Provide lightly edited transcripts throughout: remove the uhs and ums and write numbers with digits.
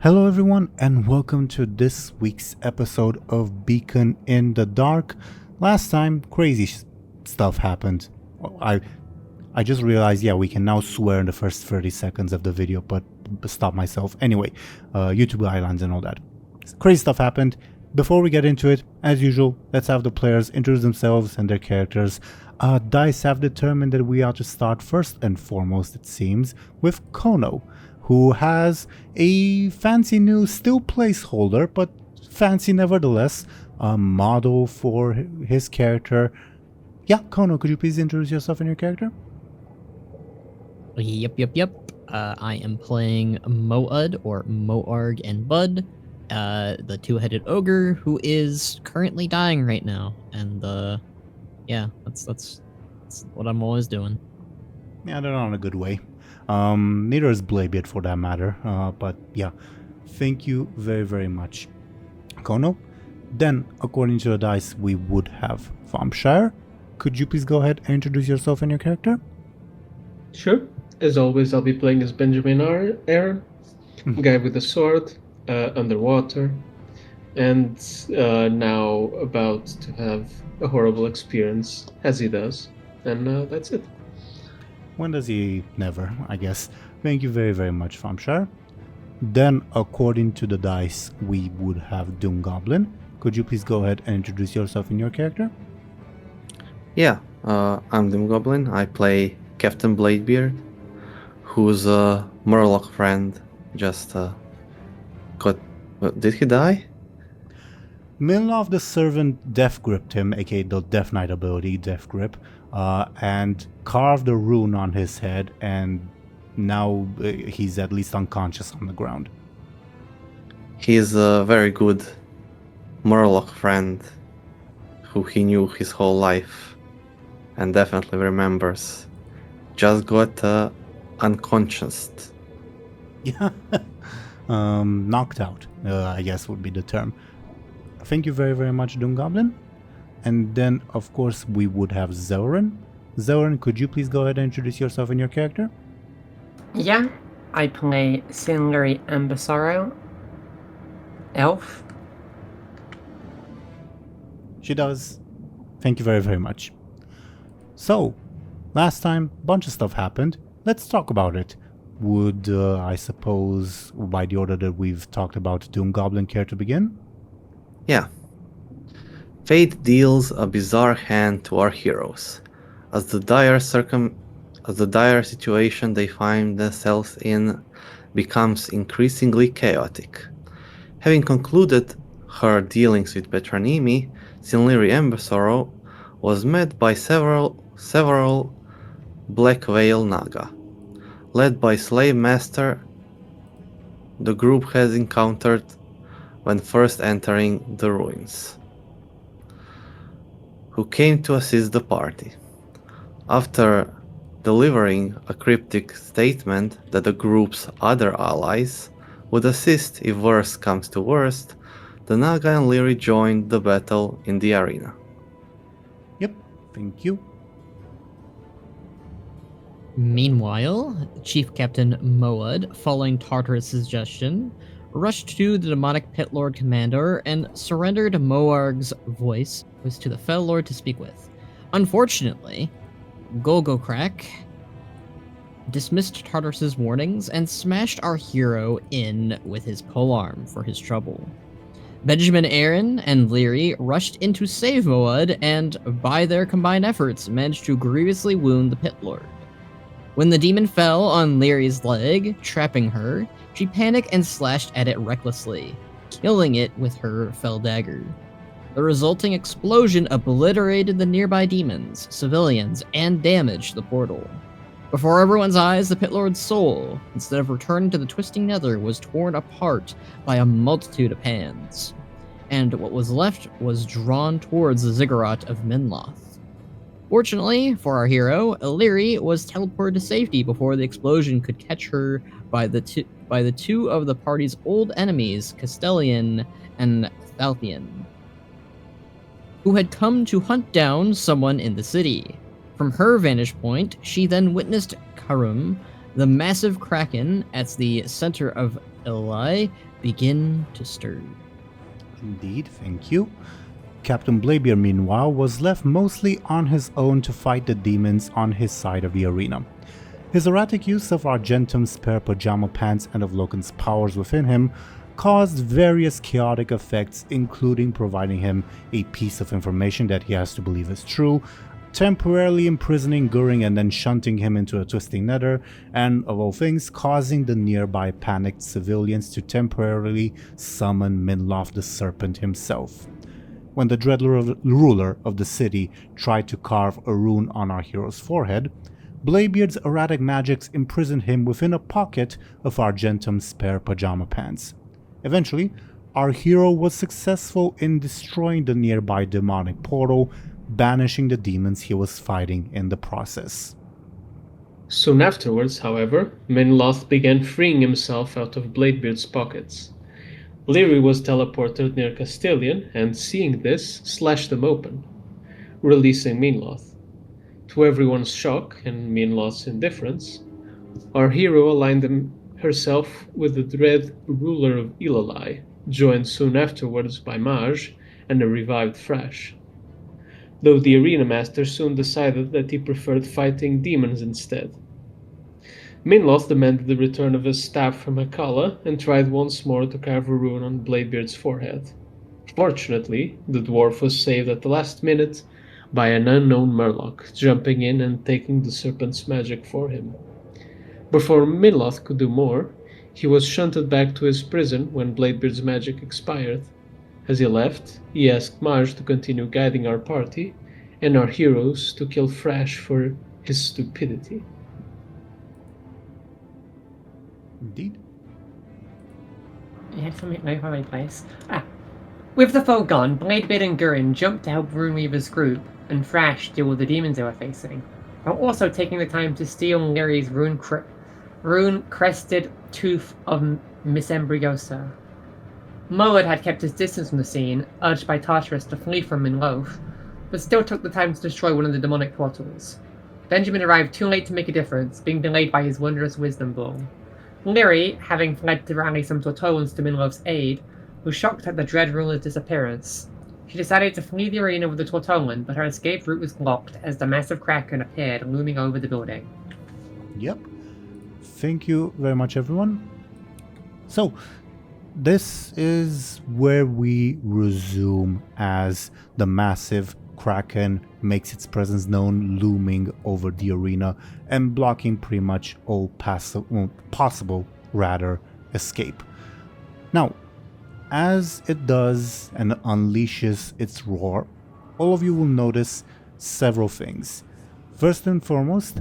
Hello everyone and welcome to this week's episode of Beacon in the Dark. Last time crazy stuff happened. I just realized, yeah, we can now swear in the first 30 seconds of the video, but stop myself. Anyway, YouTube guidelines and all that. Crazy stuff happened. Before we get into it, as usual, let's have the players introduce themselves and their characters. DICE have determined that we are to start first and foremost, it seems, with Khono, who has a fancy new, still placeholder, but fancy nevertheless, model for his character. Yeah, Khono, could you please introduce yourself and your character? Yep. I am playing Mo'ud, or Mo'arg and Bud, the two-headed ogre who is currently dying right now. And yeah, that's what I'm always doing. Yeah, they're not in a good way. Neither is Bladebeard for that matter. But yeah, thank you very, very much, Khono. Then, according to the dice, we would have Thompshire. Could you please go ahead and introduce yourself and your character? Sure. As always, I'll be playing as Benjamin Aaran, guy with a sword, underwater, and now about to have a horrible experience, as he does. And that's it. When does he? Never, I guess. Thank you very, very much, Thompshire. Then, according to the dice, we would have DoomGoblin. Could you please go ahead and introduce yourself and your character? Yeah, I'm DoomGoblin. I play Captain Bladebeard, who's a Murloc friend. Just got. Did he die? Milnov the Servant death gripped him, aka the Death Knight ability, Death Grip, and carved a rune on his head, and now he's at least unconscious on the ground. He's a very good Murloc friend who he knew his whole life and definitely remembers. Just got unconscious. Yeah, knocked out, I guess would be the term. Thank you very, very much, DoomGoblin. And then, of course, we would have Zelryn. Zelryn, could you please go ahead and introduce yourself and your character? Yeah, I play Lyri Embersorrow, elf. She does. Thank you very, very much. So, last time, a bunch of stuff happened. Let's talk about it. Would, I suppose, by the order that we've talked about, DoomGoblin care to begin? Yeah. Fate deals a bizarre hand to our heroes, as the dire situation they find themselves in becomes increasingly chaotic. Having concluded her dealings with Petronimi, Lyri Embersorrow was met by several Black Veil Naga. Led by Slave Master, the group has encountered when first entering the ruins, who came to assist the party. After delivering a cryptic statement that the group's other allies would assist if worst comes to worst, the Naga and Lyri joined the battle in the arena. Yep, thank you. Meanwhile, Chief Captain Mo'ud, following Tartarus' suggestion, rushed to the demonic Pit Lord Commander and surrendered Mo'arg's voice to the Fell Lord to speak with. Unfortunately, Golgocrack dismissed Tartarus' warnings and smashed our hero in with his polearm for his trouble. Benjamin Aaran and Lyri rushed in to save Mo'ud and, by their combined efforts, managed to grievously wound the Pit Lord. When the demon fell on Lyri's leg, trapping her, she panicked and slashed at it recklessly, killing it with her fell dagger. The resulting explosion obliterated the nearby demons, civilians, and damaged the portal. Before everyone's eyes, the Pit Lord's soul, instead of returning to the twisting nether, was torn apart by a multitude of hands, and what was left was drawn towards the ziggurat of Minloth. Fortunately for our hero, Lyri was teleported to safety before the explosion could catch her by the two of the party's old enemies, Castellian and Thalpian, who had come to hunt down someone in the city. From her vantage point, she then witnessed Karum, the massive kraken at the center of Illai begin to stir. Indeed, thank you. Captain Bladebeard, meanwhile, was left mostly on his own to fight the demons on his side of the arena. His erratic use of Argentum's spare pajama pants and of Loken's powers within him caused various chaotic effects, including providing him a piece of information that he has to believe is true, temporarily imprisoning Guring and then shunting him into a twisting nether, and, of all things, causing the nearby panicked civilians to temporarily summon Minloth the Serpent himself. When the dread ruler of the city tried to carve a rune on our hero's forehead, Bladebeard's erratic magics imprisoned him within a pocket of Argentum's spare pajama pants. Eventually, our hero was successful in destroying the nearby demonic portal, banishing the demons he was fighting in the process. Soon afterwards, however, Minloth began freeing himself out of Bladebeard's pockets. Lyri was teleported near Castilian and, seeing this, slashed them open, releasing Minloth. To everyone's shock and Minloth's indifference, our hero aligned herself with the dread ruler of Illai, joined soon afterwards by Maj and a revived Thrash. Though the arena master soon decided that he preferred fighting demons instead. Minloth demanded the return of his staff from Mueh'zala and tried once more to carve a rune on Bladebeard's forehead. Fortunately, the dwarf was saved at the last minute by an unknown Murloc, jumping in and taking the serpent's magic for him. Before Minloth could do more, he was shunted back to his prison when Bladebeard's magic expired. As he left, he asked Maj to continue guiding our party, and our heroes to kill Thrash for his stupidity. Indeed. You had something like my place. With the foe gone, Bladebeard and Gurin jumped to help Runeweaver's group and Thrash deal with the demons they were facing, while also taking the time to steal Lyri's rune-crested tooth of Miss Embryosa. Moed had kept his distance from the scene, urged by Tartarus to flee from Minloth, but still took the time to destroy one of the demonic portals. Benjamin arrived too late to make a difference, being delayed by his wondrous wisdom ball. Lyri, having fled to rally some Tortolans to Minloth's aid, was shocked at the dread ruler's disappearance. She decided to flee the arena with the Tortolan, but her escape route was blocked as the massive Kraken appeared, looming over the building. Yep. Thank you very much, everyone. So, this is where we resume as the massive Kraken makes its presence known, looming over the arena and blocking pretty much all possible escape. Now, as it does and unleashes its roar, all of you will notice several things. First and foremost,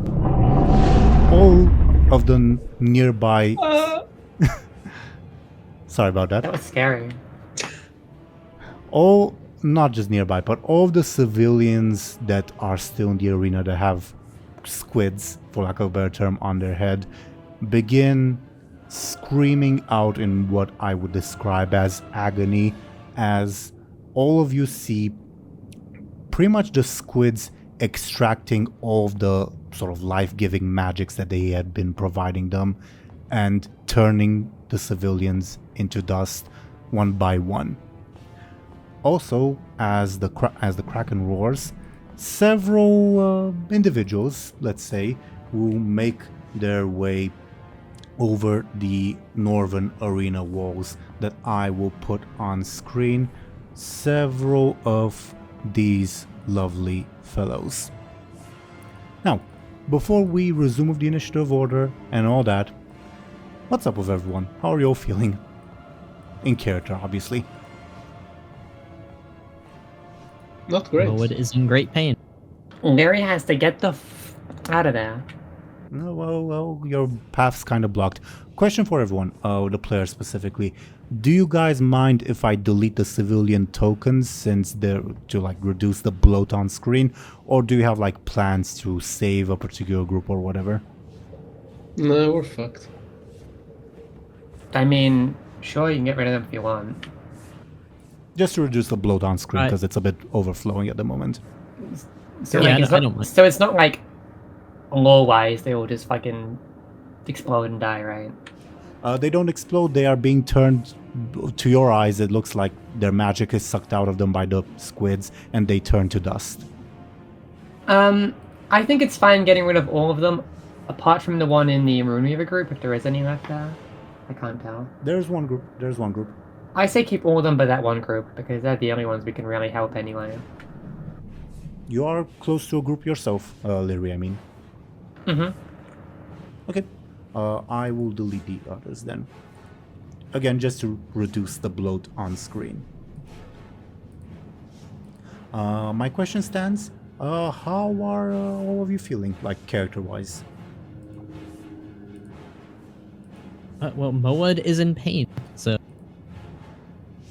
all of the nearby... Sorry about that. That was scary. All, not just nearby, but all of the civilians that are still in the arena that have squids, for lack of a better term, on their head, begin screaming out in what I would describe as agony, as all of you see pretty much the squids extracting all of the sort of life-giving magics that they had been providing them and turning the civilians into dust one by one. Also, as the Kraken roars, several individuals, let's say, who make their way over the northern arena walls that I will put on screen, several of these lovely fellows. Now, before we resume with the initiative order and all that, what's up with everyone? How are you all feeling? In character, obviously. Not great. Moed is in great pain. Lyri has to get the out of there. Well, your path's kind of blocked. Question for everyone, the player specifically. Do you guys mind if I delete the civilian tokens since they're to like reduce the bloat on screen? Or do you have like plans to save a particular group or whatever? No, we're fucked. I mean, sure, you can get rid of them if you want. Just to reduce the bloat on screen because it's a bit overflowing at the moment. So, Yeah, like, I don't mind. so it's not like lore-wise they all just fucking explode and die, right? They don't explode. They are being turned to your eyes. It looks like their magic is sucked out of them by the squids, and they turn to dust. I think it's fine getting rid of all of them, apart from the one in the Maroon Weaver group, if there is any left there. I can't tell. There's one group. I say keep all of them but that one group, because they're the only ones we can really help anyway. You are close to a group yourself, Lyri, I mean. Mm-hmm. Okay. I will delete the others then. Again, just to reduce the bloat on screen. My question stands. How are all of you feeling, like, character-wise? Well, Moed is in pain, so...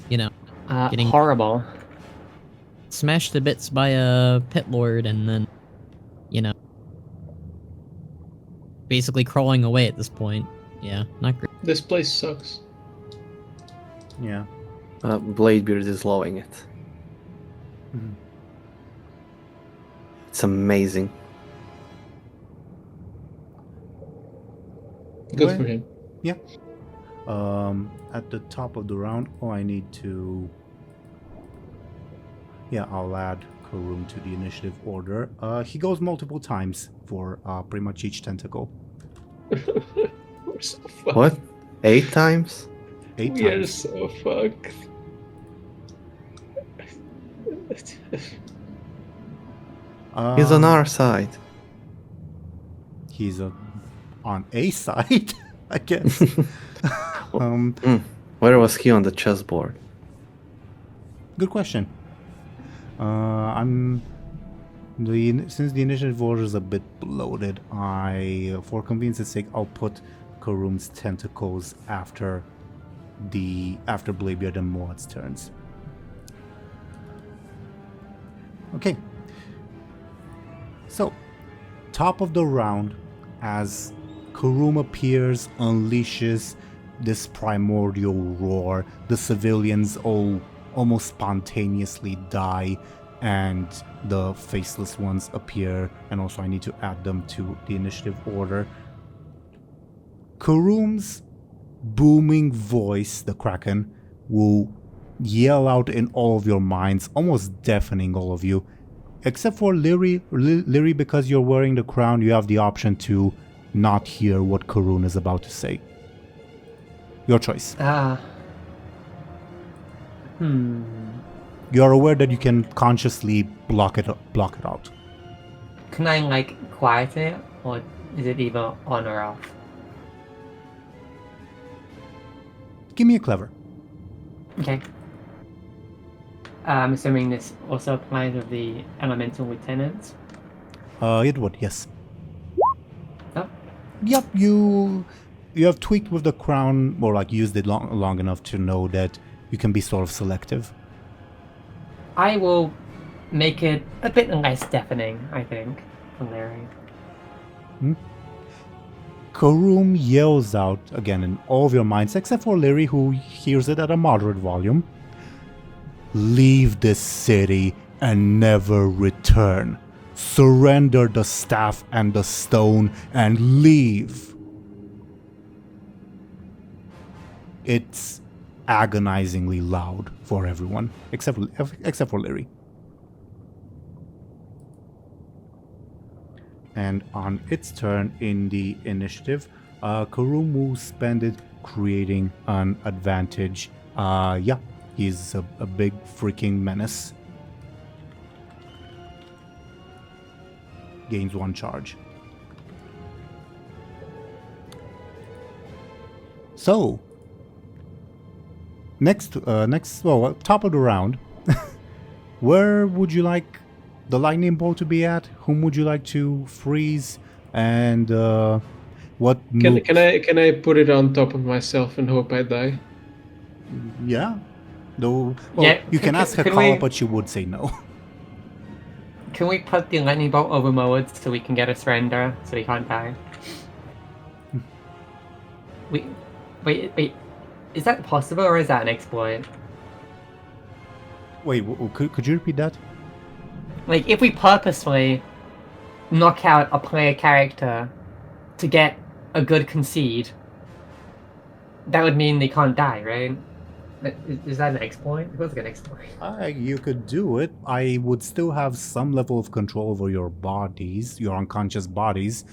You know, getting Horrible. smashed to bits by a pit lord and then, you know, basically crawling away at this point. Yeah, not great. This place sucks. Yeah. Bladebeard is loving it. Mhm. It's amazing. Good Well, for him. Yeah. At the top of the round, I need to... Yeah, I'll add Karum to the initiative order. He goes multiple times for pretty much each tentacle. We're so fucked. What? 8 times? 8 We are times. so fucked. He's on our side. He's on a side, I guess. Where was he on the chessboard? Good question. Since the initiative order is a bit bloated, for convenience's sake, I'll put Karum's tentacles after Bladebeard and Moed's turns. Okay. So, top of the round, as Karum appears, unleashes this primordial roar, the civilians all almost spontaneously die, and the faceless ones appear, and also I need to add them to the initiative order. Karum's booming voice, the Kraken, will yell out in all of your minds, almost deafening all of you. Except for Lyri. Lyri, because you're wearing the crown, you have the option to not hear what Karum is about to say. Your choice. You are aware that you can consciously block it out. Can I, like, quiet it, or is it either on or off? Give me a clever. Okay. I'm assuming this also applies with the elemental lieutenants. It would, yes. Oh. Yep, you have tweaked with the crown, or like used it long enough to know that you can be sort of selective. I will make it a bit less deafening, I think, from Lyri. Karum yells out again in all of your minds, except for Lyri, who hears it at a moderate volume. Leave this city and never return. Surrender the staff and the stone and leave. It's agonizingly loud for everyone, except for Lyri. And on its turn in the initiative, Karum will spend it creating an advantage. He's a big freaking menace. Gains 1 charge. So, top of the round, where would you like the lightning bolt to be at? Whom would you like to freeze? And what? Can I put it on top of myself and hope I die? Yeah. Though, Yeah, you can ask can Hakala, we- but she would say no. Can we put the lightning bolt over Moed so we can get a surrender so he can't die? Wait. Is that possible or is that an exploit? Wait, could you repeat that? Like, if we purposely knock out a player character to get a good concede, that would mean they can't die, right? Is that an exploit? It was like an exploit. You could do it. I would still have some level of control over your bodies, your unconscious bodies,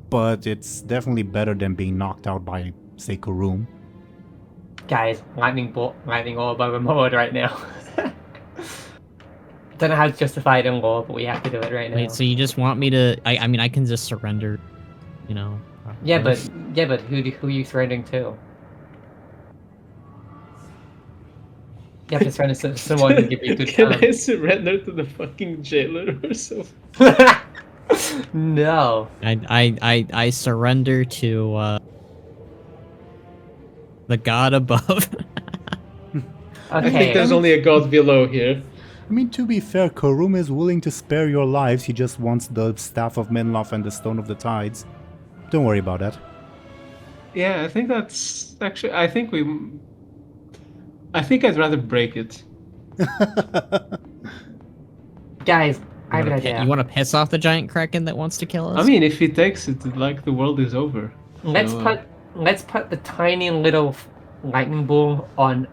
but it's definitely better than being knocked out by, say, Karum. Guys, lightning orb over Moad right now. Don't know how to justify it in law, but we have to do it right now. Wait, so you just want me to? I mean, I can just surrender, you know. Yeah, but who are you surrendering to? You have to surrender to someone who give you good Can time. I surrender to the fucking jailer or something? No. I surrender to the god above. I think Okay. there's only a god below here. I mean, to be fair, Karum is willing to spare your lives. He just wants the Staff of Menloff and the Stone of the Tides. Don't worry about that. Yeah, I think that's actually. I think I'd rather break it. Guys, I have an idea. You want to piss off the giant kraken that wants to kill us? I mean, if he takes it, like the world is over. Let's So, put the tiny little lightning ball on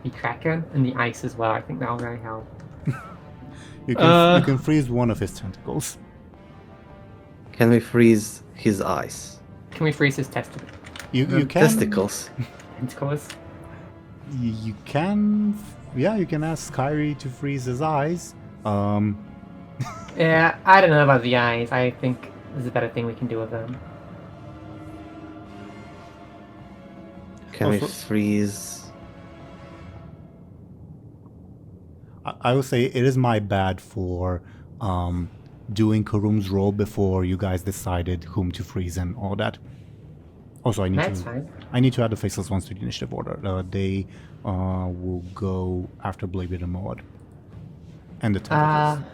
the kraken and the ice as well. I think that'll really help. You can freeze one of his tentacles. Can we freeze his eyes? Can we freeze his testicles? You can. Testicles. Tentacles? You can. Yeah, you can ask Kyrie to freeze his eyes. Yeah, I don't know about the eyes. I think there's a better thing we can do with them. Can we Also- freeze? I will say it is my bad for doing Karum's role before you guys decided whom to freeze and all that. Also, I That's fine. need to add the faceless ones to the initiative order. They will go after Bladebeard and Moad. And the tentacles.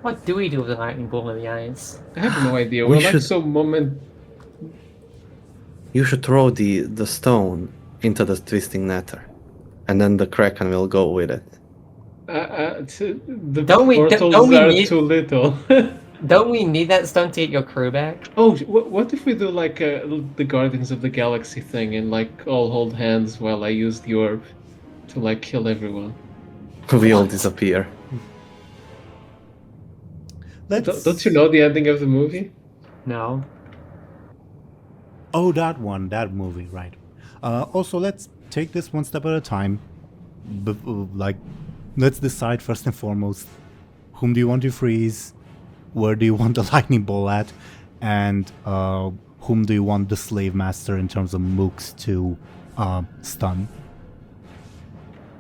What do we do with the lightning ball in the eyes? I have no idea. We We're like should- so moment. You should throw the stone into the twisting nether, and then the kraken will go with it. The Don't we- portals don't we are need- too little. Don't we need that stone to get your crew back? Oh, what if we do like the Guardians of the Galaxy thing and like all hold hands while I use the orb to like kill everyone? We all disappear. Don't you know the ending of the movie? No. Oh, that one, that movie, right. Also, let's take this one step at a time. Let's decide first and foremost, whom do you want to freeze? Where do you want the lightning ball at? And whom do you want the slave master in terms of mooks to stun?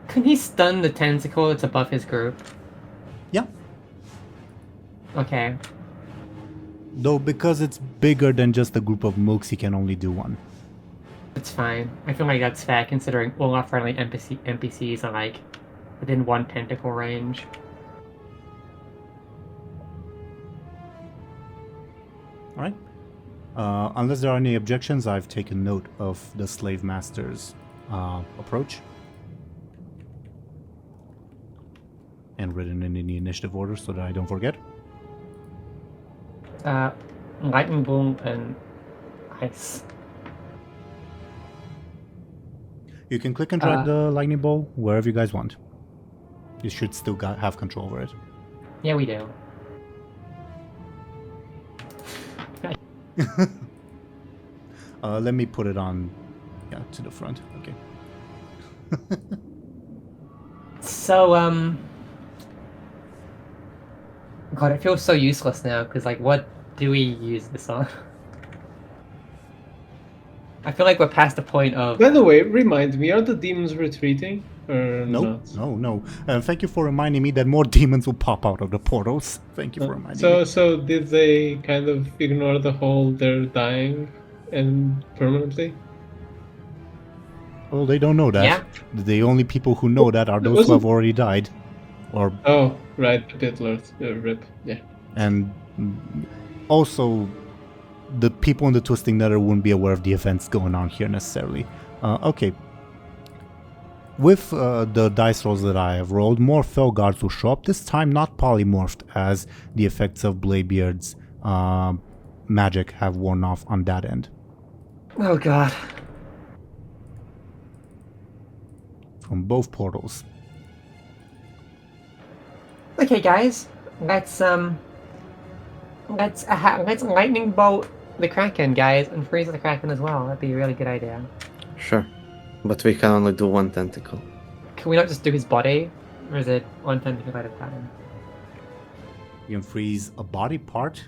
Can he stun the tentacle that's above his group? Yeah. Okay. Though because it's bigger than just a group of mooks, he can only do one. That's fine. I feel like that's fair considering all our friendly NPCs are like within one tentacle range. Alright. Unless there are any objections, I've taken note of the slave master's approach. And written it in the initiative order so that I don't forget. Lightning bolt and ice. You can click and drag the lightning ball wherever you guys want. You should still have control over it. Yeah, we do. Let me put it on, to the front. Okay. So, God, it feels so useless now, because, like, what do we use this on? I feel like we're past the point of... By the way, remind me, are the demons retreating or No. not? Thank you for reminding me that more demons will pop out of the portals. Thank you for reminding me. So did they kind of ignore the whole they're dying and permanently? Well, they don't know that. Yeah. The only people who know that are those who Wasn't- have already died. Or Oh, right, Pit Lord, rip, yeah. and also the people in the Twisting Nether wouldn't be aware of the events going on here necessarily. Okay. With the dice rolls that I have rolled, more fell guards will show up, this time not polymorphed as the effects of Bladebeard's magic have worn off on that end. Oh god. From both portals. Okay, guys, let's lightning bolt the Kraken, guys, and freeze the Kraken as well. That'd be a really good idea. Sure. But we can only do one tentacle. Can we not just do his body, or is it one tentacle at a time? You can freeze a body part,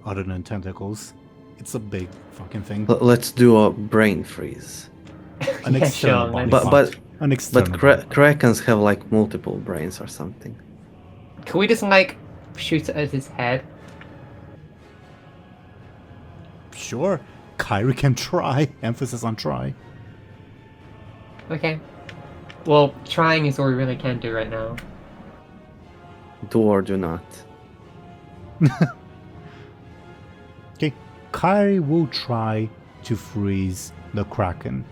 other than tentacles. It's a big fucking thing. Let's do a brain freeze. An Yeah, external sure, body let's- part. An external But body part. Krakens have like multiple brains or something. Can we just like shoot it at his head? Sure. Kyrie can try. Emphasis on try. Okay. Well, trying is all we really can do right now. Do or do not. Okay. Kyrie will try to freeze the Kraken.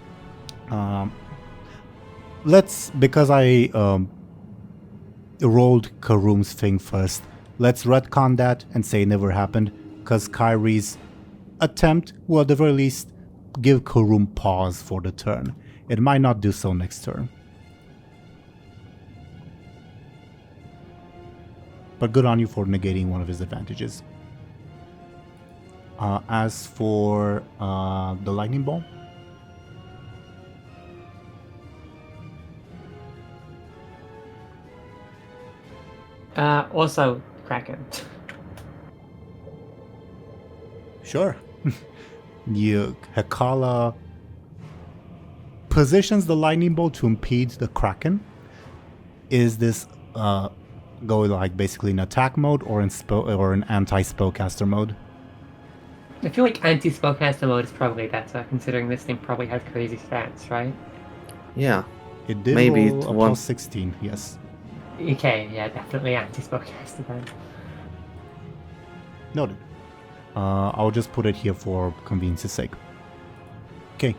Because I rolled Karum's thing first, let's retcon that and say it never happened, because Kyrie's attempt will at the very least give Karum pause for the turn. It might not do so next turn. But good on you for negating one of his advantages. As for the lightning ball, Also, Kraken. sure. Hekala positions the lightning bolt to impede the Kraken. Is this go like basically in attack mode or in anti-spellcaster mode? I feel like anti-spellcaster mode is probably better, considering this thing probably has crazy stats, right? Yeah. It did Maybe roll it a won't- plus 16, yes. Okay, yeah, definitely anti-spellcaster then. Noted. I'll just put it here for convenience's sake. Okay.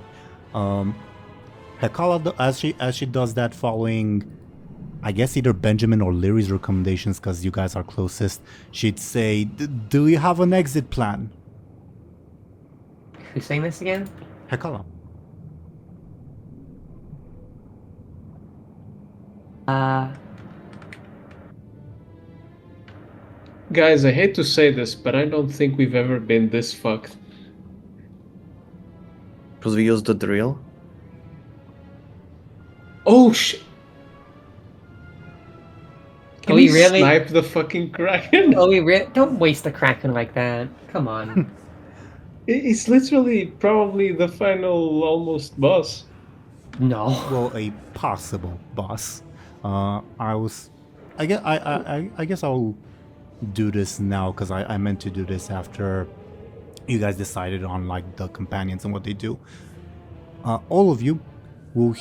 Hekala, as she does that, following, I guess, either Benjamin or Lyri's recommendations, because you guys are closest, she'd say, "Do you have an exit plan?" Who's saying this again? Hekala. Guys, I hate to say this, but I don't think we've ever been this fucked. Because we used the drill. Oh shit! Can we we really- snipe the fucking Kraken? Oh, don't waste the Kraken like that. Come on. It's literally probably the final almost boss. No. Well, a possible boss. I guess I'll do this now, because I meant to do this after you guys decided on like the companions and what they do. All of you will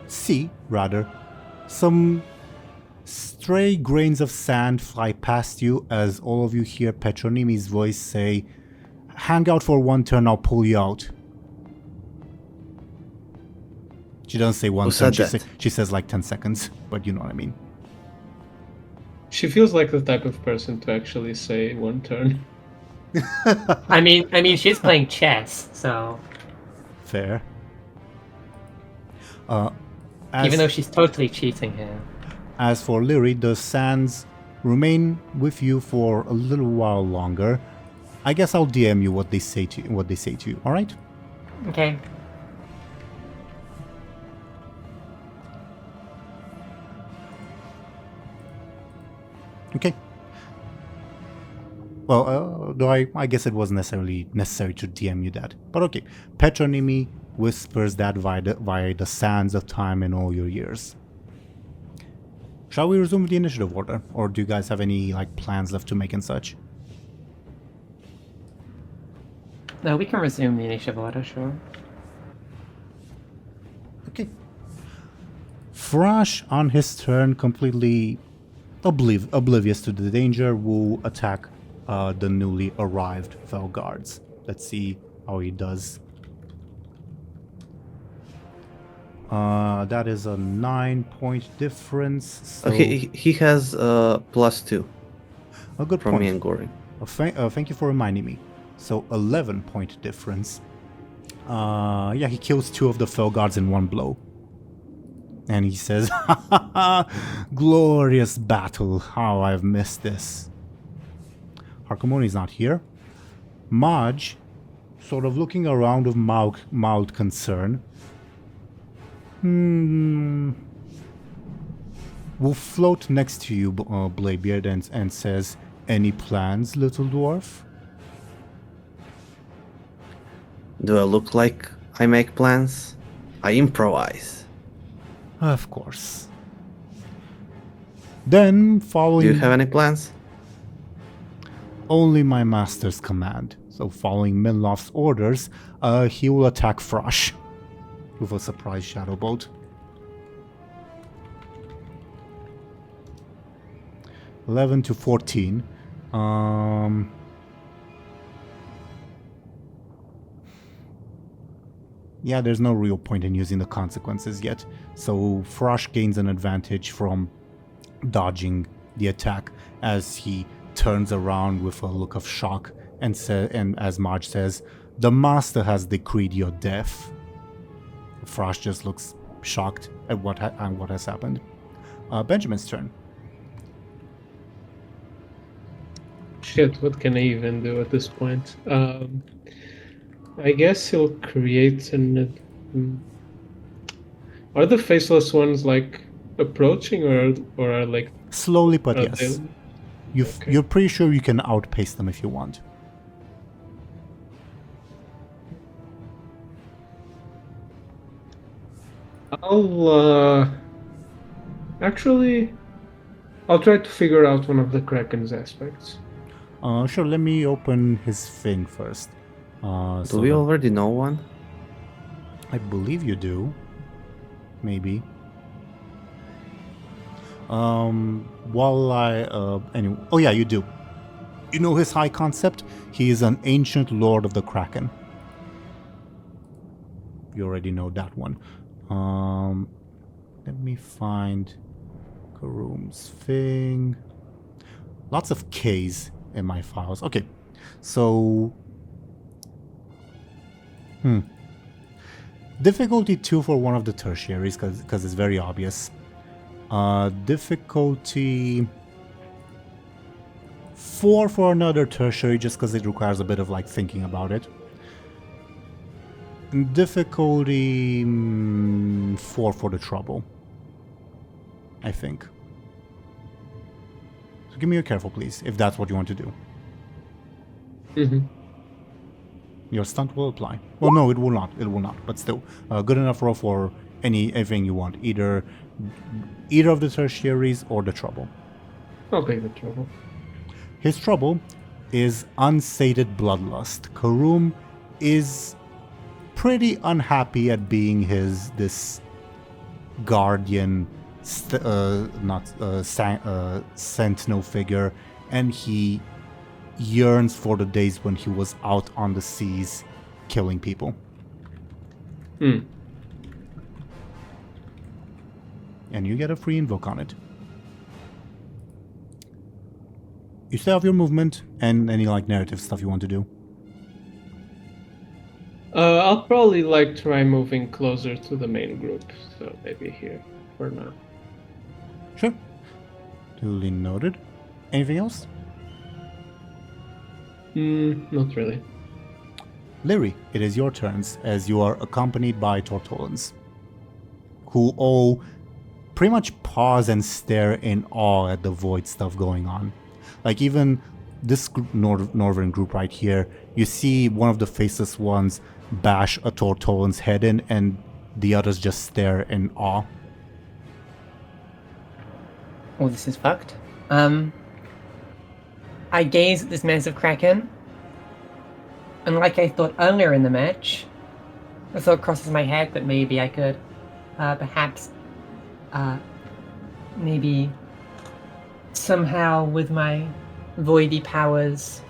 see some stray grains of sand fly past you as all of you hear Petronimi's voice say, "Hang out for one turn, I'll pull you out." She doesn't say one Who turn, said that? she says like 10 seconds, but you know what I mean. She feels like the type of person to actually say one turn. I mean, she's playing chess, so Fair. even though she's totally cheating here. As for Lyri, the sands remain with you for a little while longer. I guess I'll DM you what they say to you. All right? Okay. Okay. Well, though I guess it wasn't necessary to DM you that. But okay. Petronimi whispers that via the sands of time in all your years. Shall we resume the initiative order? Or do you guys have any like plans left to make and such? No, we can resume the initiative order, sure. Okay. Thrash, on his turn, completely oblivious to the danger, will attack the newly arrived Fel guards. Let's see how he does. That is a 9-point difference. So Okay, he has +2 a good from me point. and Goring. Thank you for reminding me. So 11-point difference. Yeah, he kills 2 of the fell guards in 1 blow. And he says, "Ha ha ha! Glorious battle! How I've missed this." Harkamoni's not here. Maj, sort of looking around with mild concern, will float next to you, Bladebeard, and says, "Any plans, little dwarf?" Do I look like I make plans? I improvise. Of course. Then, following... Do you have any plans? Only my master's command. So following Minloff's orders, he will attack Thrush with a surprise shadow bolt. 11 to 14. Yeah, there's no real point in using the consequences yet. So Thrush gains an advantage from dodging the attack as he turns around with a look of shock and as Marge says, "The master has decreed your death." Thrush just looks shocked at what has happened. Benjamin's turn. Shit, what can I even do at this point? I guess he'll create an... Are the faceless ones, like, approaching, or are, like... Slowly, but are yes. they- Okay. You're pretty sure you can outpace them if you want. Actually, I'll try to figure out one of the Kraken's aspects. Sure, let me open his thing first. Do we already know one? I believe you do. Maybe. Anyway, oh yeah, you do. You know his high concept? He is an ancient lord of the Kraken. You already know that one. Let me find Karum's thing. Lots of K's in my files. Okay, so... Difficulty 2 for one of the tertiaries, because it's very obvious. Difficulty 4 for another tertiary, just because it requires a bit of like thinking about it. Difficulty 4 for the trouble, I think. So give me a careful, please, if that's what you want to do. Mm-hmm. Your stunt will apply. Well, no, it will not. It will not. But still, good enough roll for anything you want. Either of the tertiaries or the trouble. I'll take the trouble. His trouble is unsated bloodlust. Karum is pretty unhappy at being this guardian, sentinel figure, and he yearns for the days when he was out on the seas killing people. And you get a free invoke on it. You still have your movement and any like narrative stuff you want to do. I'll probably like try moving closer to the main group, so maybe here for now. Sure. Duly noted. Anything else? Not really. Lyri, it is your turns as you are accompanied by Tortolans, who all pretty much pause and stare in awe at the void stuff going on. Like even this northern group right here, you see one of the faceless ones bash a Tortolan's head in, and the others just stare in awe. Oh, this is fucked. I gaze at this massive kraken, and like I thought earlier in the match, the thought crosses my head that maybe I could, perhaps, maybe somehow with my voidy powers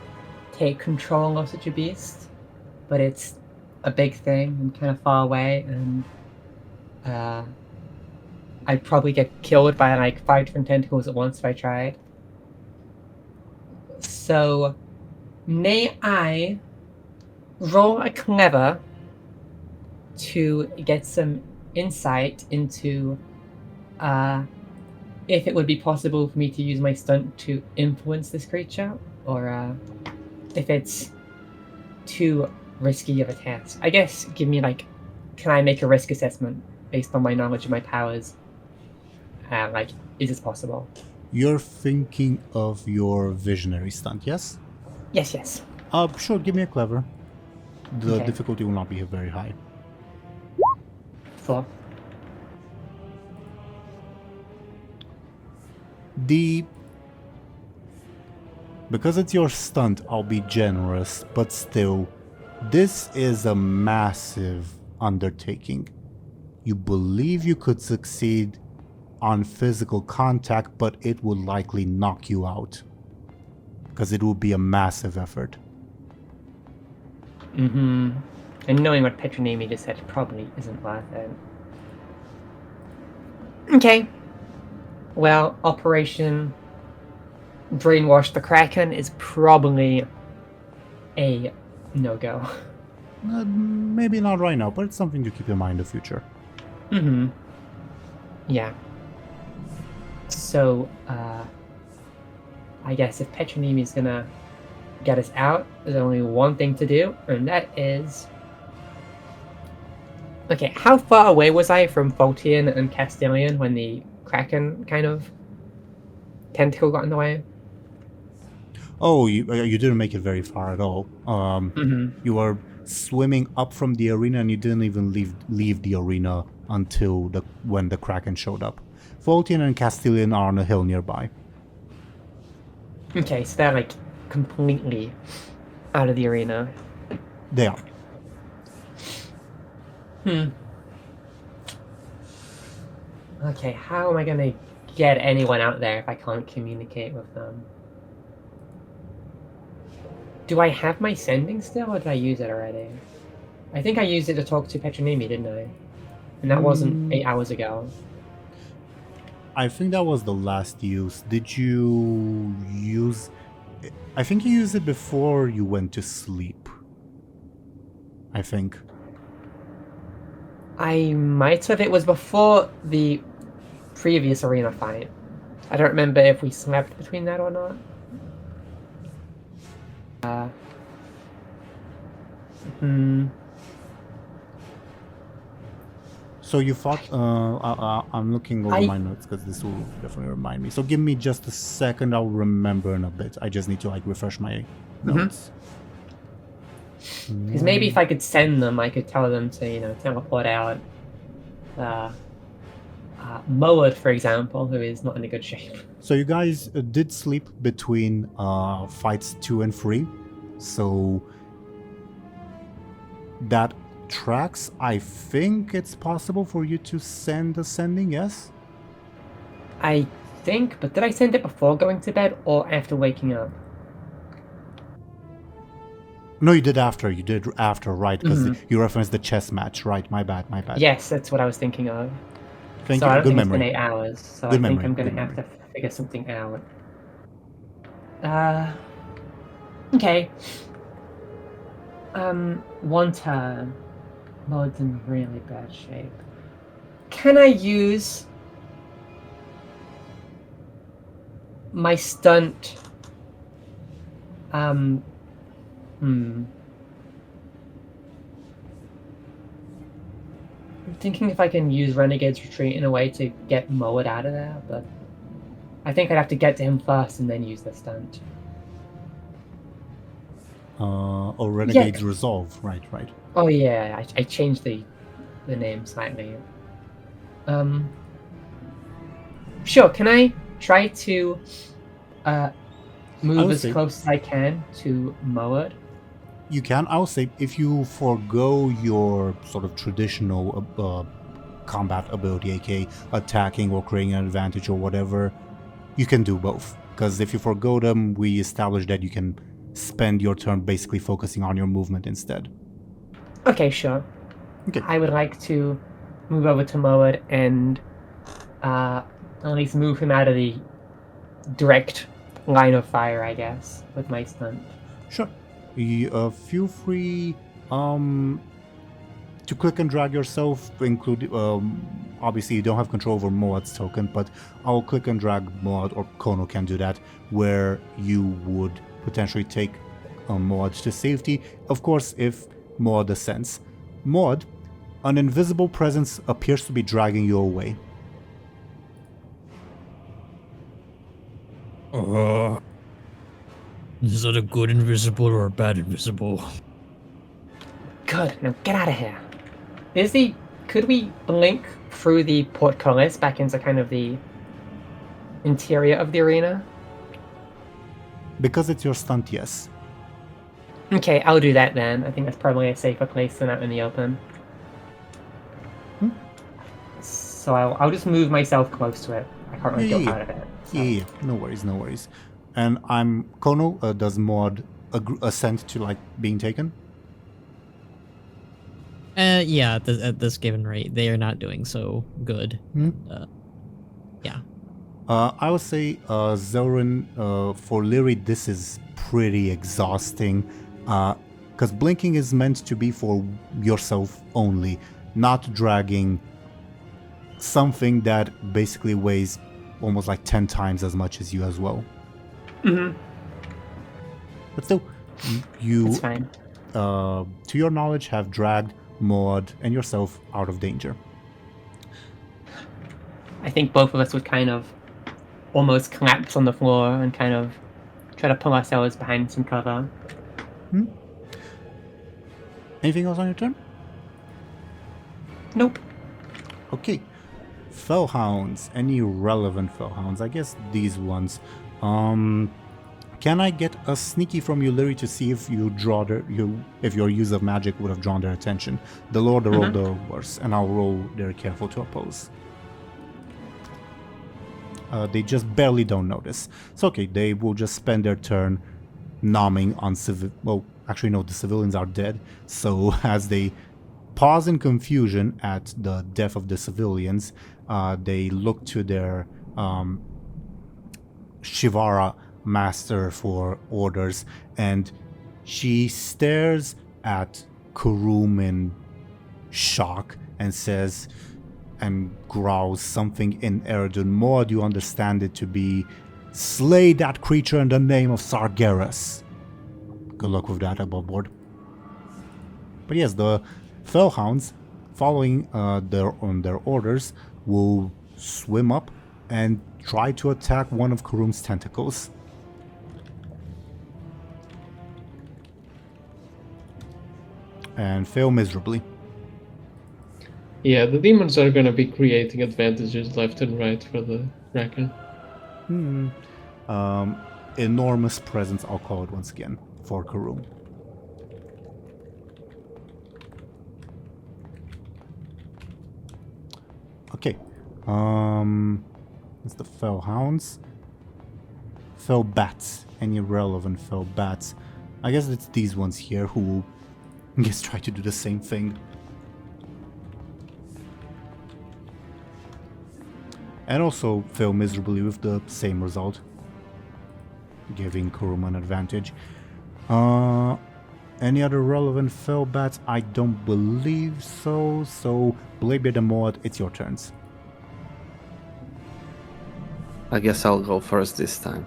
take control of such a beast, but it's a big thing and kind of far away, and I'd probably get killed by like 5 different tentacles at once if I tried. So May I roll a clever to get some insight into if it would be possible for me to use my stunt to influence this creature, or if it's too risky of a task? I guess give me can I make a risk assessment based on my knowledge of my powers? Is this possible? You're thinking of your visionary stunt, yes? Yes. Sure, give me a clever. The Okay. difficulty will not be very high. 4. Because it's your stunt, I'll be generous, but still, this is a massive undertaking. You believe you could succeed on physical contact, but it would likely knock you out. Because it will be a massive effort. Mm-hmm. And knowing what Petronimi just said probably isn't worth it. Okay. Well, Operation Brainwash the Kraken is probably a no-go. Maybe not right now, but it's something to keep in mind in the future. Mm-hmm. Yeah. So, I guess if Petronimi is gonna get us out, there's only one thing to do, and that is... Okay, how far away was I from Voltian and Castilian when the Kraken kind of tentacle got in the way? Oh, you didn't make it very far at all. You were swimming up from the arena and you didn't even leave the arena until when the Kraken showed up. Voltian and Castilian are on a hill nearby. Okay, so they're completely out of the arena. They are. Okay, how am I gonna get anyone out there if I can't communicate with them? Do I have my sending still, or did I use it already? I think I used it to talk to Petronimi, didn't I? And that wasn't 8 hours ago. I think that was the last use. Did you use... I think you used it before you went to sleep. I think. I might have. It was before the previous arena fight. I don't remember if we slept between that or not. So you fought... I'm looking over my notes because this will definitely remind me. So give me just a second. I'll remember in a bit. I just need to refresh my notes. Because maybe if I could send them, I could tell them to, teleport out. Moed, for example, who is not in a good shape. So you guys did sleep between fights 2 and 3. So that tracks. I think it's possible for you to send a sending, yes? I think, but did I send it before going to bed or after waking up? No, you did after. You did after, right? Because you referenced the chess match, right? My bad. Yes, that's what I was thinking of. Thank so you. I don't Good think memory. It's been 8 hours, so Good I think memory. I'm going to have to figure something out. Okay. One turn. Moed's in really bad shape. Can I use my stunt? I'm thinking if I can use Renegade's Retreat in a way to get Moed out of there, but I think I'd have to get to him first and then use the stunt. Or Renegade's Resolve, right. Oh yeah, I changed the name slightly. Sure, can I try to move as close as I can to Moed? You can. I'll say if you forego your sort of traditional combat ability, aka attacking or creating an advantage or whatever, you can do both. Because if you forego them, we established that you can spend your turn basically focusing on your movement instead. Okay, sure. Okay. I would like to move over to Moed and at least move him out of the direct line of fire, I guess, with my stunt. Sure. Feel free to click and drag yourself, include obviously you don't have control over Moad's token, but I'll click and drag Moad, or Khono can do that, where you would potentially take Moad to safety. Of course, if Moad ascends. Moad, an invisible presence appears to be dragging you away. Is that a good invisible or a bad invisible? Good. Now get out of here. Could we blink through the portcullis back into kind of the interior of the arena? Because it's your stunt, yes. Okay, I'll do that then. I think that's probably a safer place than out in the open. So I'll just move myself close to it. I can't really go out of it. So. Yeah, no worries. And I'm Khono. Does Maud assent to like being taken? Yeah, at this given rate, they are not doing so good. Yeah. I would say, Zelryn, for Lyri, this is pretty exhausting. Because blinking is meant to be for yourself only, not dragging something that basically weighs almost like 10 times as much as you as well. Mm-hmm. But still, you, It's fine. To your knowledge, have dragged Maud and yourself out of danger. I think both of us would kind of almost collapse on the floor and kind of try to pull ourselves behind some cover. Anything else on your turn? Nope. Okay. Fellhounds. Any relevant Fellhounds? I guess these ones. Can I get a sneaky from you, Lyri, to see if you draw if your use of magic would have drawn their attention? The lower the roll, the worse, and I'll roll very careful to oppose. They just barely don't notice. So okay, they will just spend their turn nomming on well, actually no, the civilians are dead. So as they pause in confusion at the death of the civilians, they look to their Shivara master for orders, and she stares at Kurum in shock and says and growls something in Eredun. Maud, you understand it to be, slay that creature in the name of Sargeras. Good luck with that above board. But yes, the Fellhounds, following their orders, will swim up and try to attack one of Kurum's tentacles. And fail miserably. Yeah, the demons are gonna be creating advantages left and right for the Kraken. Enormous presence, I'll call it once again, for Kurum. Okay. It's the Fellhounds. Fell Bats. Any relevant Fell Bats. I guess it's these ones here who will, I guess, try to do the same thing. And also fail miserably with the same result, giving Kurum an advantage. Any other relevant Fell Bats? I don't believe so. So, Bladebeard and Maud, it's your turns. I guess I'll go first this time.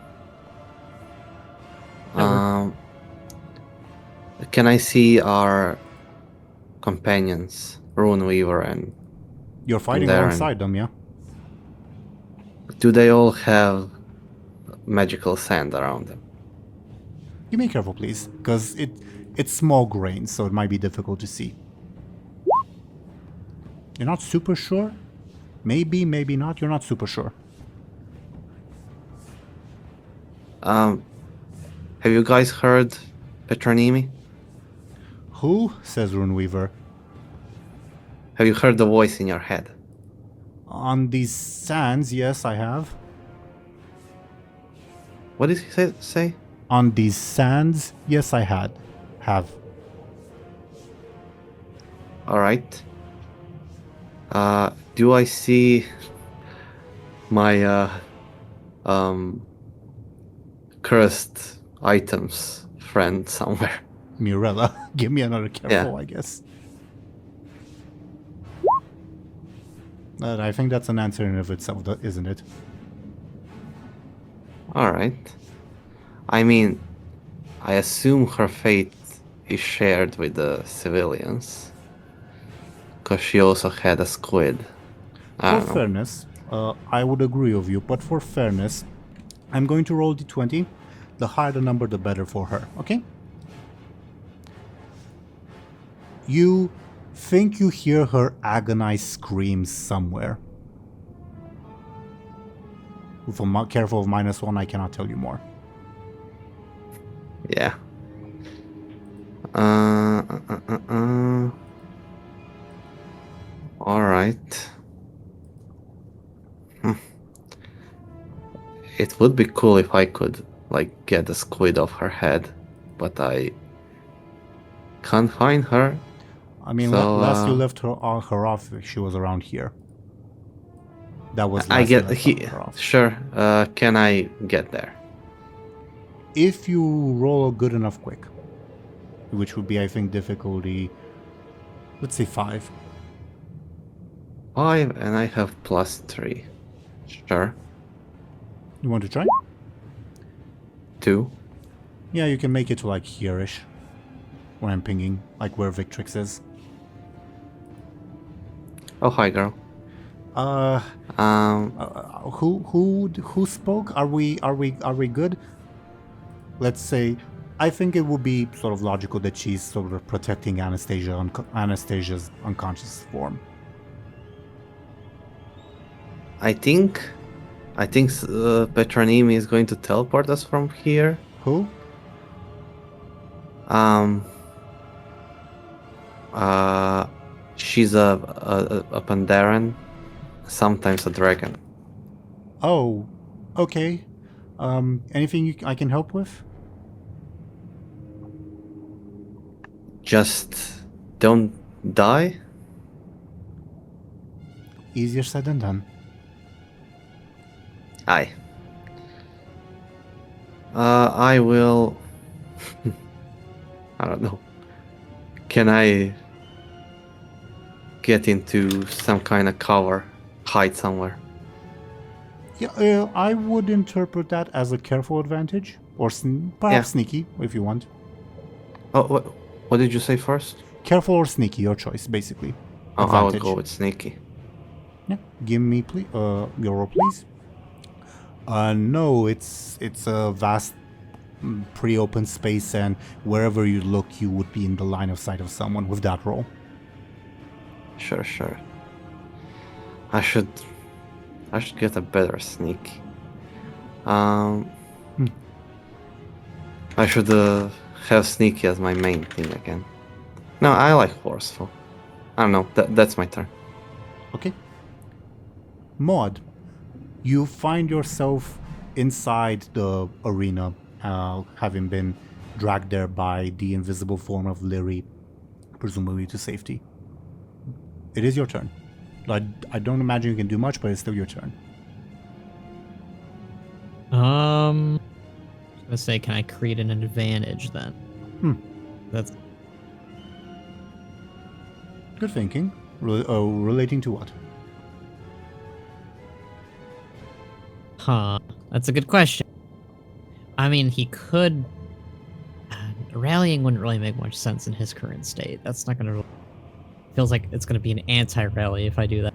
Can I see our companions, Runeweaver and You're fighting Aaran? alongside them, yeah? Do they all have magical sand around them? You be careful, please, because it's small grains, so it might be difficult to see. You're not super sure? Maybe, maybe not. You're not super sure. Have you guys heard Petronimi? Who? Says Runeweaver. Have you heard the voice in your head? On these sands, yes, I have. What did he say? On these sands, yes, I have. Alright. Do I see my cursed items friend somewhere. Mueh'zala. Give me another careful, I guess. I think that's an answer in of itself, isn't it? Alright. I mean, I assume her fate is shared with the civilians. Because she also had a squid. I For don't know. fairness, I would agree with you, but for fairness, I'm going to roll d20. The higher the number, the better for her, okay? You think you hear her agonized screams somewhere. If I'm careful of -1, I cannot tell you more. Yeah. Alright. It would be cool if I could, like, get the squid off her head, but I can't find her. I mean, So, last you left her off, she was around here. That was I last you get left her off. sure. Can I get there? If you roll a good enough quick, which would be, I think, difficulty, let's say 5. 5, and I have +3. Sure. You want to try? 2. Yeah, you can make it to like here-ish. When I'm pinging, like where Victrix is. Oh, hi, girl. Who spoke? Are we good? Let's say, I think it would be sort of logical that she's sort of protecting Anastasia's unconscious form. I think Petronimi is going to teleport us from here. Who? She's a Pandaren, sometimes a dragon. Oh, okay. Anything I can help with? Just don't die. Easier said than done. Aye. I will. I don't know. Can I get into some kind of cover, hide somewhere? Yeah, I would interpret that as a careful advantage, or perhaps sneaky, if you want. Oh, what did you say first? Careful or sneaky, your choice, basically. Oh, I would Advantage. go with sneaky. Yeah, give me please, your roll, please. No, it's a vast, pretty open space, and wherever you look, you would be in the line of sight of someone with that roll. Sure. I should get a better sneak. I should have sneaky as my main thing again. No, I like forceful. I don't know. That's my turn. Okay. Maud, you find yourself inside the arena, having been dragged there by the invisible form of Lyri, presumably to safety. It is your turn. I don't imagine you can do much, but it's still your turn. Let's say, can I create an advantage then? That's Good thinking. Relating to what? That's a good question. I mean, he could. Rallying wouldn't really make much sense in his current state. That's not gonna. Feels like it's gonna be an anti-rally if I do that.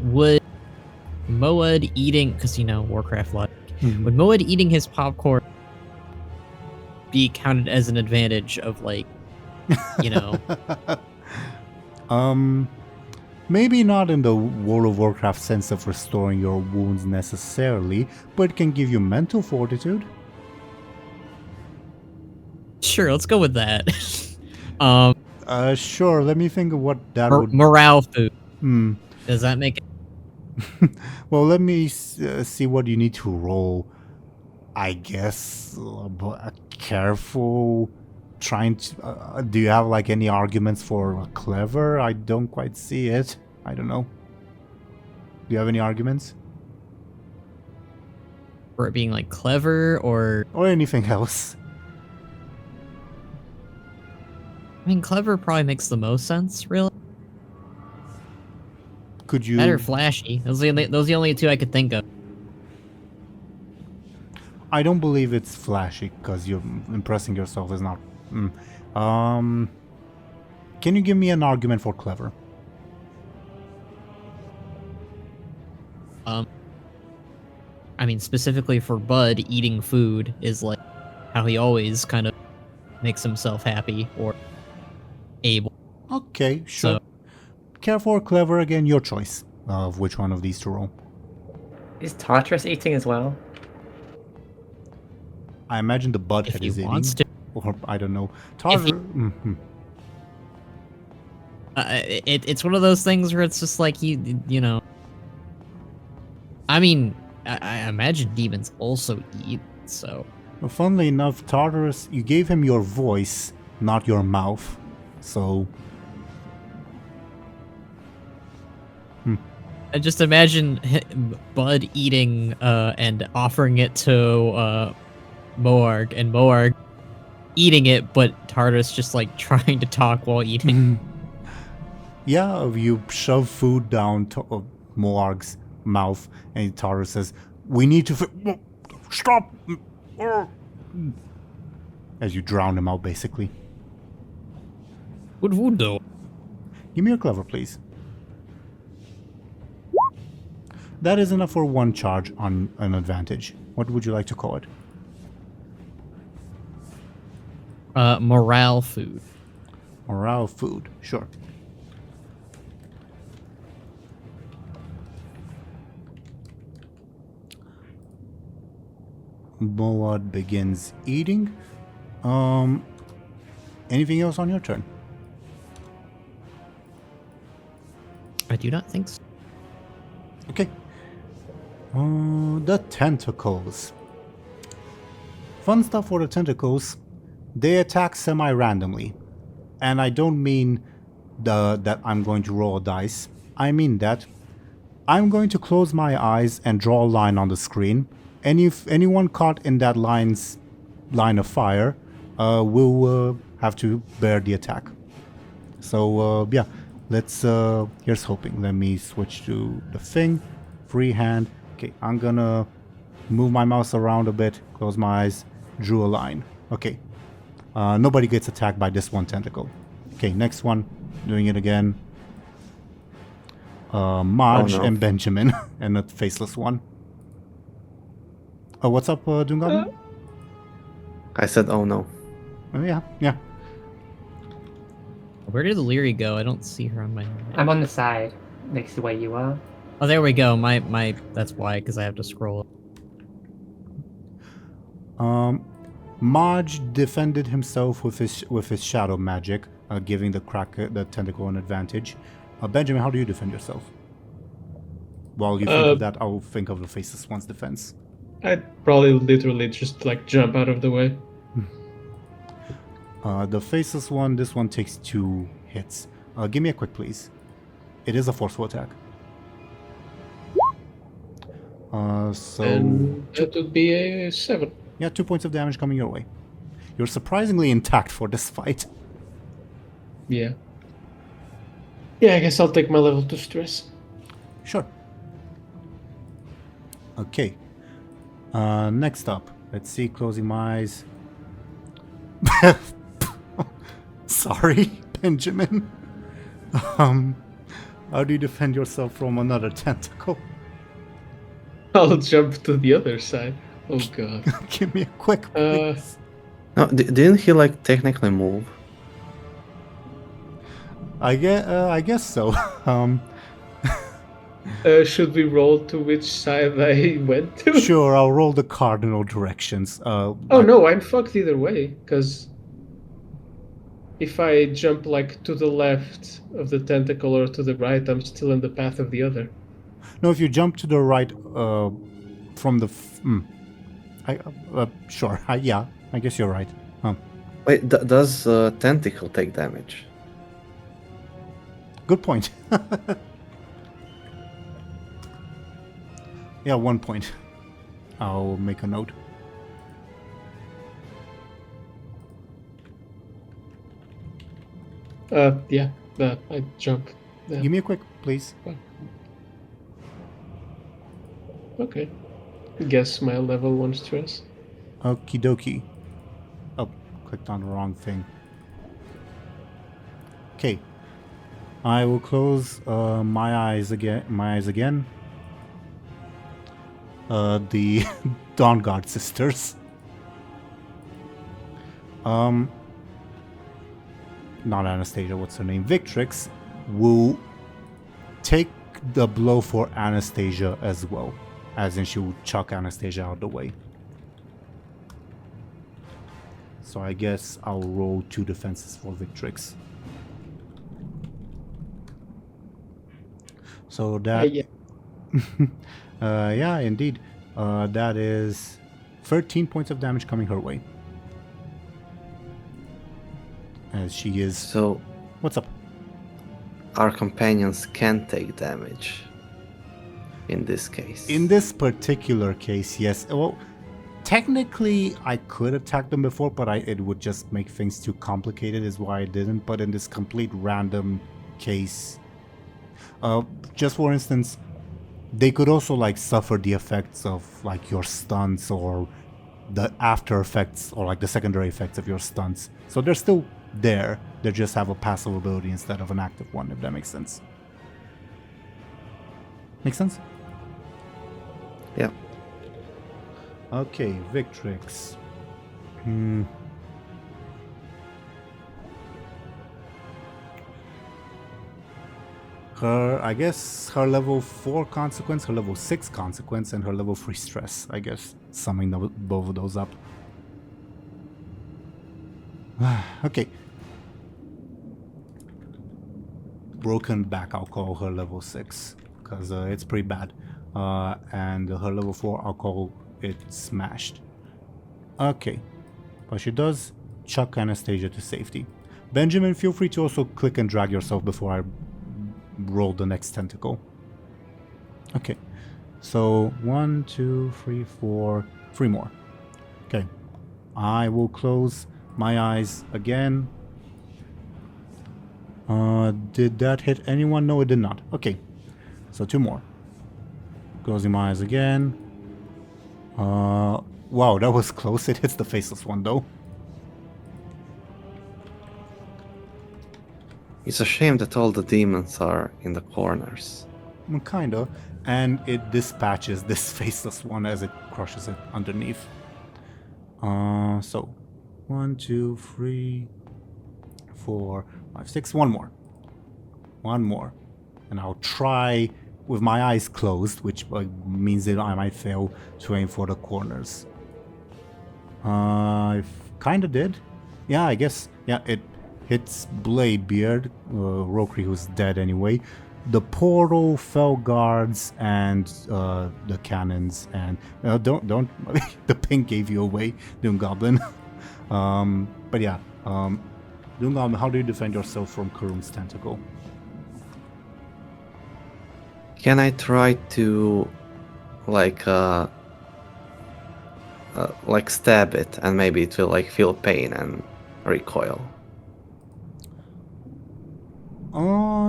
Would Moed eating, because Warcraft logic, would Moed eating his popcorn be counted as an advantage of Maybe not in the World of Warcraft sense of restoring your wounds necessarily, but it can give you mental fortitude. Sure, let's go with that. Sure, let me think of what that would... Morale food. Does that make it? Well, let me see what you need to roll. I guess careful, trying to... do you have any arguments for clever? I don't quite see it. I don't know. Do you have any arguments? For it being like clever or Or anything else? I mean clever probably makes the most sense, really. Could you... That or flashy. Those are the only two I could think of. I don't believe it's flashy, because you're impressing yourself is not... Can you give me an argument for clever? I mean, specifically for Bud, eating food is like how he always kind of makes himself happy or able. Okay, sure. So, Careful or clever, again, your choice of which one of these to roll. Is Tartarus eating as well? I imagine the bud if head he is eating. wants to. Or, I don't know. If he- Mhm. It's one of those things where it's just like you know. I mean, I imagine demons also eat, so. Well, funnily enough, Tartarus, you gave him your voice, not your mouth. So... I just imagine Bud eating and offering it to Moarg, and Moarg eating it, but Tartarus just like trying to talk while eating. Yeah, you shove food down to Moarg's mouth, and Tartarus says, "We need to stop!" As you drown him out, basically. What would do? Give me a clever, please. That is enough for one charge on an advantage. What would you like to call it? Morale food. Morale food, sure. Moad begins eating. Anything else on your turn? I do not think so. Okay. The tentacles. Fun stuff for the tentacles. They attack semi-randomly. And I don't mean that I'm going to roll a dice. I mean that I'm going to close my eyes and draw a line on the screen. And if anyone caught in that line of fire will have to bear the attack. So yeah, let's here's hoping. Let me switch to the thing. Free hand. Okay, I'm gonna move my mouse around a bit, close my eyes, drew a line. Okay. Nobody gets attacked by this one tentacle. Okay, next one. Doing it again. Marge Oh, no. and Benjamin, and a faceless one. Oh, what's up, DoomGoblin? I said, oh no. Oh, yeah, yeah. Where did the Lyri go? I don't see her on my. I'm on the side, next to where you are. Oh, there we go. My that's why, because I have to scroll. Marge defended himself with his shadow magic, giving the tentacle an advantage. Benjamin, how do you defend yourself? While you think of that, I'll think of the faceless one's defense. I'd probably literally just like jump out of the way. The faceless one, this one takes 2 hits. Give me a quick, please. It is a forceful attack. So And that would be a 7. yeah, 2 points of damage coming your way. You're surprisingly intact for this fight. Yeah. Yeah, I guess I'll take my level 2 stress. Sure. Okay. Next up, let's see. Closing my eyes. Sorry, Benjamin. How do you defend yourself from another tentacle? I'll jump to the other side. Oh god. Give me a quick, please. No, didn't he like technically move? I guess so. Should we roll to which side I went to? Sure, I'll roll the cardinal directions. Oh no, I'm fucked either way, because if I jump like to the left of the tentacle or to the right, I'm still in the path of the other. No, if you jump to the right from the... sure, yeah, I guess you're right. Wait, does tentacle take damage? Good point. Yeah, 1 point. I'll make a note. Yeah, I jump. Yeah. Give me a quick, please. Okay. Guess my level 1 stress. Okie dokie. Oh, clicked on the wrong thing. Okay. I will close my eyes again. The Dawn Guard sisters. Not Anastasia, what's her name? Victrix will take the blow for Anastasia as well. As in, she will chuck Anastasia out of the way. So I guess I'll roll 2 defenses for Victrix. So that... Yeah. yeah, indeed. That is 13 points of damage coming her way. As she is... So What's up? our companions can take damage in this case. In this particular case, yes. Well, technically, I could attack them before, but it would just make things too complicated, is why I didn't. But in this complete random case, just for instance, they could also like suffer the effects of like your stunts or the after effects or like the secondary effects of your stunts. So they're still there. They just have a passive ability instead of an active one, if that makes sense. Make sense? Yeah. Okay, Victrix. I guess her level 4 consequence, her level 6 consequence, and her level 3 stress. I guess summing both of those up. Okay. Broken back, I'll call her level 6. Because it's pretty bad. And her level 4, I'll call it smashed. Okay. But she does chuck Anastasia to safety. Benjamin, feel free to also click and drag yourself before I roll the next tentacle. Okay. So 1, 2, 3, 4, 3 more. Okay. I will close my eyes again. Did that hit anyone? No, it did not. Okay. So 2 more. Closing my eyes again. Wow, that was close. It hits the faceless one though. It's a shame that all the demons are in the corners. Kinda. And it dispatches this faceless one as it crushes it underneath. So 1, 2, 3, 4, 5, 6. One more. And I'll try with my eyes closed, which means that I might fail to aim for the corners. I kinda did. Yeah, I guess. Yeah, it hits Bladebeard, Rokri, who's dead anyway. The portal, fell guards, and the cannons. And don't. The pink gave you away, DoomGoblin. But yeah, DoomGoblin, how do you defend yourself from Karun's tentacle? Can I try to like stab it and maybe it will like feel pain and recoil?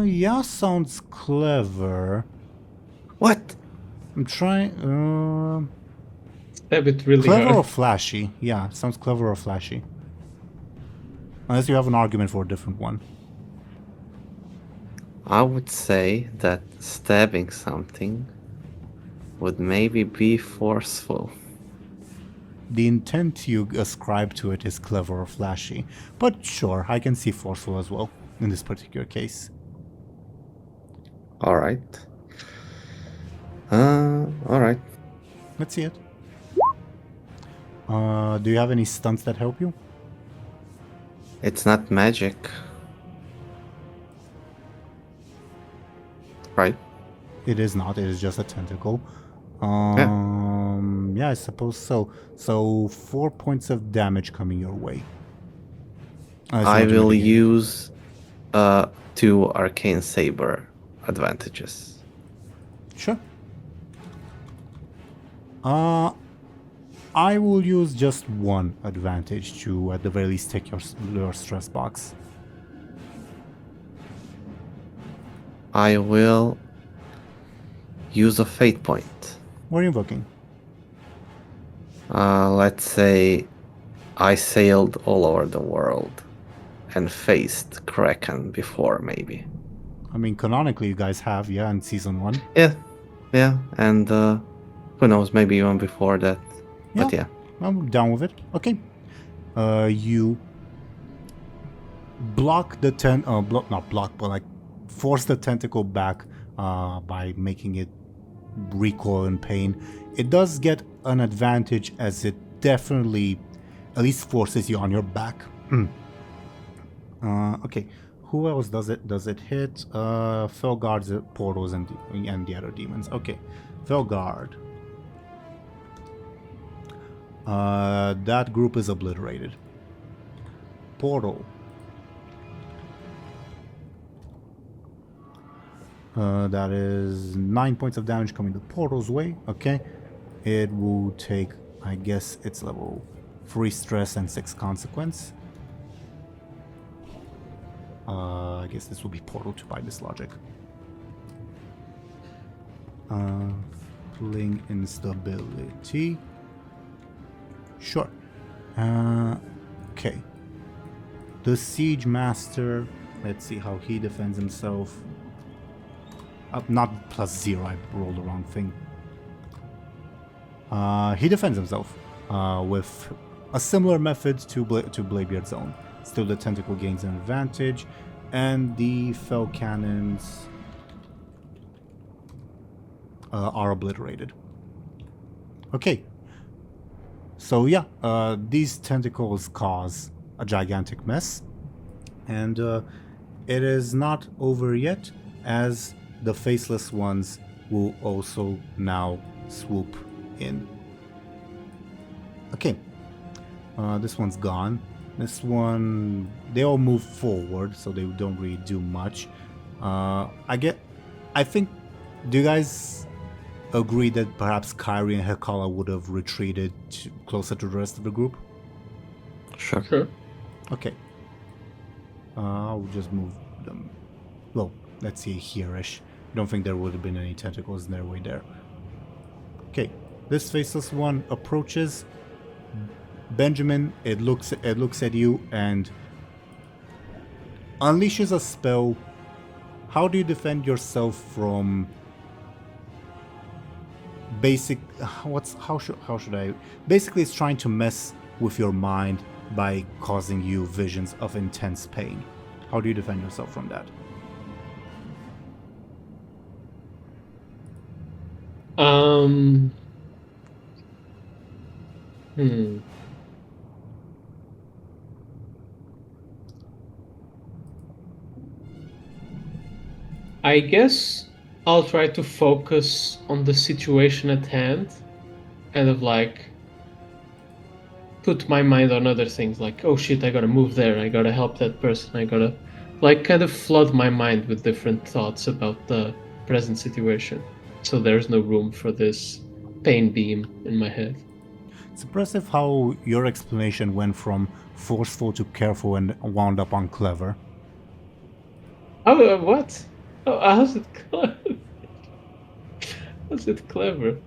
Yeah, sounds clever. What? I'm trying. A bit really Clever or hard. flashy? Yeah, sounds clever or flashy. Unless you have an argument for a different one. I would say that stabbing something would maybe be forceful. The intent you ascribe to it is clever or flashy. But sure, I can see forceful as well in this particular case. Alright. Alright. Let's see it. Do you have any stunts that help you? It's not magic. Right? It is not, it is just a tentacle. Yeah, I suppose so. So 4 points of damage coming your way. I will use 2 arcane saber advantages. Sure. I will use just one advantage to, at the very least, take your stress box. I will use a fate point. What are you invoking? Let's say I sailed all over the world and faced Kraken before, maybe. I mean, canonically, you guys have, yeah, in season 1. Yeah, and who knows, maybe even before that. But yeah. I'm down with it. Okay. You block the not block, but like force the tentacle back by making it recoil in pain. It does get an advantage as it definitely at least forces you on your back. Okay. Who else does it hit? Felguard's portals and the other demons. Okay. Felguard. That group is obliterated. Portal. That is 9 points of damage coming the portal's way. Okay. It will take, I guess, its level 3 stress and 6 consequence. I guess this will be portal 2 by this logic. Pulling instability. Sure. Okay. The Siege Master. Let's see how he defends himself. Not +0. I rolled the wrong thing. He defends himself with a similar method to Bladebeard's own. Still, the tentacle gains an advantage, and the fell cannons are obliterated. Okay. So yeah, these tentacles cause a gigantic mess, and it is not over yet, as the faceless ones will also now swoop in. Okay, this one's gone. This one, they all move forward, so they don't really do much. I think, do you guys agree that perhaps Kyrie and Hekala would have retreated closer to the rest of the group? Sure. Okay. I'll just move them. Well, let's see, here-ish. I don't think there would have been any tentacles in their way there. Okay, this faceless one approaches. Benjamin, it looks at you and unleashes a spell. How do you defend yourself from how should I basically, it's trying to mess with your mind by causing you visions of intense pain. How do you defend yourself from that? I guess I'll try to focus on the situation at hand, kind of like put my mind on other things, like, oh shit, I gotta move there, I gotta help that person, I gotta, like, kind of flood my mind with different thoughts about the present situation, so there's no room for this pain beam in my head. It's impressive how your explanation went from forceful to careful and wound up on clever. Oh, what? Oh, how's it clever? How's it clever?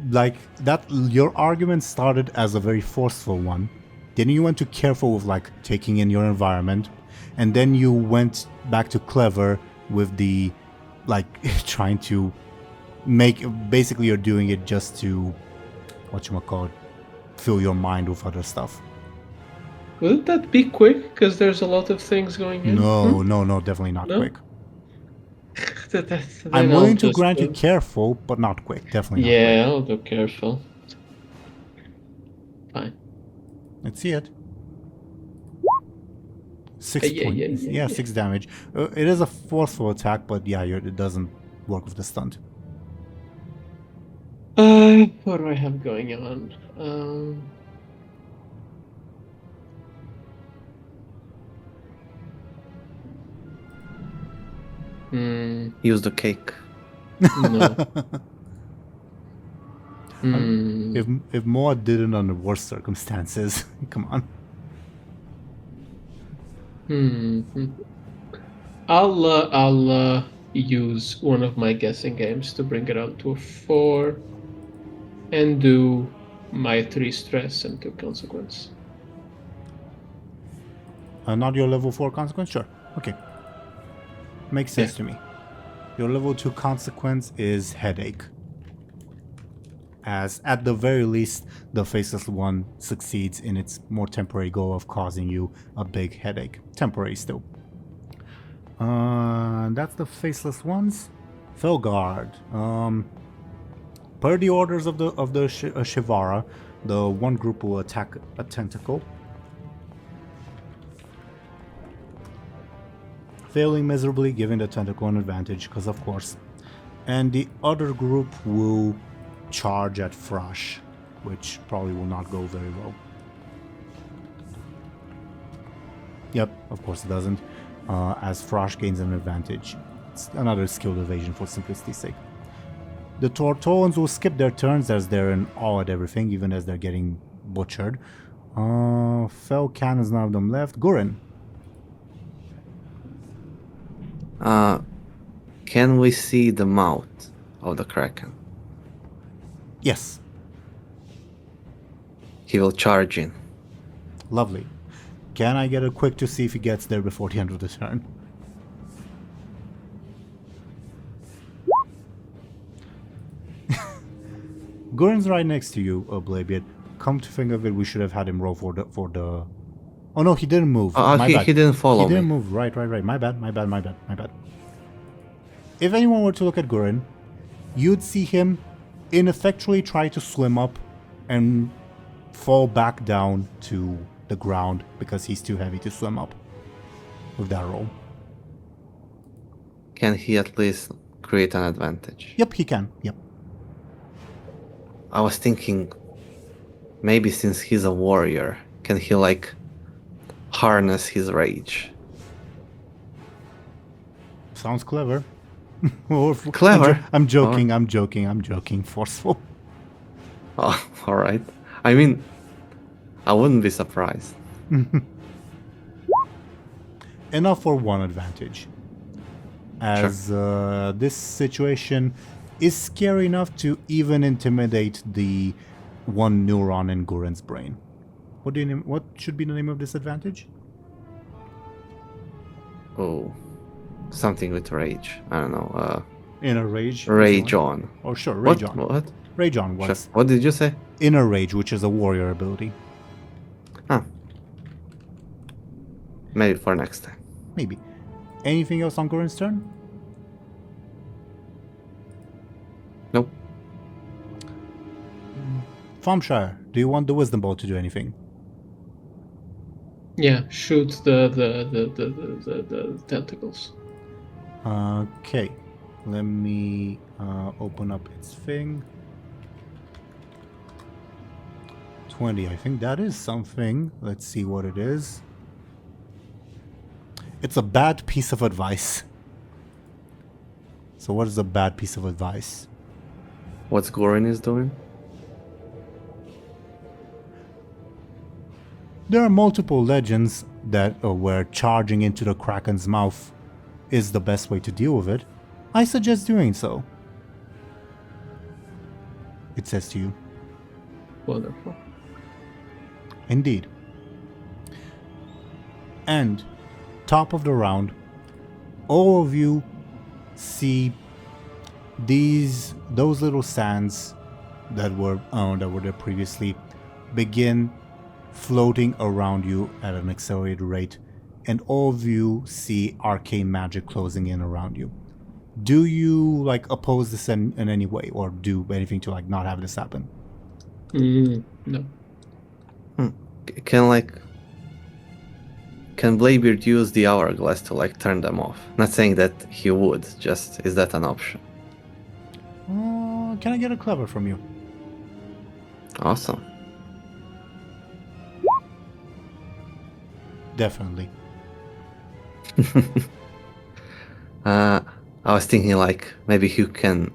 Like, that, your argument started as a very forceful one. Then you went to careful with, like, taking in your environment. And then you went back to clever with the, like, trying to make, basically you're doing it just to, whatchamacallit, fill your mind with other stuff. Wouldn't that be quick? Because there's a lot of things going in. No, definitely not No? quick. Then I'm I'll willing to just grant you go- careful, but not quick. Definitely not Yeah, quick. I'll go careful. Fine. Let's see it. 6 points. Yeah, 6 damage. It is a forceful attack, but yeah, it doesn't work with the stunt. What do I have going on? Use the cake. No. If Moa did it under worse circumstances, come on. I'll use one of my guessing games to bring it out to a 4 and do my 3 stress and 2 consequence. Not your level 4 consequence? Sure. Okay. Makes sense to me. Your level 2 consequence is headache. As at the very least, the Faceless One succeeds in its more temporary goal of causing you a big headache. Temporary still. That's the Faceless Ones. Felguard. Per the orders of the Shivara, the one group will attack a tentacle. Failing miserably, giving the tentacle an advantage, because of course. And the other group will charge at Thrash, which probably will not go very well. Yep, of course it doesn't, as Thrash gains an advantage. It's another skilled evasion for simplicity's sake. The Tortolans will skip their turns as they're in awe at everything, even as they're getting butchered. Fel Cannons, none of them left. Gurren. Can we see the mouth of the Kraken? Yes. He will charge in. Lovely. Can I get a quick to see if he gets there before the end of the turn? Gurren's right next to you, Bladebeard. Come to think of it, we should have had him roll for the... Oh no, he didn't move. My bad. He didn't follow me. He didn't move. Right. My bad. If anyone were to look at Gurren, you'd see him ineffectually try to swim up and fall back down to the ground because he's too heavy to swim up with that roll. Can he at least create an advantage? Yep, he can. Yep. I was thinking, maybe since he's a warrior, can he like harness his rage? Sounds clever. Clever? I'm joking. Forceful. Oh, alright. I mean, I wouldn't be surprised. Enough for one advantage. As this situation is scary enough to even intimidate the one neuron in Gurren's brain. What should be the name of this advantage? Oh, something with rage. I don't know. Inner rage. Rage on. Oh sure, rage on. What? Rage on was Sure. What did you say? inner rage, which is a warrior ability. Maybe for next time. Maybe. Anything else on Gurren's turn? Nope. Thompshire, do you want the wisdom ball to do anything? Yeah, shoot the tentacles. Okay. Let me open up its thing. 20. I think that is something. Let's see what it is. It's a bad piece of advice. So what is a bad piece of advice? What's Gurren is doing? There are multiple legends that where charging into the Kraken's mouth is the best way to deal with it. I suggest doing so. It says to you. Wonderful. Indeed. And top of the round, all of you see those little sands that were there previously begin floating around you at an accelerated rate, and all of you see arcane magic closing in around you. Do you oppose this in any way, or do anything to not have this happen? No. Can Bladebeard use the hourglass to turn them off? Not saying that he would, just is that an option? Can I get a clever from you? Awesome. Definitely. I was thinking maybe you can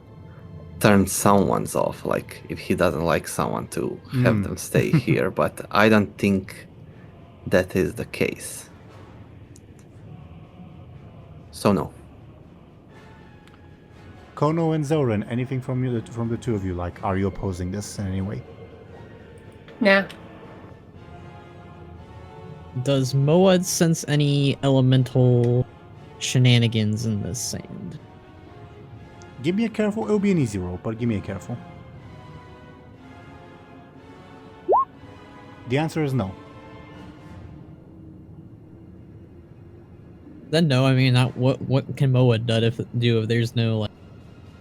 turn someone's off, like if he doesn't like someone to have them stay here, but I don't think that is the case. So no. Khono and Zelryn, anything from you, from the two of you? Like, are you opposing this in any way? Nah. Does Moad sense any elemental shenanigans in this sand? Give me a careful. It'll be an easy roll, but give me a careful. The answer is no. Then no, I mean, not what can Moad do if there's no like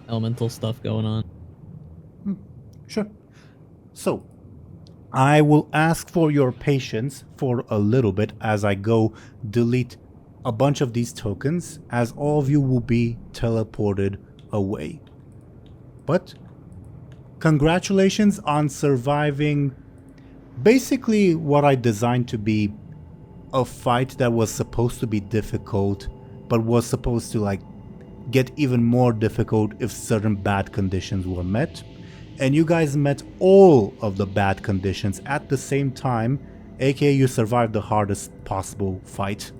elemental stuff going on? Sure. So, I will ask for your patience for a little bit as I go delete a bunch of these tokens, as all of you will be teleported away. But congratulations on surviving basically what I designed to be a fight that was supposed to be difficult, but was supposed to like get even more difficult if certain bad conditions were met. And you guys met all of the bad conditions at the same time, aka you survived the hardest possible fight.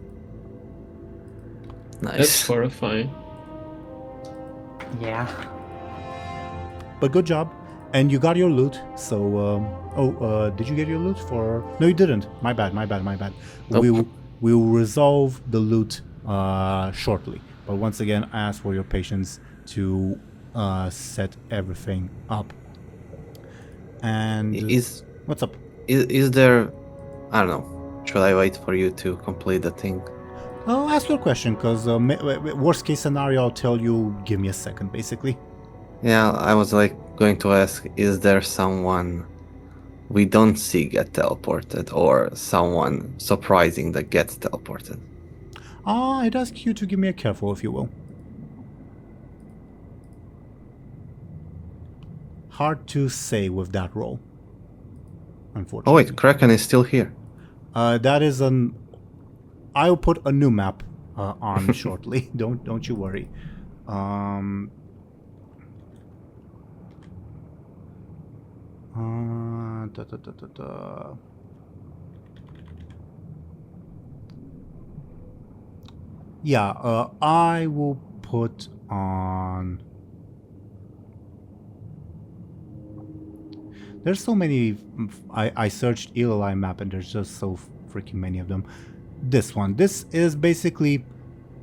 Nice. That's horrifying. Yeah. But good job. And you got your loot, so... did you get your loot for... No, you didn't. My bad. Nope. We will resolve the loot shortly. But once again, I ask for your patience to set everything up. And... What's up? Is there... I don't know. Should I wait for you to complete the thing? I'll ask you a question, because worst case scenario, I'll tell you, give me a second, basically. Yeah, I was like going to ask, is there someone we don't see get teleported, or someone surprising that gets teleported? I'd ask you to give me a careful, if you will. Hard to say with that roll, unfortunately. Oh wait, Kraken is still here. That is an... I'll put a new map on shortly. Don't you worry. Yeah, I will put on... There's so many... I searched Elalai map and there's just so freaking many of them. This one. This is basically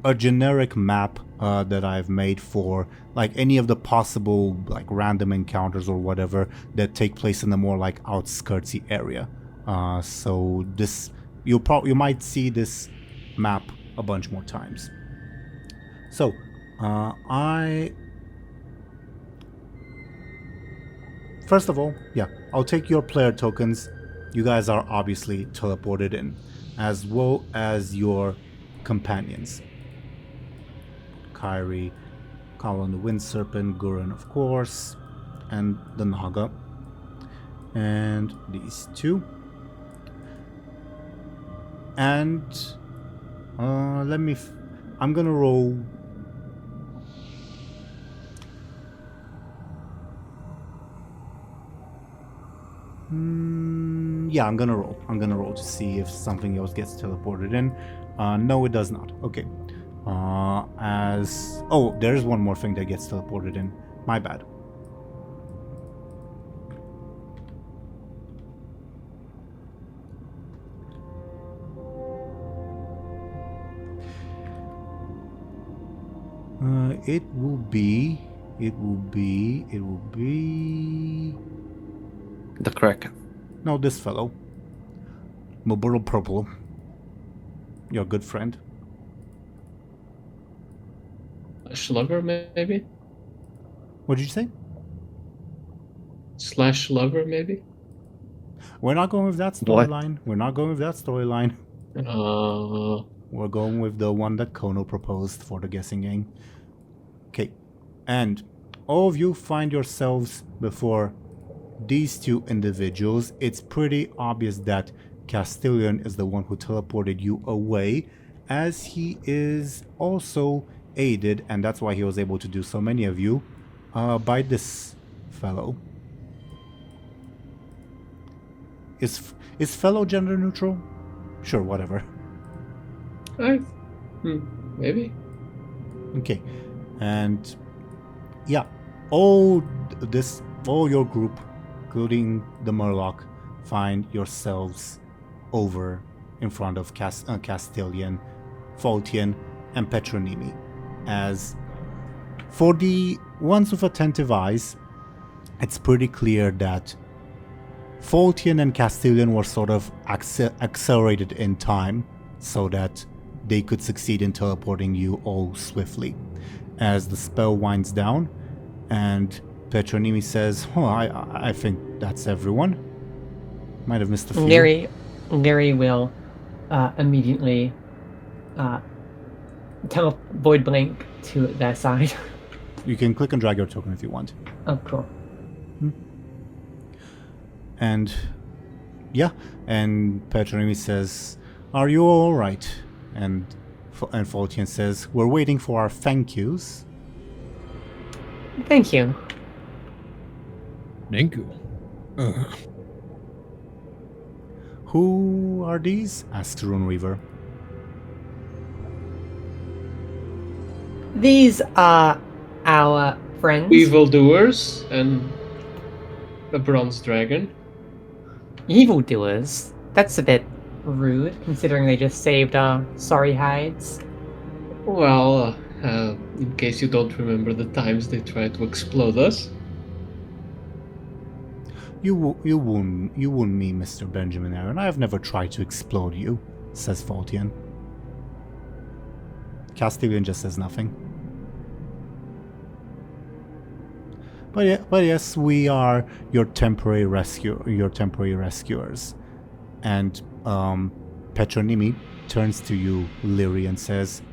a generic map that I've made for like any of the possible like random encounters or whatever that take place in the more like outskirtsy area. So this you might see this map a bunch more times. So first of all, yeah, I'll take your player tokens. You guys are obviously teleported in, as well as your companions. Kyrie, Colin the Wind Serpent, Gurren of course, and the Naga. And these two. And I'm gonna roll. Yeah, I'm gonna roll to see if something else gets teleported in. No, it does not. Okay. There's one more thing that gets teleported in. My bad. It will be The Kraken. no, this fellow. Moburo Purple. Your good friend. Lover, maybe? What did you say? / lover, maybe? We're not going with that storyline. We're not going with that storyline. We're going with the one that Khono proposed for the guessing game. Okay. And all of you find yourselves before these two individuals. It's pretty obvious that Castellion is the one who teleported you away, as he is also aided, and that's why he was able to do so many of you, by this fellow. Is fellow gender neutral? Sure, whatever. Maybe. Okay, and yeah, all your group, including the Murloc, find yourselves over in front of Castilian, Faultian, and Petronimi. As for the ones with attentive eyes, it's pretty clear that Faultian and Castilian were sort of accelerated in time so that they could succeed in teleporting you all swiftly. As the spell winds down, and Petronimi says, "Oh, I think that's everyone. Might have missed a few." Lyri will immediately tell Void Blink to their side. You can click and drag your token if you want. Oh, cool. And yeah, and Petronimi says, "Are you all right?" And Faultian says, "We're waiting for our thank yous." Thank you. Thank you. Who are these? Asks Rune Reaver. These are our friends. Evildoers and a bronze dragon. Evildoers? That's a bit rude, considering they just saved our sorry hides. Well, in case you don't remember the times they tried to explode us. You wound me, Mr. Benjamin Aaran. I have never tried to explode you, says Faultian. Castilian just says nothing. But yes, we are your temporary rescuers. And Petronimi turns to you, Lyri, and says,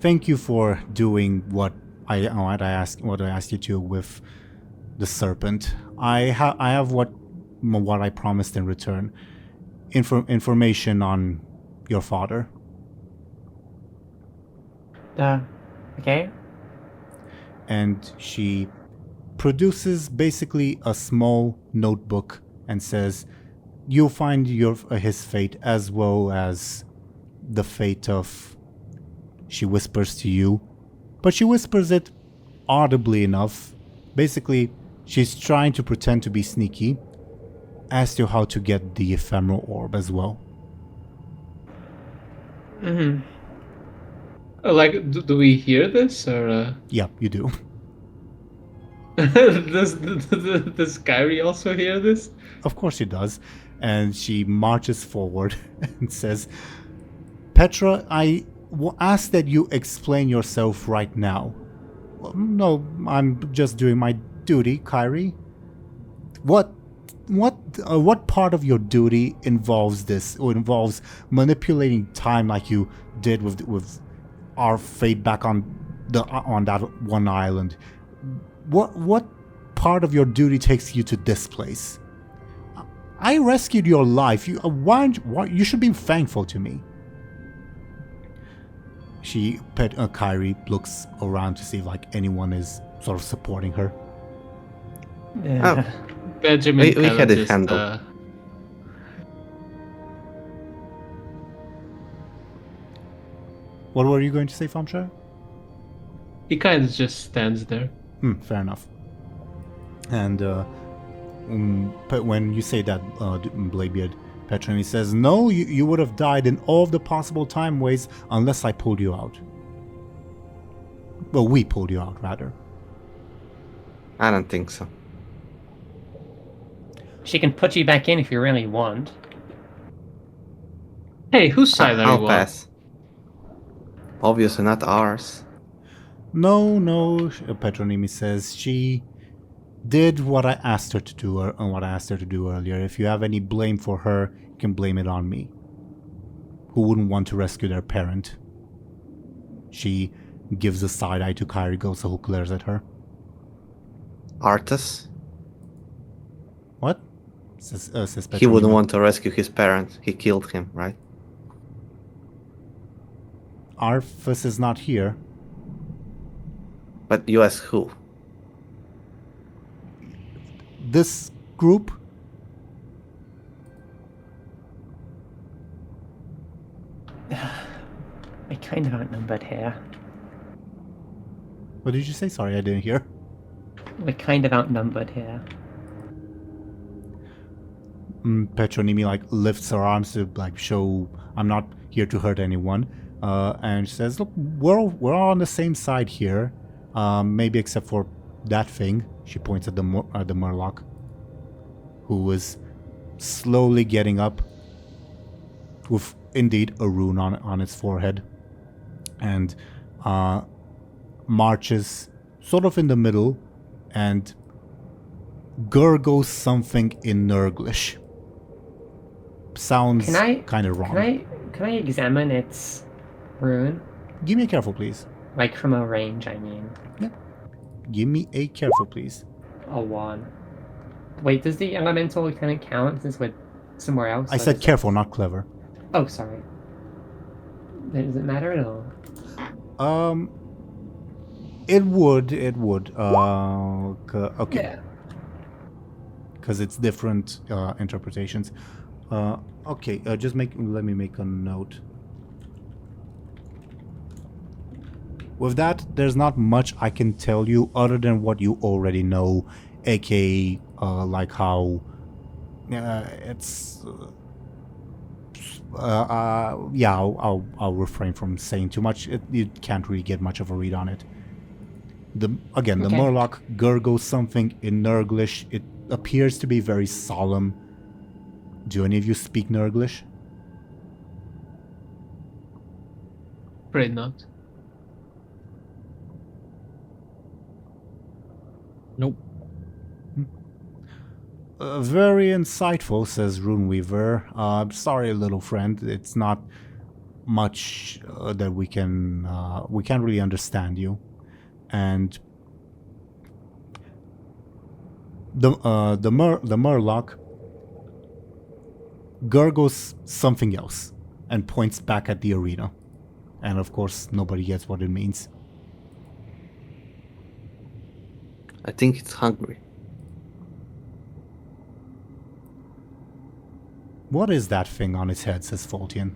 "Thank you for doing what I asked you to with the serpent. I have what I promised in return. Information on your father." Okay. And she produces basically a small notebook and says, "You'll find his fate as well as the fate of..." She whispers to you, but she whispers it audibly enough. Basically, she's trying to pretend to be sneaky as to how to get the ephemeral orb as well. Like, do we hear this, or Yeah, you do. does Kyrie also hear this? Of course she does. And she marches forward and says, "Petra, I ask that you explain yourself right now." "No, I'm just doing my duty, Kyrie." What part of your duty involves this, or involves manipulating time like you did with our fate back on that one island? What part of your duty takes you to this place? I rescued your life. You should be thankful to me. Kyrie looks around to see if anyone is sort of supporting her. Benjamin we kinda had it just, handled. What were you going to say, Thompshire? he kind of just stands there. Fair enough. And but when you say that, Bladebeard, Petronimi says, "No, you would have died in all of the possible time ways unless I pulled you out." Well, we pulled you out, rather. I don't think so. She can put you back in if you really want. Hey, whose side are I'll you pass. Obviously not ours. No, Petronimi says, she did what I asked her to do, what I asked her to do earlier. If you have any blame for her, you can blame it on me. Who wouldn't want to rescue their parent? She gives a side eye to Kyrie Gosa, who glares at her. Artus? What? Says Petronimi. He wouldn't want to rescue his parents. He killed him, right? Arthas is not here. But you ask who? this group? We're kind of outnumbered here. What did you say? Sorry, I didn't hear. We're kind of outnumbered here. Petronimi like lifts her arms to like show I'm not here to hurt anyone, and she says, "Look, we're all on the same side here, maybe except for that thing." She points at the Murloc, who is slowly getting up, with indeed a rune on its forehead, and marches sort of in the middle, and gurgles something in Nurglish. Sounds kind of wrong. Can I examine its rune? Give me a careful, please. Like from a range, I mean. Yeah. Give me a careful, please. A 1. Wait, does the elemental kind of count since we're somewhere else? I said careful, not clever. Oh, sorry. Does it matter at all? It would. Okay. Yeah. Because it's different interpretations. Okay, let me make a note. With that, there's not much I can tell you other than what you already know, aka like how it's. Yeah, I'll refrain from saying too much. You can't really get much of a read on it. The Murloc gurgles something in Nurglish. It appears to be very solemn. Do any of you speak Nurglish? Afraid not. Nope. Very insightful, says Runeweaver. Sorry, little friend. It's not much that we can't really understand you. And the Murloc gurgles something else and points back at the arena. And of course, nobody gets what it means. I think it's hungry. What is that thing on its head, says Faultian.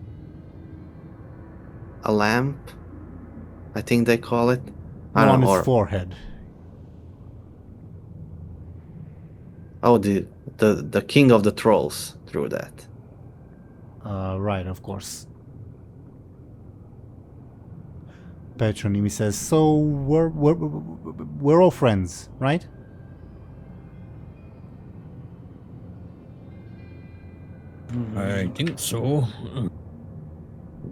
A lamp? I think they call it. On its forehead. Oh, the king of the trolls drew that. Right, of course. Petronimi says, so we're all friends, right? I think so.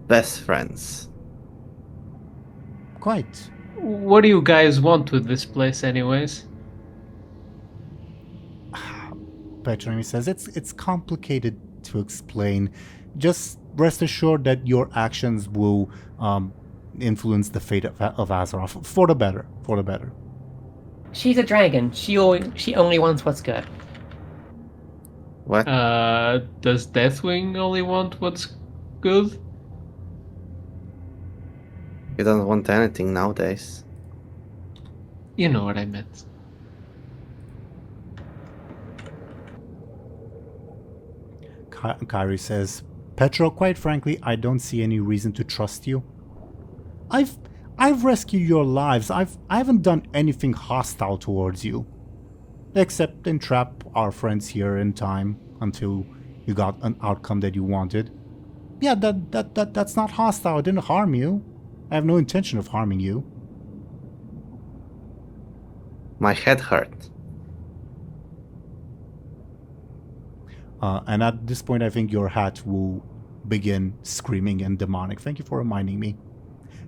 Best friends. Quite. What do you guys want with this place, anyways? Petronimi says, it's complicated to explain. Just rest assured that your actions will influence the fate of Azeroth for the better. For the better. She's a dragon. She only wants what's good. What? Does Deathwing only want what's good? He doesn't want anything nowadays. You know what I meant. Kyrie says, Petro, quite frankly, I don't see any reason to trust you. I've rescued your lives. I haven't done anything hostile towards you. Except entrap our friends here in time until you got an outcome that you wanted. Yeah, that's not hostile. It didn't harm you. I have no intention of harming you. My head hurt. And at this point, I think your hat will begin screaming and demonic. Thank you for reminding me.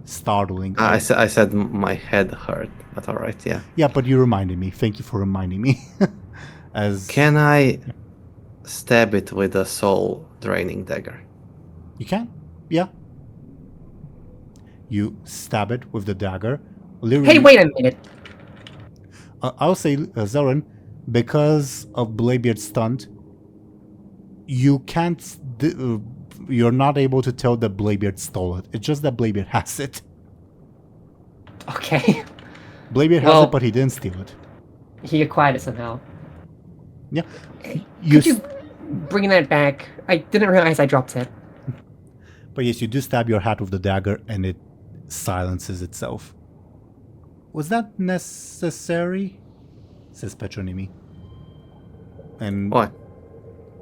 Startling. I said my head hurt, but alright, yeah. Yeah, but you reminded me. Thank you for reminding me. Can I stab it with a soul draining dagger? You can? Yeah. You stab it with the dagger. Lyri, Hey, wait a minute. I'll say, Zelryn, because of Bladebeard's stunt, you can't... you're not able to tell that Bladebeard stole it. It's just that Bladebeard has it. Okay. Bladebeard has it, but he didn't steal it. He acquired it somehow. Yeah. Could you bring that back? I didn't realize I dropped it. But yes, you do stab your hat with the dagger and it silences itself. Was that necessary? Says Petronymi. And What?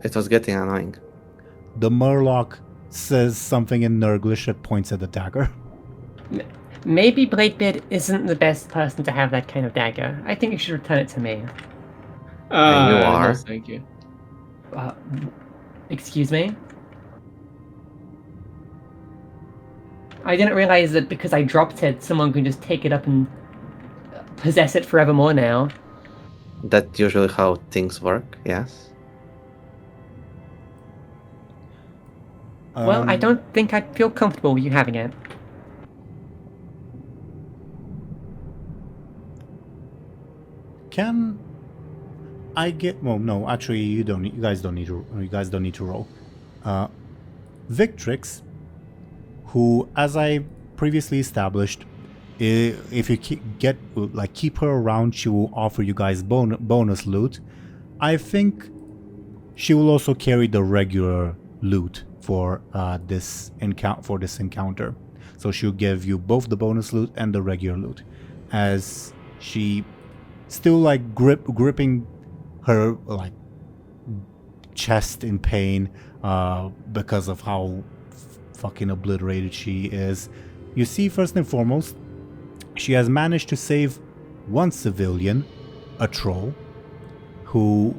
It was getting annoying. the Murloc says something in Nurglish that points at the dagger. Maybe Bladebeard isn't the best person to have that kind of dagger. I think you should return it to me. And you No, are. thank you. Excuse me? I didn't realize that because I dropped it, someone can just take it up and possess it forevermore now. That's usually how things work, yes. Well, I don't think I'd feel comfortable with you having it. Can I get? Well, no. Actually, you don't. You guys don't need to. You guys don't need to roll. Victrix, who, as I previously established, if you keep her around, she will offer you guys bonus loot. I think she will also carry the regular loot for this encounter. So she'll give you both the bonus loot and the regular loot, as she still gripping her chest in pain because of how fucking obliterated she is. You see, first and foremost, she has managed to save one civilian, a troll, who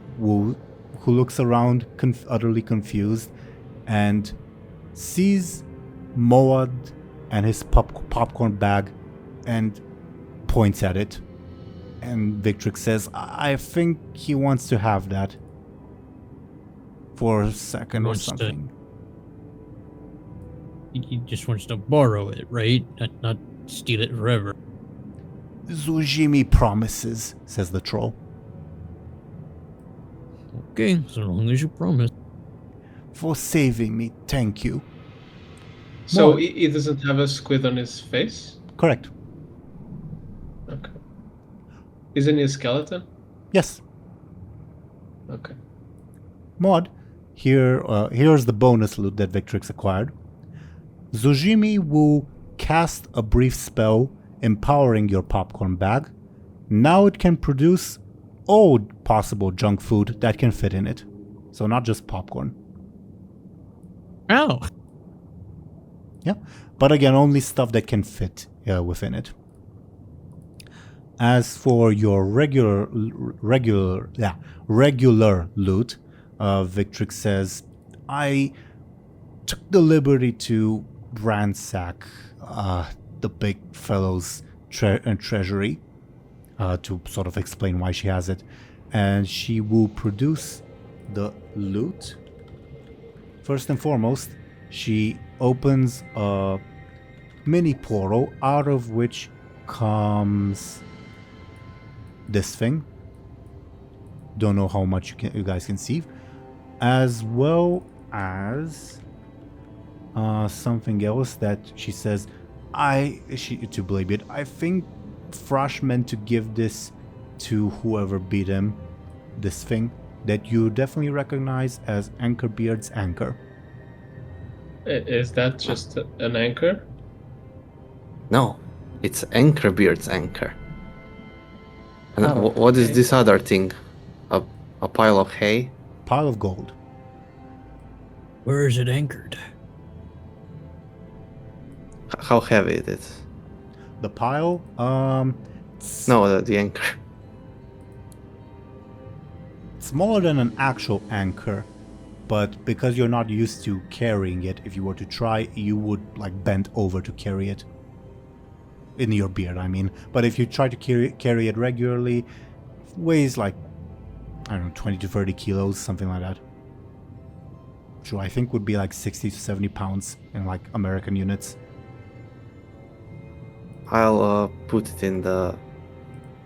looks around utterly confused and sees Moad and his popcorn bag and points at it. And Victrix says, I think he wants to have that for a second or something. He just wants to borrow it, right? Not steal it forever. Zujimi promises, says the troll. Okay, so long as you promise. For saving me, thank you. So More. he doesn't have a squid on his face? Correct. Okay. Isn't he a skeleton? Yes. Okay. Mod, here's the bonus loot that Victrix acquired. Zujimi will cast a brief spell empowering your popcorn bag. Now it can produce all possible junk food that can fit in it. So not just popcorn. Ow! Yeah, but again, only stuff that can fit within it. As for your regular loot, Victrix says, I took the liberty to ransack the big fellow's treasury to sort of explain why she has it, and she will produce the loot. First and foremost, she opens a mini portal out of which comes this thing. Don't know how much you guys can see, as well as something else that she says. To Bladebeard, I think Thrash meant to give this to whoever beat him. This thing that you definitely recognize as Anchorbeard's anchor. Is that just an anchor? No, it's Anchorbeard's anchor. And Oh, what is okay. this other thing? A pile of hay? Pile of gold. Where is it anchored? How heavy it is? The pile, No, the anchor. smaller than an actual anchor, but because you're not used to carrying it, if you were to try, you would bend over to carry it. In your beard, I mean. But if you try to carry it regularly, weighs I don't know, 20 to 30 kilos, something like that. Sure, I think would be 60 to 70 pounds in American units. I'll put it in the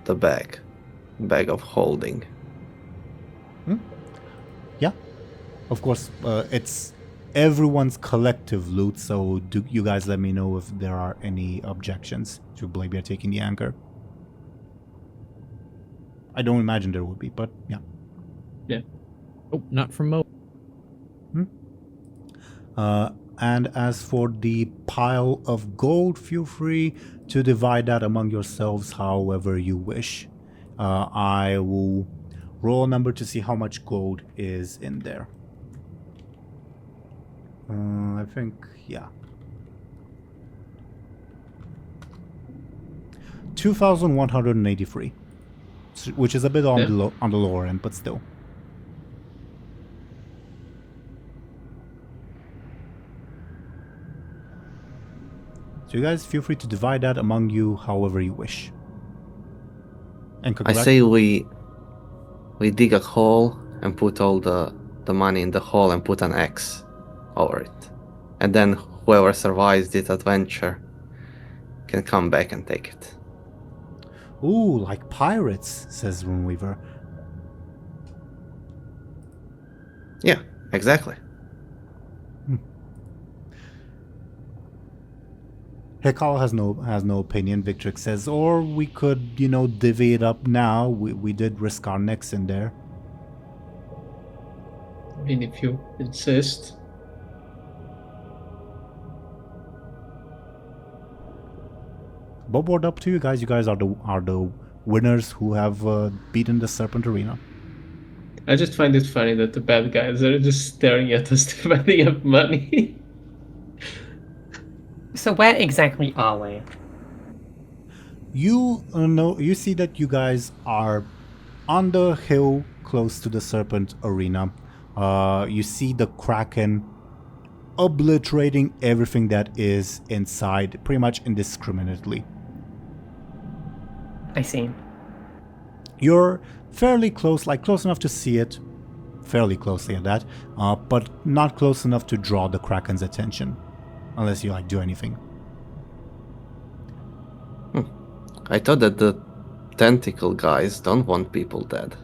bag of holding. Yeah, of course, it's everyone's collective loot, so do you guys let me know if there are any objections to Bladebeard taking the anchor. I don't imagine there would be, but yeah. Oh, not from Mo. And as for the pile of gold, feel free to divide that among yourselves however you wish. I will roll a number to see how much gold is in there. I think, yeah. 2,183, which is a bit on the lower end, but still. So you guys feel free to divide that among you however you wish. And I say we dig a hole and put all the money in the hole and put an X over it. And then whoever survives this adventure can come back and take it. Ooh, like pirates, says Runeweaver. Yeah, exactly. Hekal has no opinion. Victrix says, or we could, divvy it up now. We did risk our necks in there. I mean, if you insist. Board up to you guys. You guys are the winners who have beaten the Serpent Arena. I just find it funny that the bad guys are just staring at us dividing up money. So where exactly are we? You see that you guys are on the hill close to the Serpent Arena. You see the Kraken obliterating everything that is inside pretty much indiscriminately. I see. You're fairly close, close enough to see it, fairly closely at that, but not close enough to draw the Kraken's attention, unless you do anything. I thought that the tentacle guys don't want people dead.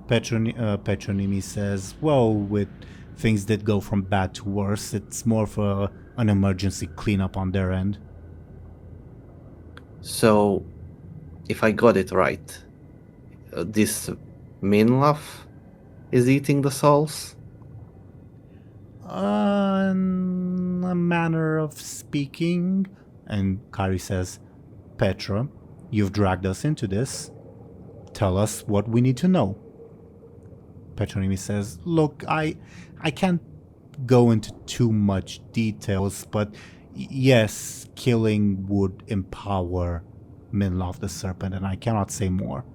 Petronimi says, well, with things that go from bad to worse, it's more for an emergency cleanup on their end. So, if I got it right, this Minlaf is eating the souls? A manner of speaking. And Kari says, Petra, you've dragged us into this. Tell us what we need to know. Petronimi says, look, I can't go into too much details, but yes, killing would empower Minlaf the Serpent, and I cannot say more.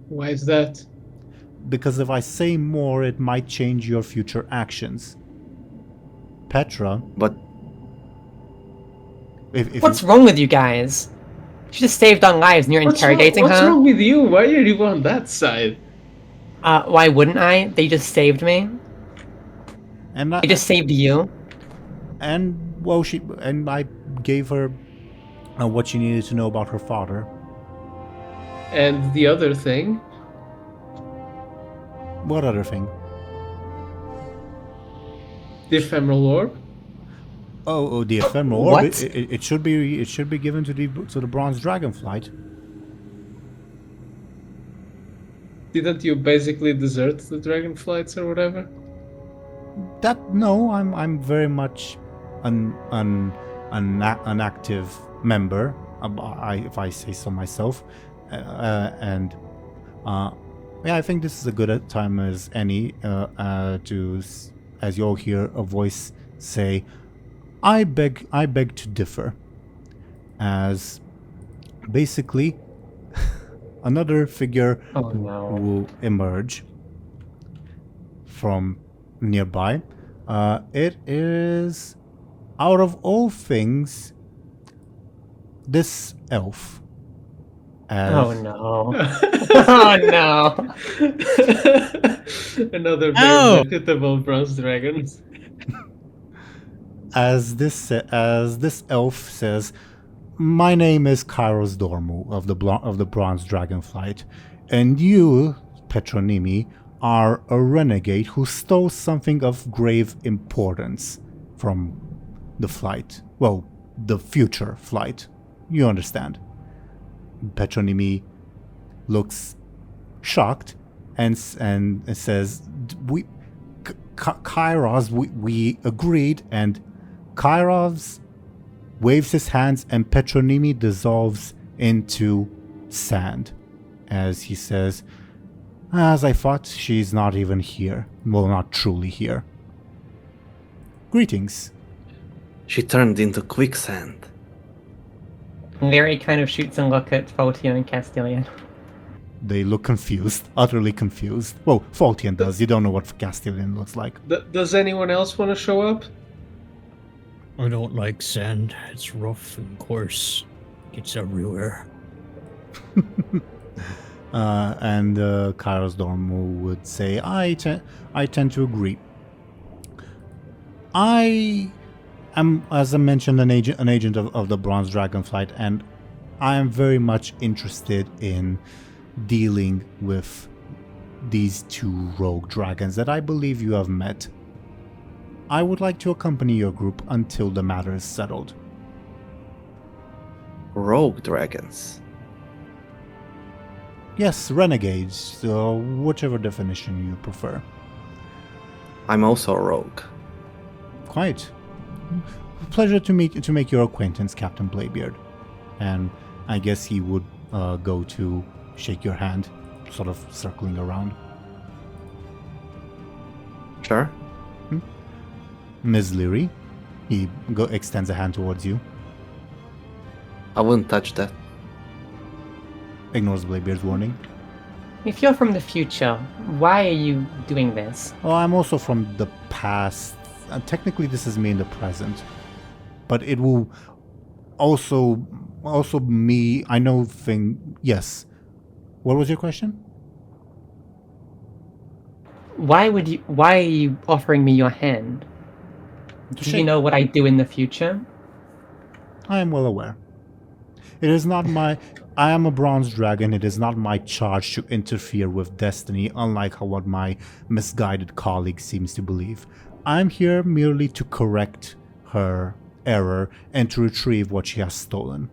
Why is that? Because if I say more, it might change your future actions. Petra... But... If What's wrong with you guys? She just saved on lives and you're interrogating her? What's wrong with you? Why are you on that side? Why wouldn't I? They just saved me. And They just saved you. And, well, I gave her what she needed to know about her father. And the other thing? What other thing? The ephemeral orb? Oh, the ephemeral orb. What? It should be given to the bronze dragonflight. Didn't you basically desert the dragonflights or whatever? No, I'm very much an active member. If I say so myself, and I think this is a good time as any to, as you'll hear a voice say, I beg to differ, as basically another figure will emerge from nearby. It is, out of all things, this elf. Oh no. Oh no. Another very reputable bronze dragon. As this elf says, my name is Kairos Dormu of the Bronze Dragonflight, and you, Petronimi, are a renegade who stole something of grave importance from the flight. Well, the future flight. You understand. Petronymi looks shocked and says, Kairos, we agreed, and Kairos waves his hands and Petronymi dissolves into sand as he says, as I thought, she's not even here. Well, not truly here. Greetings. She turned into quicksand. Lyri kind of shoots a look at Faultian and Castilian. They look confused, utterly confused. Well, Faultian does. You don't know what Castilian looks like. Does anyone else want to show up? I don't like sand. It's rough and coarse. It's everywhere. And Kairos Dormo would say, I tend to agree. I am, as I mentioned, an agent of the Bronze Dragonflight, and I am very much interested in dealing with these two rogue dragons that I believe you have met. I would like to accompany your group until the matter is settled. Rogue dragons. Yes, renegades, whichever definition you prefer. I'm also a rogue. Quite. Pleasure to make your acquaintance, Captain Bladebeard. And I guess he would go to shake your hand, sort of circling around. Sure. Ms. Lyri, he extends a hand towards you. I wouldn't touch that. Ignores Bladebeard's warning. If you're from the future, why are you doing this? Well, I'm also from the past. Technically, this is me in the present. But it will also me. I know thing. Yes. What was your question? Why are you offering me your hand? Do you know what I do in the future? I am well aware. It is not my... I am a bronze dragon. It is not my charge to interfere with destiny, unlike what my misguided colleague seems to believe. I'm here merely to correct her error and to retrieve what she has stolen.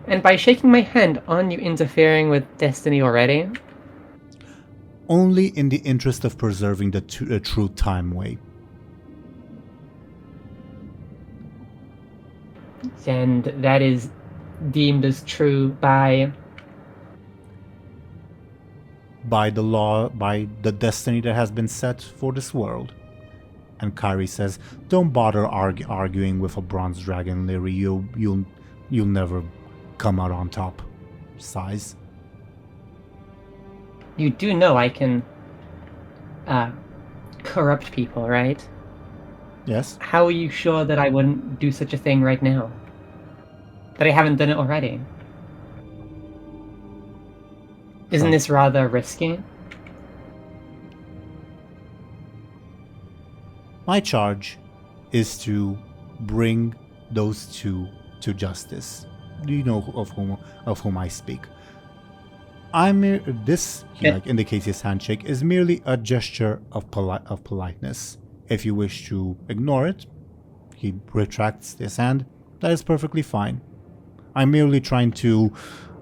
And by shaking my hand, aren't you interfering with destiny already? Only in the interest of preserving the true time way. And that is deemed as true by the law, by the destiny that has been set for this world. And Kairi says, "Don't bother arguing with a bronze dragon, Lyri. You'll never come out on top." Sighs. You do know I can corrupt people, right? Yes. How are you sure that I wouldn't do such a thing right now? That I haven't done it already? Isn't this rather risky? My charge is to bring those two to justice. Do you know of whom I speak? He indicates his handshake is merely a gesture of politeness. If you wish to ignore it, he retracts his hand. That is perfectly fine. I'm merely trying to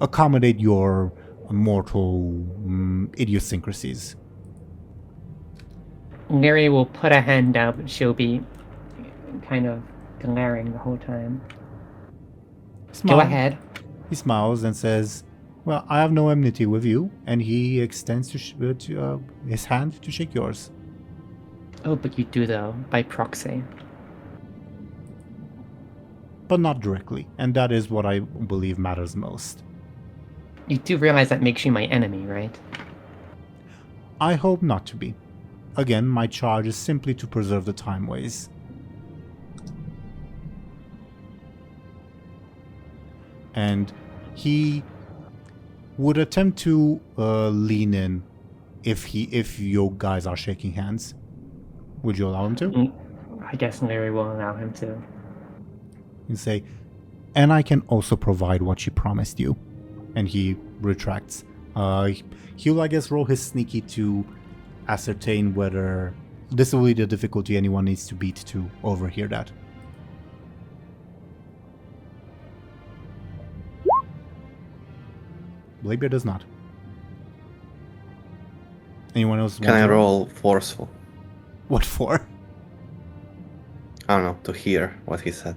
accommodate your mortal idiosyncrasies. Lyri will put a hand out, but she'll be kind of glaring the whole time. Go ahead. He smiles and says, "Well, I have no enmity with you," and he extends his hand to shake yours. Oh, but you do though, by proxy. But not directly, and that is what I believe matters most. You do realize that makes you my enemy, right? I hope not to be. Again, my charge is simply to preserve the time ways. And he would attempt to lean in if you guys are shaking hands. Would you allow him to? I guess Lyri will allow him to. And say, "And I can also provide what she promised you." And he retracts. He'll, I guess, roll his sneaky to ascertain whether this will be the difficulty anyone needs to beat to overhear that. Bladebeard does not. Anyone else? Can want I to roll forceful? What for? I don't know, to hear what he said.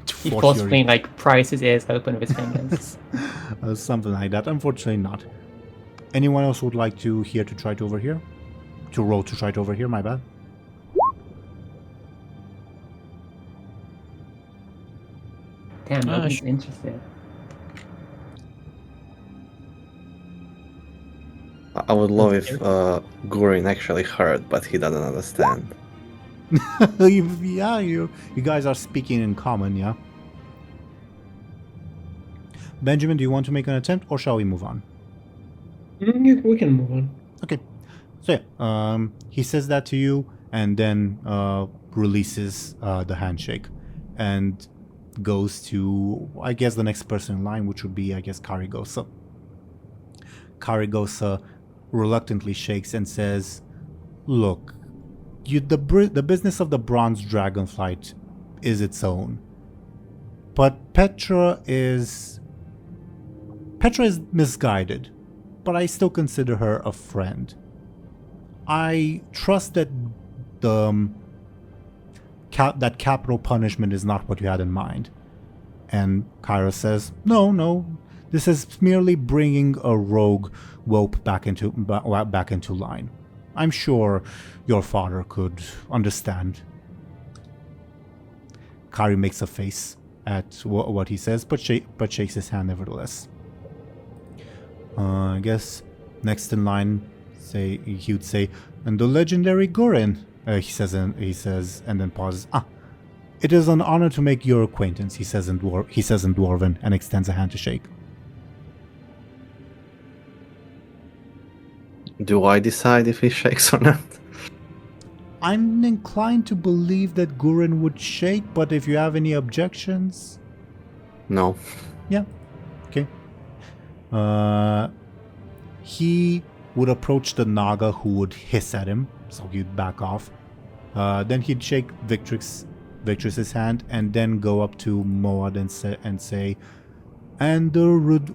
To He force forcefully your- like pries his ears open with his fingers. Something like that. Unfortunately, not. Anyone else would like to hear to try to overhear? To roll to try to overhear? My bad. Damn, nobody's sh- interested. I would love if Gurin actually heard, but he doesn't understand. Yeah, you guys are speaking in common, yeah? Benjamin, do you want to make an attempt, or shall we move on? We can move on. Okay. So yeah, he says that to you, and then releases the handshake, and goes to, I guess, the next person in line, which would be, I guess, Karigosa. Karigosa reluctantly shakes and says, "Look, the business of the Bronze Dragonflight is its own, but Petra is misguided, but I still consider her a friend. I trust that that capital punishment is not what you had in mind." And Kyra says, No, this is merely bringing a rogue whelp back into line. I'm sure your father could understand. Kari makes a face at what he says, but shakes his hand nevertheless. I guess next in line, he would say, "And the legendary Gurin," he says, and then pauses. "It is an honor to make your acquaintance," he says in Dwarven, and extends a hand to shake. Do I decide if he shakes or not? I'm inclined to believe that Gurin would shake, but if you have any objections... No. Yeah. Okay. He would approach the Naga, who would hiss at him, so he'd back off. Then he'd shake Victrix's hand, and then go up to Moad and say, "And the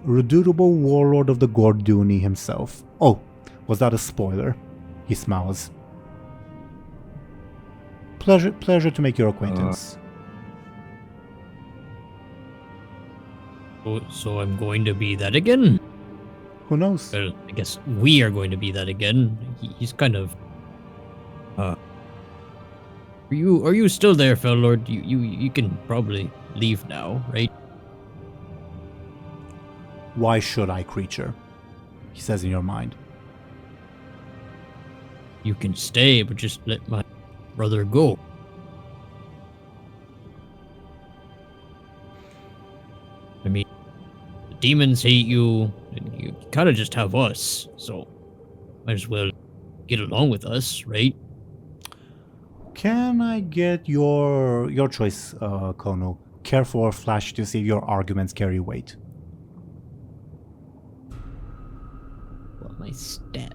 redoubtable warlord of the Gorduni himself." Oh, was that a spoiler? He smiles. Pleasure to make your acquaintance. So I'm going to be that again? Who knows? Well, I guess we are going to be that again. He's kind of... Are you still there, Fellord? You can probably leave now, right? Why should I, creature? He says in your mind. You can stay, but just let my brother go. I mean, the demons hate you, and you kind of just have us, so might as well get along with us, right? Can I get your choice, Khono? Careful or flash to see if your arguments carry weight. What my stat?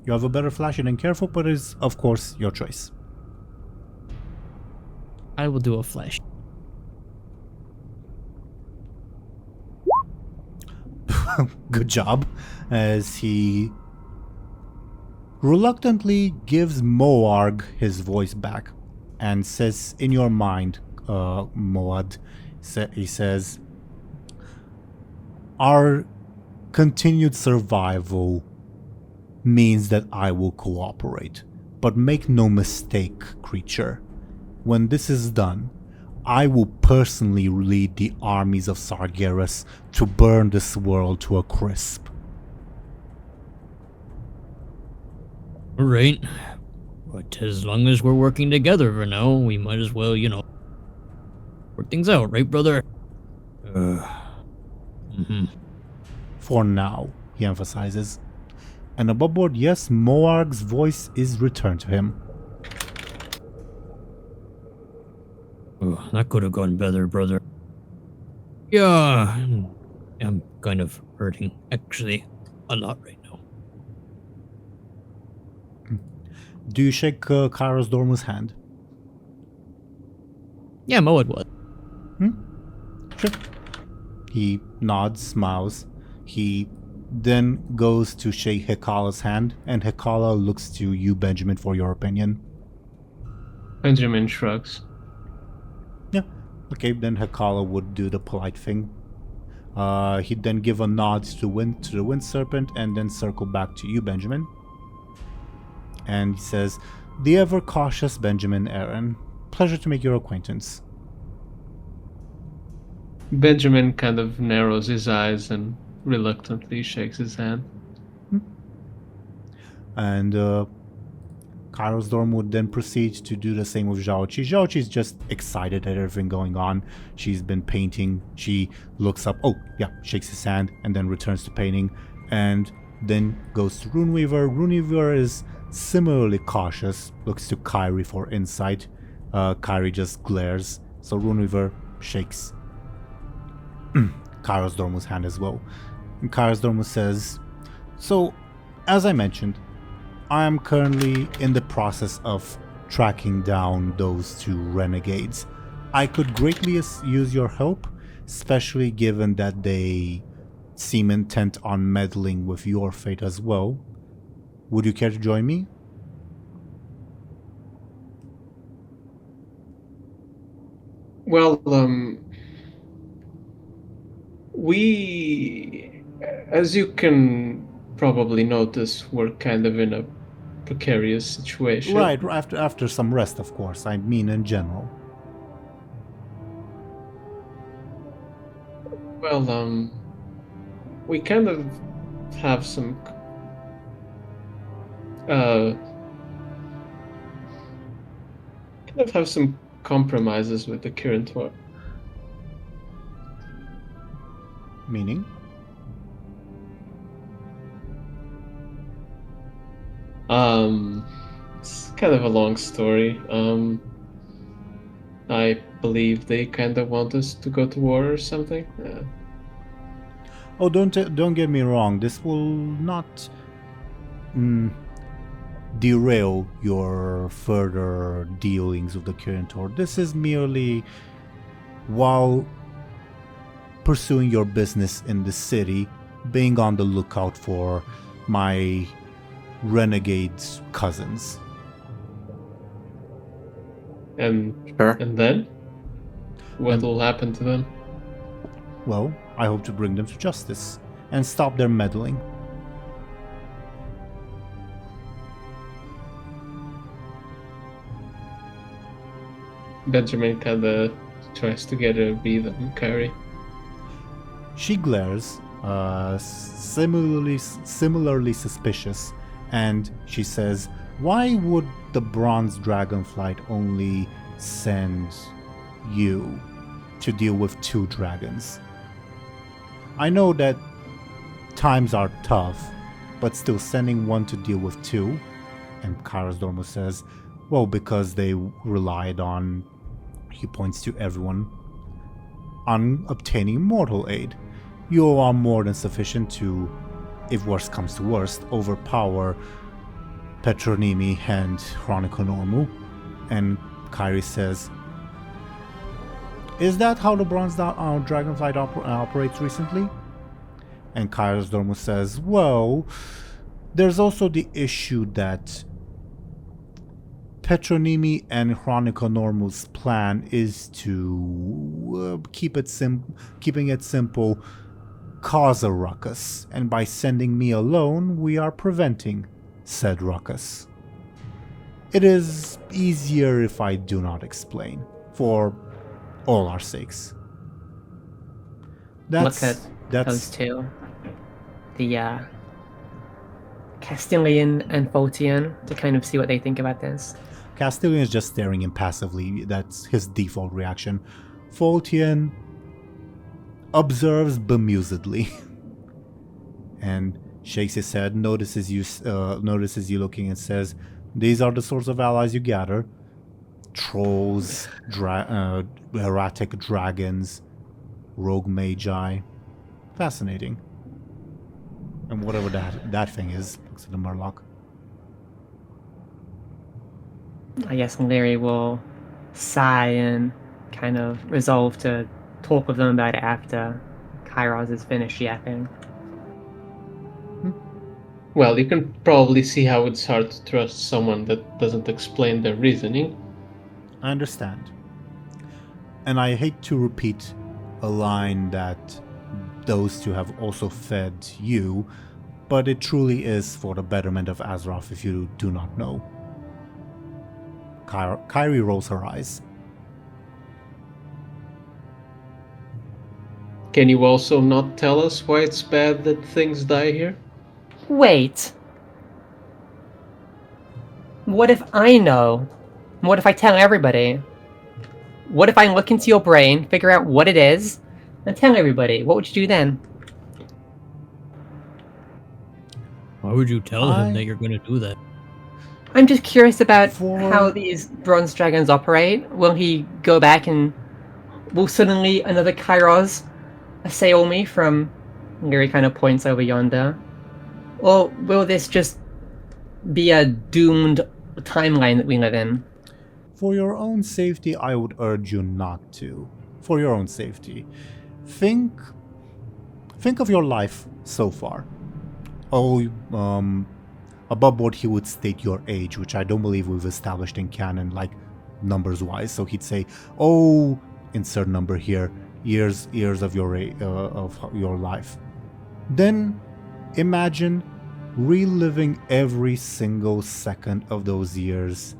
You have a better flash than careful, but it's, of course, your choice. I will do a flash. Good job. As he reluctantly gives Moarg his voice back and says in your mind, Moad, he says, "Our continued survival means that I will cooperate. But make no mistake, creature. When this is done, I will personally lead the armies of Sargeras to burn this world to a crisp." All right. But as long as we're working together for now, we might as well, work things out, right, brother? For now, he emphasizes. And above board, yes, Moarg's voice is returned to him. Oh, that could have gone better, brother. Yeah, I'm kind of hurting, actually, a lot right now. Do you shake Kairos Dormu's hand? Yeah, Moed would. Sure. He nods, smiles. He then goes to shake Hekala's hand, and Hekala looks to you, Benjamin, for your opinion. Benjamin shrugs. Yeah. Okay, then Hekala would do the polite thing. He'd then give a nod to the wind serpent, and then circle back to you, Benjamin. And he says, "The ever cautious Benjamin Aaran. Pleasure to make your acquaintance." Benjamin kind of narrows his eyes and reluctantly shakes his hand. And Kairos Dorm would then proceed to do the same with Zhaoqi. Zhaoqi's just excited at everything going on. She's been painting. She looks up, shakes his hand, and then returns to painting. And then goes to Runeweaver. Runeweaver is similarly cautious, looks to Kyrie for insight. Kyrie just glares. So Runeweaver shakes Kairos Dormu's hand as well. And Kairos Dormu says, "So, as I mentioned, I am currently in the process of tracking down those two renegades. I could greatly use your help, especially given that they seem intent on meddling with your fate as well. Would you care to join me?" Well, we, as you can probably notice, we're kind of in a precarious situation. Right, after some rest, of course. I mean in general. Well, we kind of have some compromises with the current war. Meaning? It's kind of a long story. I believe they kind of want us to go to war or something. Oh, don't get me wrong. This will not derail your further dealings with the current war. This is merely while pursuing your business in the city, being on the lookout for my renegade cousins. And Sure. and then? What will happen to them? Well, I hope to bring them to justice and stop their meddling. Benjamin kind of tries to get a beat on Kyrie. She glares, similarly suspicious, and she says, "Why would the Bronze Dragonflight only send you to deal with two dragons? I know that times are tough, but still sending one to deal with two." And Kairos Dormu says, "Well, because they relied on," he points to everyone, "on obtaining mortal aid. You are more than sufficient to, if worst comes to worst, overpower Petronimi and Chroniconormu." And Kyrie says, "Is that how the Bronze Dragonflight operates recently?" And Kairos Dormu says, "Well, there's also the issue that Petronimi and Chroniconormu's plan is to keeping it simple, cause a ruckus, and by sending me alone, we are preventing said ruckus. It is easier if I do not explain, for all our sakes." Look at those two. The Castilian and Photian, to kind of see what they think about this. Castilian is just staring impassively. That's his default reaction. Photian observes bemusedly and shakes his head, notices you looking, and says, "These are the sorts of allies you gather. Trolls, erratic dragons, rogue magi. Fascinating." And whatever that thing is, looks at the Murloc. I guess Lyri will sigh and kind of resolve to talk with them about it after Kairos is finished yapping. Well, you can probably see how it's hard to trust someone that doesn't explain their reasoning. I understand. And I hate to repeat a line that those two have also fed you, but it truly is for the betterment of Azeroth if you do not know. Kyrie rolls her eyes. Can you also not tell us why it's bad that things die here? Wait. What if I know? What if I tell everybody? What if I look into your brain, figure out what it is, and tell everybody? What would you do then? Why would you tell him that you're going to do that? I'm just curious about For- how these bronze dragons operate. Will he go back and will suddenly another Kairos assail me from... Lyri kind of points over yonder. Or will this just be a doomed timeline that we live in? For your own safety, I would urge you not to. For your own safety. Think of your life so far. Above board he would state your age, which I don't believe we've established in canon, like numbers wise. So he'd say, insert number here, years of your life. Then imagine reliving every single second of those years,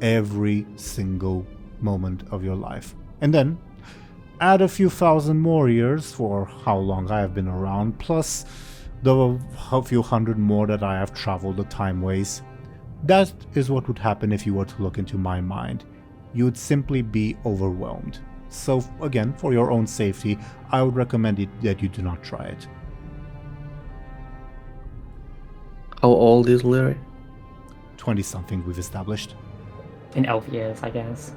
every single moment of your life. And then add a few thousand more years for how long I have been around, plus the few hundred more that I have traveled the time ways. That is what would happen if you were to look into my mind. You would simply be overwhelmed. So again, for your own safety, I would recommend that you do not try it. How old is Lyri? 20-something we've established. In elf years, I guess.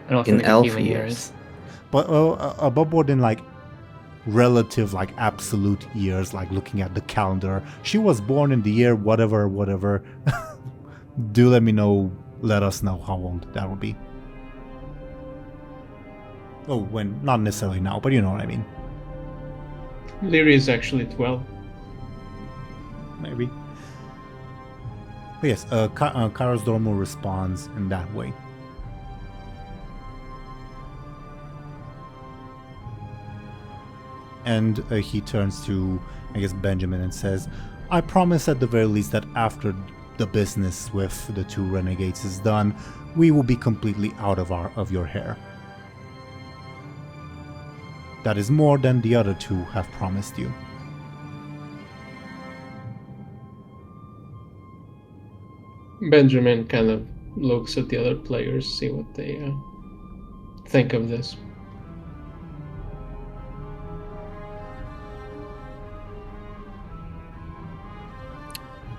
And also In in elf human years. But above board in like relative, like absolute years, like looking at the calendar, she was born in the year whatever. Do let us know how old that would be. Oh, when, not necessarily now, but you know what I mean. Lyri is actually 12. Maybe. But yes, Kairos Dormo responds in that way. And he turns to, I guess, Benjamin and says, I promise at the very least that after the business with the two renegades is done, we will be completely out of your hair. That is more than the other two have promised you. Benjamin kind of looks at the other players, see what they think of this.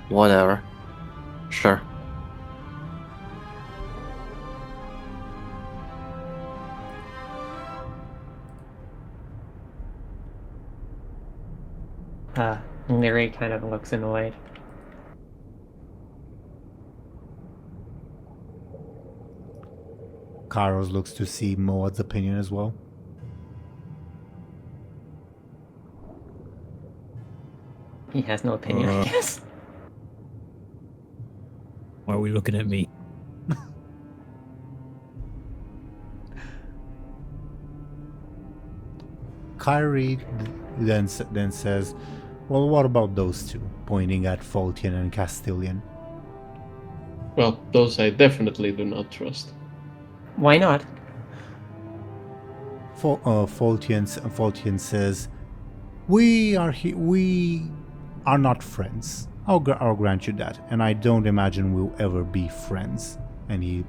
Whatever. Sure. Lyri kind of looks annoyed. Kairos looks to see Moad's opinion as well. He has no opinion, I guess. Why are we looking at me? Kyrie then says, well, what about those two? Pointing at Fultian and Castilian. Well, those I definitely do not trust. Why not? Fultian says, we are not friends. I'll grant you that, and I don't imagine we'll ever be friends. And he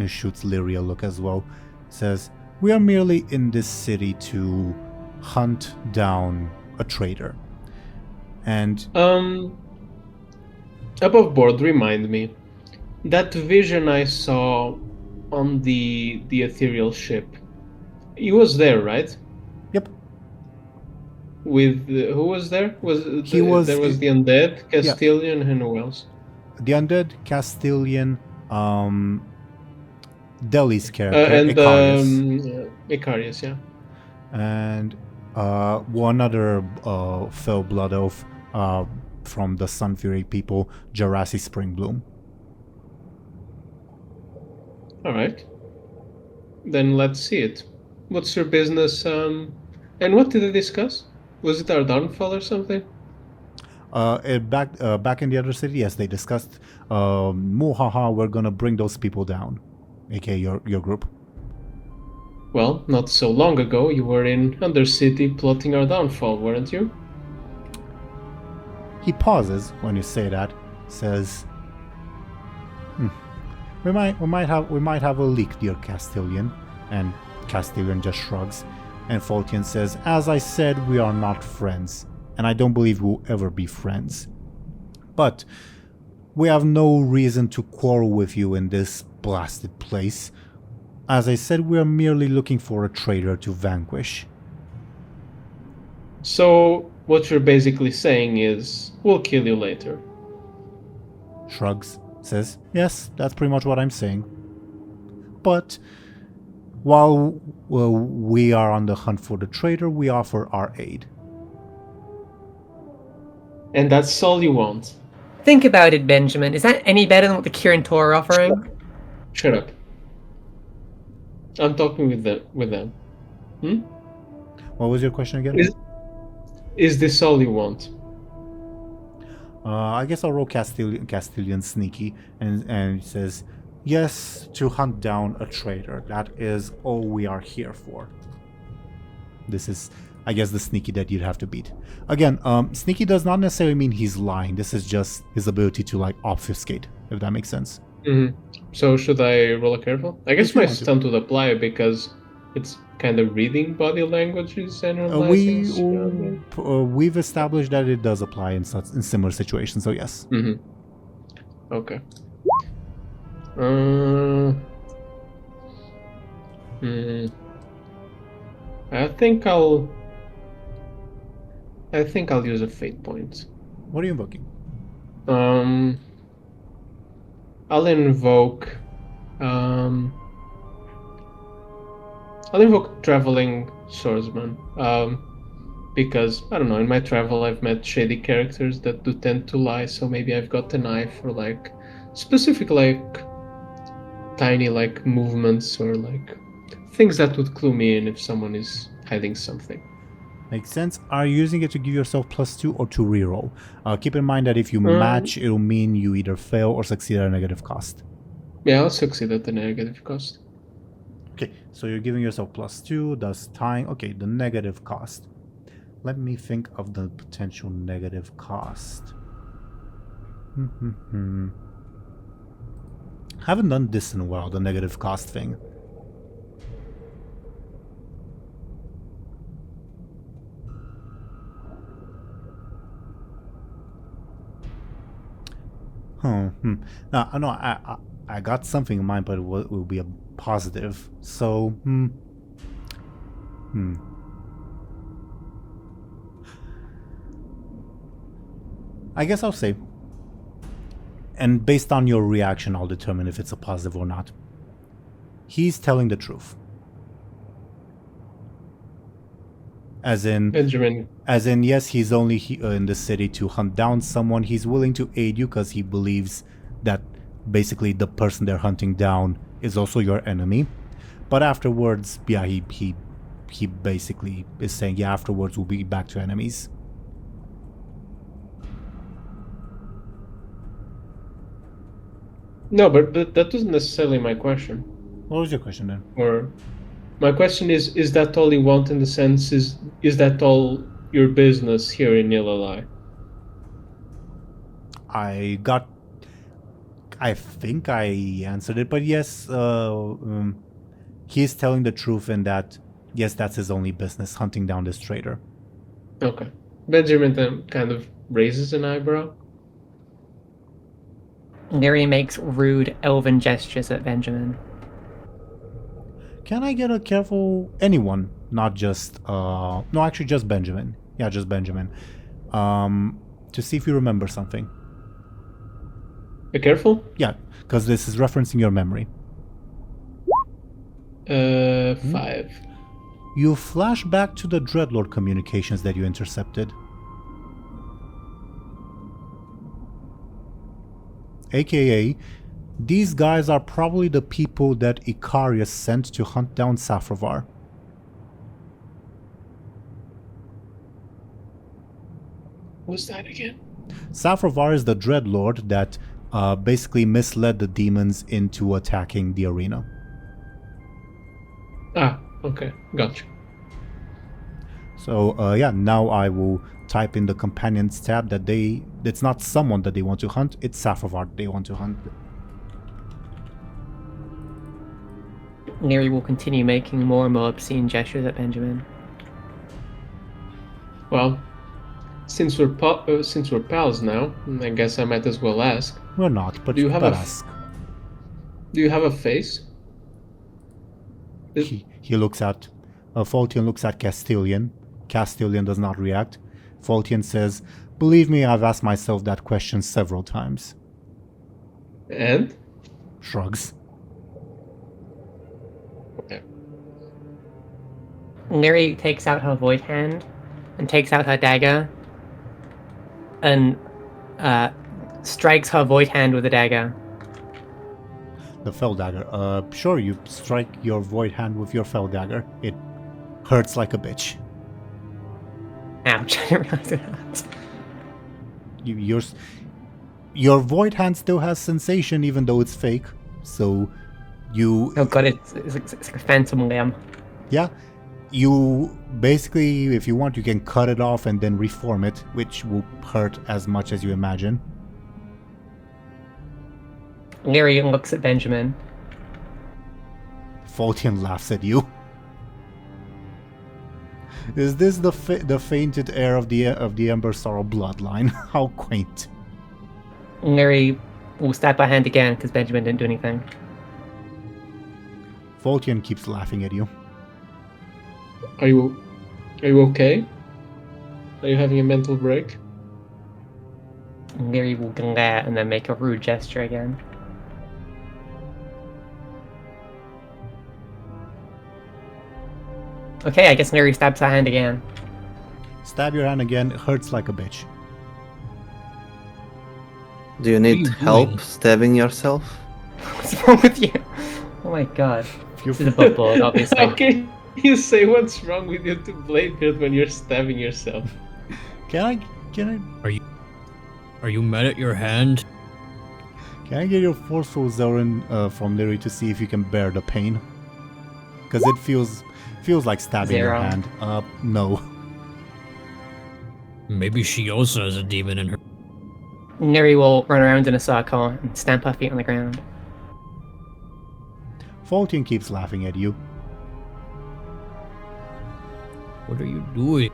shoots Lyri a look as well. Says, we are merely in this city to hunt down a traitor. And above board, remind me, that vision I saw on the ethereal ship, he was there, right? Yep. With who was there? There was the undead, Castilian, and who else? The undead, Castilian, Deli's character, And Icarius. Icarius, yeah. And one other fell blood oath from the Sun Fury people, Jarasi Springbloom. All right. Then let's see it. What's your business? And what did they discuss? Was it our downfall or something? Back in the other city, yes, they discussed Mueh'zala, we're gonna bring those people down, aka your group. Well, not so long ago, you were in Undercity plotting our downfall, weren't you? He pauses when you say that, says, we might have a leak, dear Castilian. And Castilian just shrugs. And Faultian says, as I said, we are not friends. And I don't believe we'll ever be friends. But we have no reason to quarrel with you in this blasted place. As I said, we are merely looking for a traitor to vanquish. So, what you're basically saying is, we'll kill you later. Shrugs, says, yes, that's pretty much what I'm saying. But while we are on the hunt for the traitor, we offer our aid. And that's all you want? Think about it, Benjamin. Is that any better than what the Kirin Tor are offering? Shut up. I'm talking with them. What was your question again? Is this all you want? I guess I'll roll Castilian sneaky, and it says, yes, to hunt down a traitor. That is all we are here for. This is, I guess, the sneaky that you'd have to beat. Again, sneaky does not necessarily mean he's lying. This is just his ability to, like, obfuscate, if that makes sense. Mm-hmm. So should I roll a careful? I guess If you my want to. stunt would apply because it's kind of reading body languages and analyzing. We've established that it does apply in similar situations, so yes. Mm-hmm. Okay. I think I'll use a fate point. What are you invoking? I'll invoke Traveling Swordsman. Because I don't know, in my travel I've met shady characters that do tend to lie, so maybe I've got a knife or like specific like tiny like movements or like things that would clue me in if someone is hiding something. Makes sense. Are you using it to give yourself +2 or to reroll? Keep in mind that if you match, it'll mean you either fail or succeed at a negative cost. Yeah, I'll succeed at the negative cost. Okay, so you're giving yourself +2, thus tying. Okay, the negative cost. Let me think of the potential negative cost. Haven't done this in a while, the negative cost thing. No, I got something in mind, but it will be a positive. So, I guess I'll say, and based on your reaction, I'll determine if it's a positive or not. He's telling the truth. As in, Benjamin. Yes, he's only in the city to hunt down someone. He's willing to aid you because he believes that basically the person they're hunting down is also your enemy. But afterwards, yeah, he basically is saying, yeah, afterwards we'll be back to enemies. No, but that wasn't necessarily my question. What was your question then? Or my question is that all you want in the sense is that all your business here in Nilalai? I think I answered it, but yes, he's telling the truth in that, yes, that's his only business, hunting down this traitor. Okay. Benjamin then kind of raises an eyebrow. Lyri makes rude elven gestures at Benjamin. Can I get a careful anyone, not just no, actually just Benjamin. Yeah, just Benjamin. To see if you remember something. Be careful. Yeah, because this is referencing your memory. 5. You flash back to the Dreadlord communications that you intercepted. AKA, these guys are probably the people that Icarius sent to hunt down Saffrovar. Who's that again? Saffrovar is the Dreadlord that basically misled the demons into attacking the arena. Ah, okay, gotcha. So yeah, now I will type in the companions tab that it's not someone that they want to hunt, it's Saffrovar they want to hunt. Lyri will continue making more and more obscene gestures at Benjamin. Well, since we're pals now, I guess I might as well ask. We're not, but Do you have but a ask. Do you have a face? He looks at Faultian looks at Castilian. Castilian does not react. Faultian says, "Believe me, I've asked myself that question several times." And? Shrugs. Okay. Lyri takes out her void hand and takes out her dagger and strikes her void hand with the dagger. The fell dagger. Sure, you strike your void hand with your fell dagger. It hurts like a bitch. Ouch, I didn't realize that. Your void hand still has sensation even though it's fake. So you... Oh god, it's like a phantom limb. Yeah. You basically, if you want, you can cut it off and then reform it, which will hurt as much as you imagine. Lyri looks at Benjamin. Faultian laughs at you. Is this the fainted heir of the Embersorrow bloodline? How quaint. Lyri will stab her hand again because Benjamin didn't do anything. Faultian keeps laughing at you. Are you okay? Are you having a mental break? Lyri will glare and then make a rude gesture again. Okay, I guess Lyri stabs her hand again. Stab your hand again, it hurts like a bitch. Do you need help stabbing yourself? What's wrong with you? Oh my god. This is a book board, obviously. How can you say what's wrong with you to Bladebeard when you're stabbing yourself? Can I Are you mad at your hand? Can I get your forceful Zelryn from Lyri to see if you can bear the pain? Because it feels like stabbing your 0. hand. No. Maybe she also has a demon in her. Lyri will run around in a circle and stamp her feet on the ground. Faultian keeps laughing at you. What are you doing?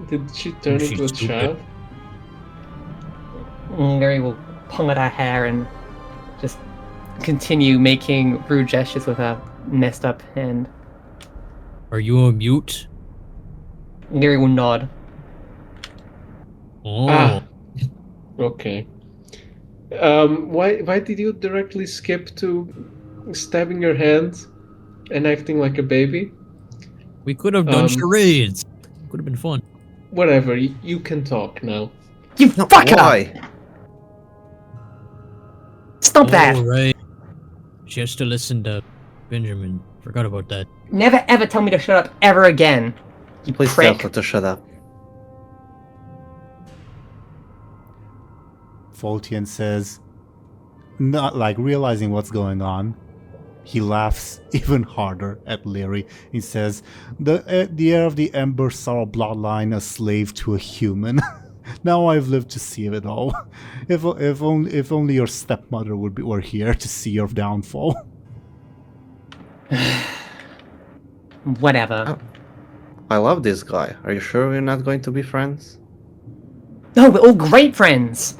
Did she turn She's into a stupid. child? Lyri will pull at her hair and just continue making rude gestures with her messed up hand. Are you a mute? Lyri will nod. Oh, Ah. Okay. Why did you directly skip to stabbing your hand and acting like a baby? we could have done charades. Could have been fun. Whatever, you can talk now. You fuck it up! Why? Stop that! Right. She has to listen to Benjamin. Forgot about that. Never ever tell me to shut up ever again. You Please tell prick. her to shut up. Faultian says, not like realizing what's going on. He laughs even harder at Lyri. He says, the heir of the Embersorrow bloodline, a slave to a human. Now I've lived to see it all. If only your stepmother were here to see your downfall. Whatever. I love this guy. Are you sure we're not going to be friends? No, we're all great friends.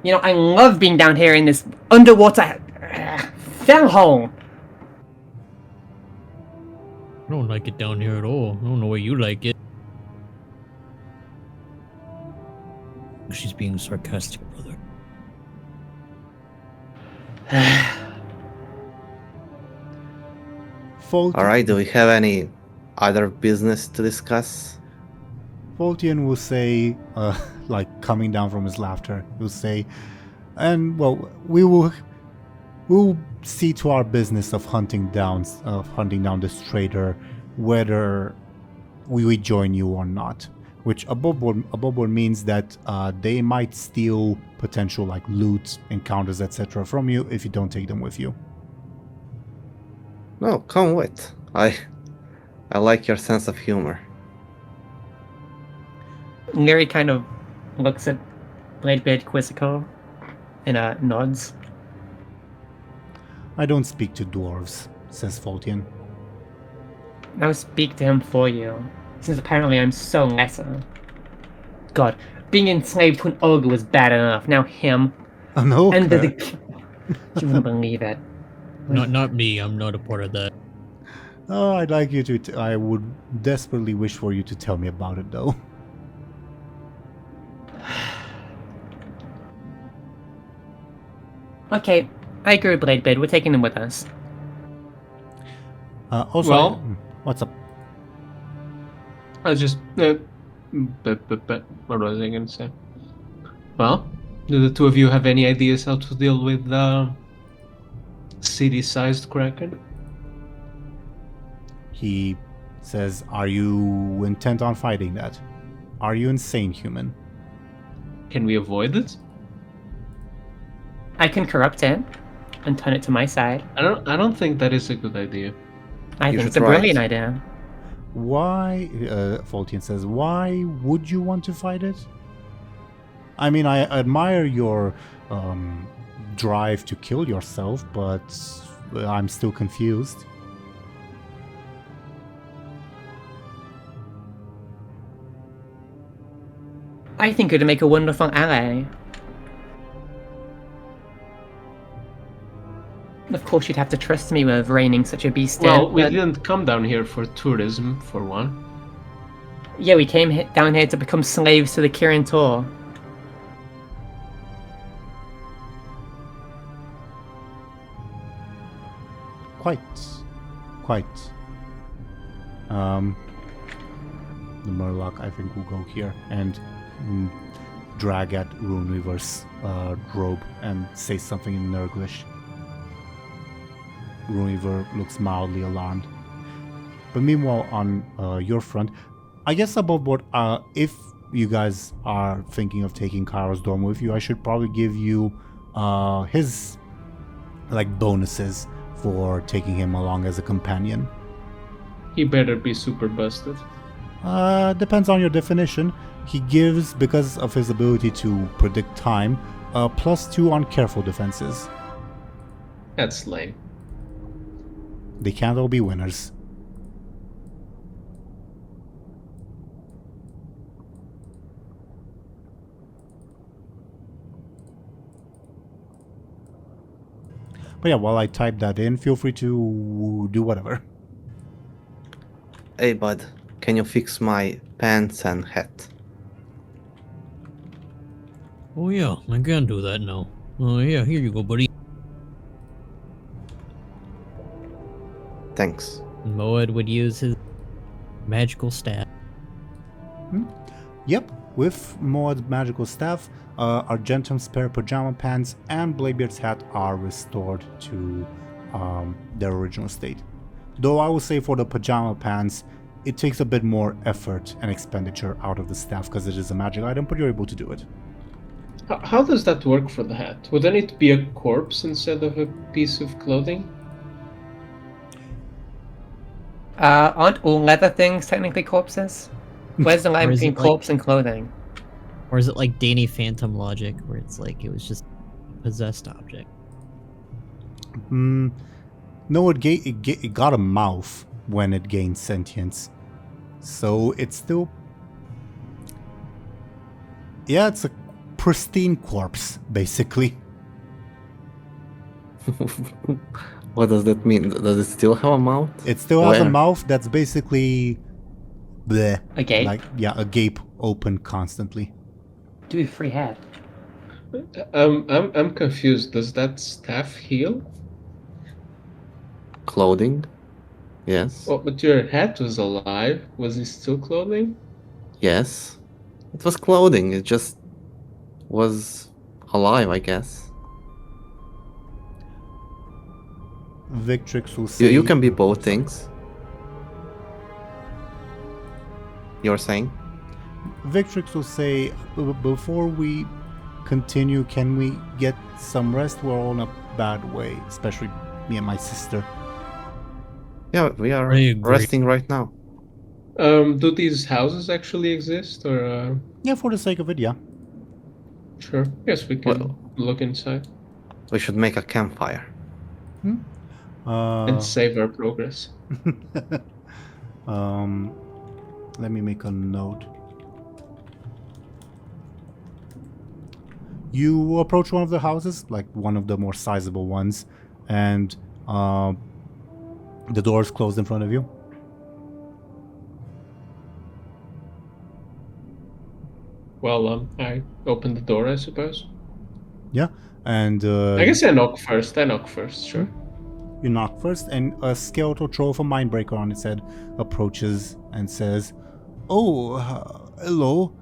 You know, I love being down here in this underwater fell hole. I don't like it down here at all. I don't know why you like it. She's being sarcastic, brother. Alright, do we have any other business to discuss? Voltian will say, like coming down from his laughter, he'll say, and well, we'll see to our business of hunting down this traitor, whether we join you or not. Which above board means that they might steal potential like loot, encounters, etc. from you if you don't take them with you. No, come with. I like your sense of humor. Lyri kind of looks at Bladebeard quizzical and nods. I don't speak to dwarves, says Voltian. I'll speak to him for you, since apparently I'm so lesser. God, being enslaved to an ogre was bad enough. Now him. An ogre? And you wouldn't believe it. Not me. I'm not a part of that. Oh, I'd like you to. I would desperately wish for you to tell me about it, though. Okay, I agree with Bladebeard. We're taking him with us. Also, Well- what's up? I was just. What was I going to say? Well, do the two of you have any ideas how to deal with the city-sized kraken? He says, "Are you intent on fighting that? Are you insane, human?" Can we avoid it? I can corrupt it and turn it to my side. I don't think that is a good idea. I You think should it's a try it. brilliant idea. Why? Voltian says, "Why would you want to fight it?" I mean, I admire your drive to kill yourself, but I'm still confused. I think it'd make a wonderful ally. Of course, you'd have to trust me with reining such a beast Well, in, we but- didn't come down here for tourism, for one. Yeah, we came down here to become slaves to the Kirin Tor. Quite. The Murloc, I think, will go here and drag at Runeweaver's robe and say something in Nurglish. Runeweaver looks mildly alarmed. But meanwhile, on your front, I guess above board, if you guys are thinking of taking Kairos Dorm with you, I should probably give you his like bonuses for taking him along as a companion. He better be super busted. Depends on your definition. He gives, because of his ability to predict time, +2 on careful defenses. That's lame. They can't all be winners. But yeah, while I type that in, feel free to do whatever. Hey bud, can you fix my pants and hat? Oh yeah, I can do that now. Oh yeah, here you go, buddy. Thanks. Moed would use his magical staff. Yep, with Moad's magical staff, Argentum's spare pajama pants and Bladebeard's hat are restored to their original state. Though I will say for the pajama pants, it takes a bit more effort and expenditure out of the staff because it is a magic item, but you're able to do it. How does that work for the hat? Wouldn't it be a corpse instead of a piece of clothing? Aren't all leather things technically corpses? Where's the line Or is between it like- corpse and clothing? Or is it like Danny Phantom logic, where it's like it was just a possessed object? No, it got a mouth when it gained sentience. So it's still... Yeah, it's a pristine corpse, basically. What does that mean? Does it still have a mouth? It still has a Where? mouth that's basically... bleh. A gape? Like, yeah, a gape open constantly. Do a free hat. I'm confused. Does that staff heal? Clothing? Yes. Oh, but your hat was alive. Was it still clothing? Yes. It was clothing. It just was alive, I guess. Victrix will say... You can be both things. You're saying? Victrix will say, before we continue, can we get some rest? We're all in a bad way, especially me and my sister. Yeah, we are I agree. resting right now. Do these houses actually exist, or? Yeah, for the sake of it, yeah. Sure. Yes, we can Well- look inside We should make a campfire. and save our progress. Let me make a note. You approach one of the houses, like one of the more sizable ones, and the door is closed in front of you. Well, I open the door, I suppose. Yeah, and I guess I knock first. Sure. you knock first, and a skeletal troll with a mindbreaker on its head approaches and says, "Oh, hello.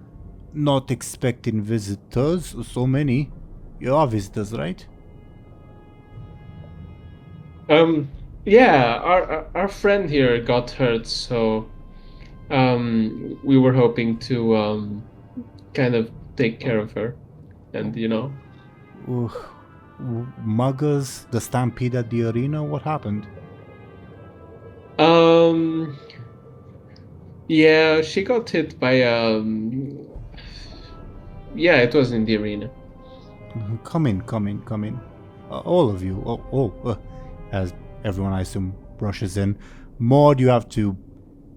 Not expecting visitors, so many. You are visitors, right?" Yeah, our friend here got hurt, so we were hoping to kind of take care of her, and Ooh, muggers, the stampede at the arena, what happened? Yeah, she got hit by yeah, it was in the arena. Come in. All of you. As everyone, I assume, rushes in. Maud, you have to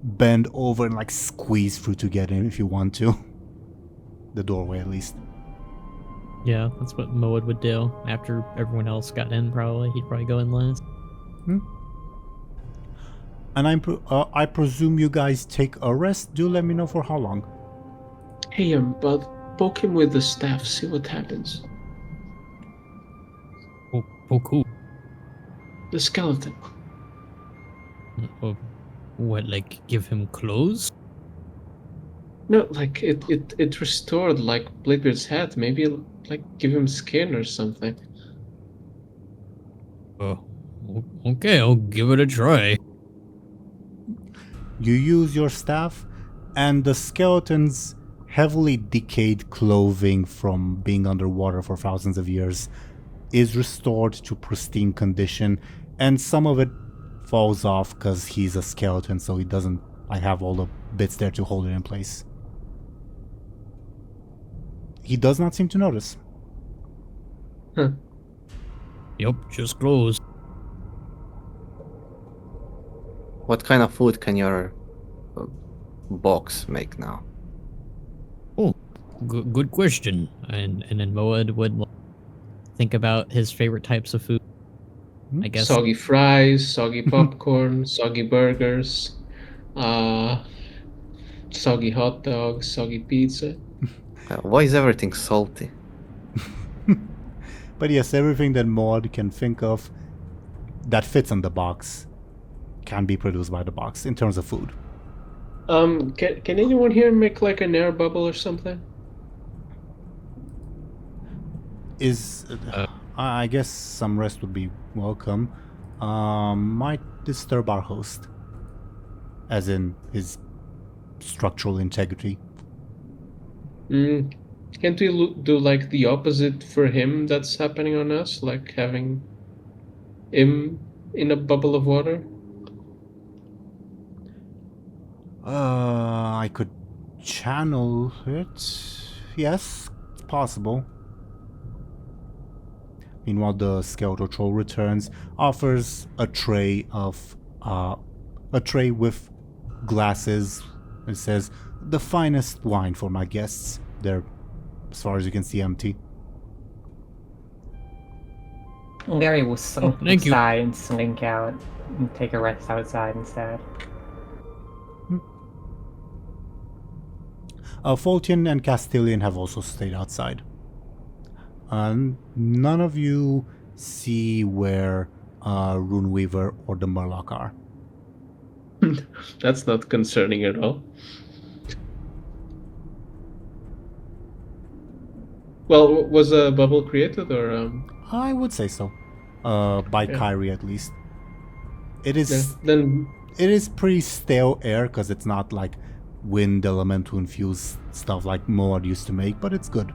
bend over and like squeeze through to get in if you want to. The doorway, at least. Yeah, that's what Moed would do after everyone else got in. Probably he'd probably go in last. And I presume you guys take a rest. Do let me know for how long. Hey, bud, poke him with the staff. See what happens. Oh, cool. The skeleton. Oh, what, like, give him clothes? No, like it restored like Bladebeard's head. Maybe like give him skin or something. Oh, okay, I'll give it a try. You use your staff, and the skeleton's heavily decayed clothing from being underwater for thousands of years is restored to pristine condition, and some of it falls off because he's a skeleton, so he doesn't have all the bits there to hold it in place. He does not seem to notice. Huh. Yep, just clothes. What kind of food can your box make now? Oh, good question. And then Moed would think about his favorite types of food. I guess. Soggy fries, soggy popcorn, soggy burgers, soggy hot dogs, soggy pizza. Why is everything salty? But yes, everything that Maud can think of that fits in the box can be produced by the box in terms of food. Can anyone here make like an air bubble or something? I guess some rest would be welcome. Might disturb our host, as in his structural integrity. Can't we do like the opposite for him that's happening on us, like having him in a bubble of water? I could channel it. Yes, it's possible. Meanwhile, the skeletal troll returns, offers a tray with glasses. It says, "The finest wine for my guests." They're, as far as you can see, empty. Lyri will slink thank you. inside and slink out and take a rest outside instead. Fultian and Castilian have also stayed outside. None of you see where Runeweaver or the Murloc are. That's not concerning at all. Well, was a bubble created or I would say so. By Yeah. Kyrie at least. It yeah, is then it is pretty stale air because it's not like wind elemental infused stuff like Moad used to make, but it's good.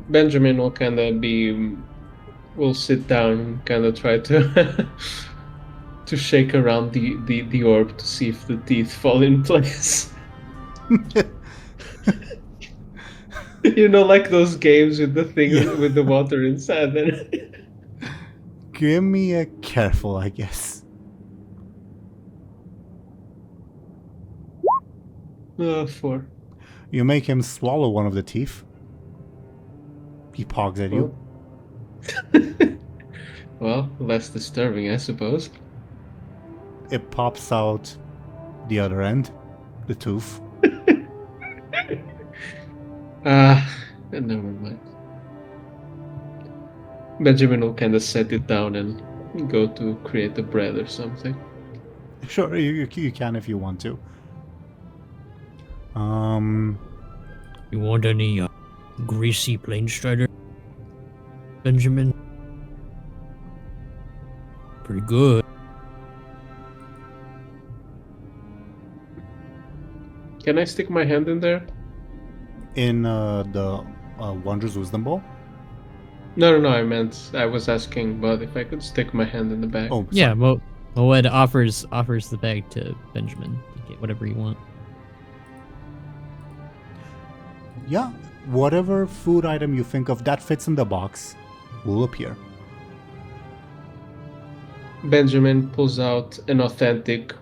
Benjamin will kind of will sit down and kind of try to to shake around the orb to see if the teeth fall in place. You know, like those games with the thing with the water inside. Then Give me a careful, I guess. 4. You make him swallow one of the teeth. He pogs at you. Well, less disturbing, I suppose. It pops out the other end, the tooth. Never mind. Benjamin will kind of set it down and go to create a bread or something. Sure, you can if you want to. You want any greasy plane strider, Benjamin? Pretty good. Can I stick my hand in there? In the Wondrous Wisdom Ball? No, I meant I was asking, but if I could stick my hand in the bag. Oh, Yeah, sorry. Moed offers the bag to Benjamin to get whatever you want. Yeah, whatever food item you think of that fits in the box will appear. Benjamin pulls out an authentic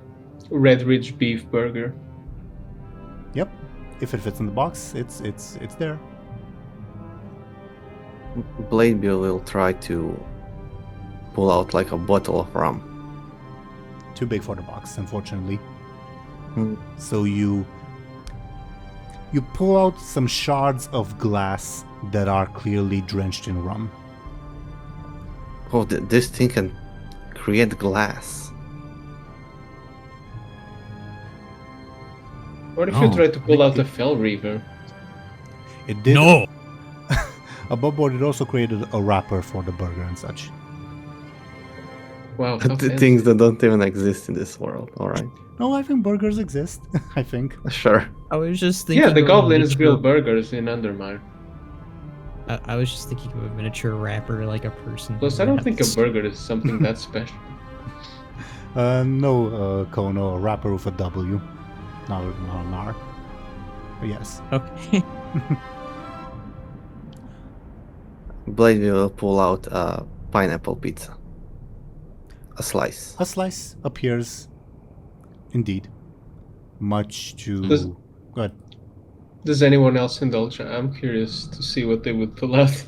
Red Ridge beef burger. Yep, if it fits in the box, it's there. Bladebeard will try to pull out like a bottle of rum. Too big for the box, unfortunately. Hmm. So you pull out some shards of glass that are clearly drenched in rum. Oh, this thing can create glass. What if you Oh, try to pull out a Fell Reaver? It did. No! Above board, it also created a wrapper for the burger and such. Wow, how The fancy. things that don't even exist in this world. Alright. No, I think burgers exist. I think. Sure. I was just thinking. Yeah, the of a goblins grill miniature- burgers in Undermire. I was just thinking of a miniature wrapper, like a person. Plus, who I don't think a wraps- burger is something that special. No, Khono, a wrapper with a W, not an R. But yes. Okay. Bladebeard will pull out a pineapple pizza. A slice. A slice appears, indeed, much to. Does- Go ahead. Does anyone else indulge? I'm curious to see what they would pull out.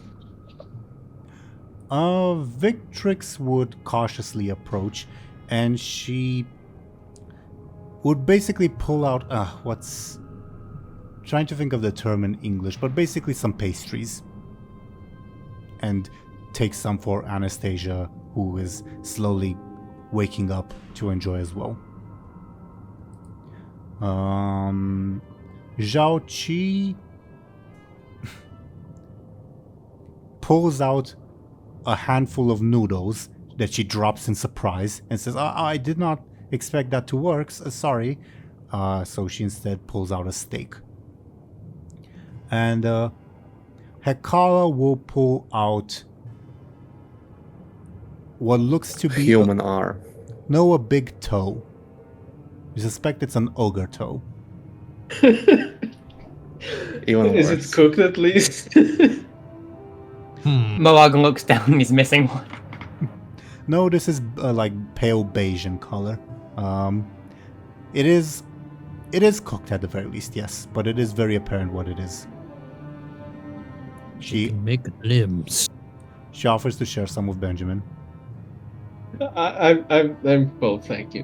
Victrix would cautiously approach, and she would basically pull out. What's. Trying to think of the term in English, but basically some pastries. And take some for Anastasia, who is slowly waking up to enjoy as well. Zhao Qi pulls out a handful of noodles that she drops in surprise and says, I did not expect that to work, sorry. So she instead pulls out a steak. And Hekala will pull out what looks to be Human arm. a big toe. You suspect it's an ogre toe. Even Is worse. it cooked at least? Moag looks down and he's missing one. No, this is like pale beige in color. It is cooked at the very least, yes, but it is very apparent what it is. She can make limbs. She offers to share some with Benjamin. I'm well, thank you.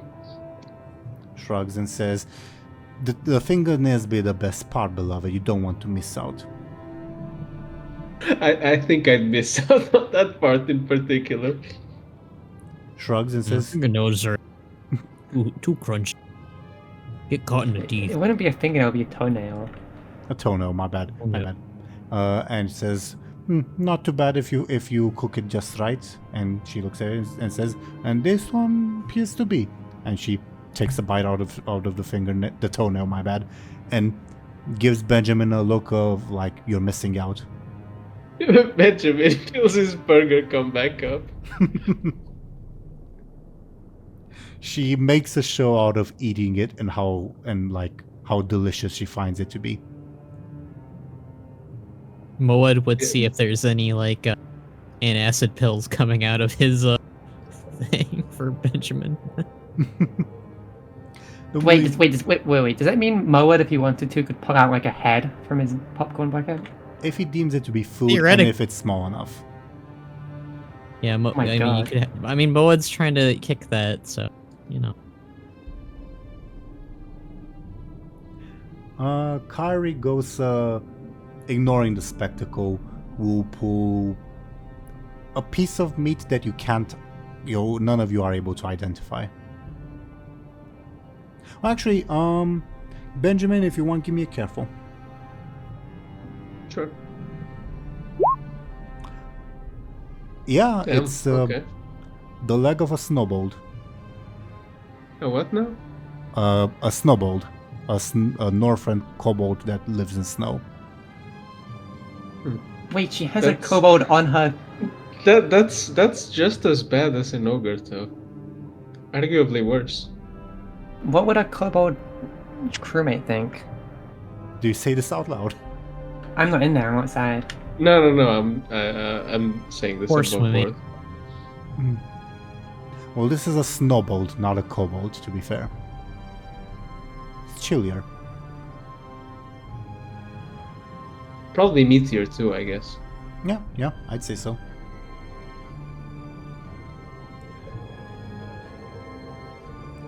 Shrugs and says, the fingernails be the best part, beloved. You don't want to miss out. I think I'd miss out on that part in particular. Shrugs and says, Fingernails are too crunchy. Get caught in the It teeth. wouldn't be a finger, it would be a toenail. A toenail, my bad. My Yeah. bad. And it says, not too bad if you cook it just right. And she looks at it and says, and this one appears to be. And she takes a bite out of the finger, the toenail, my bad, and gives Benjamin a look of like, you're missing out. Benjamin feels his burger come back up. She makes a show out of eating it and how delicious she finds it to be. Moed would see if there's any like antacid pills coming out of his thing for Benjamin. Wait. Does that mean Moed, if he wanted to, could pull out like a head from his popcorn bucket? If he deems it to be food, and Theoretic- if it's small enough. Yeah, my I mean, God. Moed's trying to kick that, so you know. Kyrie goes, ignoring the spectacle, will pull a piece of meat that you can't, none of you are able to identify. Well, actually, Benjamin, if you want, give me a careful. Sure. Yeah, Damn, it's okay. the leg of a snowbold. A what now? A snowbold. A Northern kobold that lives in snow. Wait, she has That's- a kobold on her. That's just as bad as an ogre, though. Arguably worse. What would a kobold crewmate think? Do you say this out loud? I'm not in there, I'm outside. No. I'm saying this Horse above swimming. board. Well, this is a snowbold, not a kobold, to be fair. It's chillier. Probably meteor too, I guess. Yeah, I'd say so.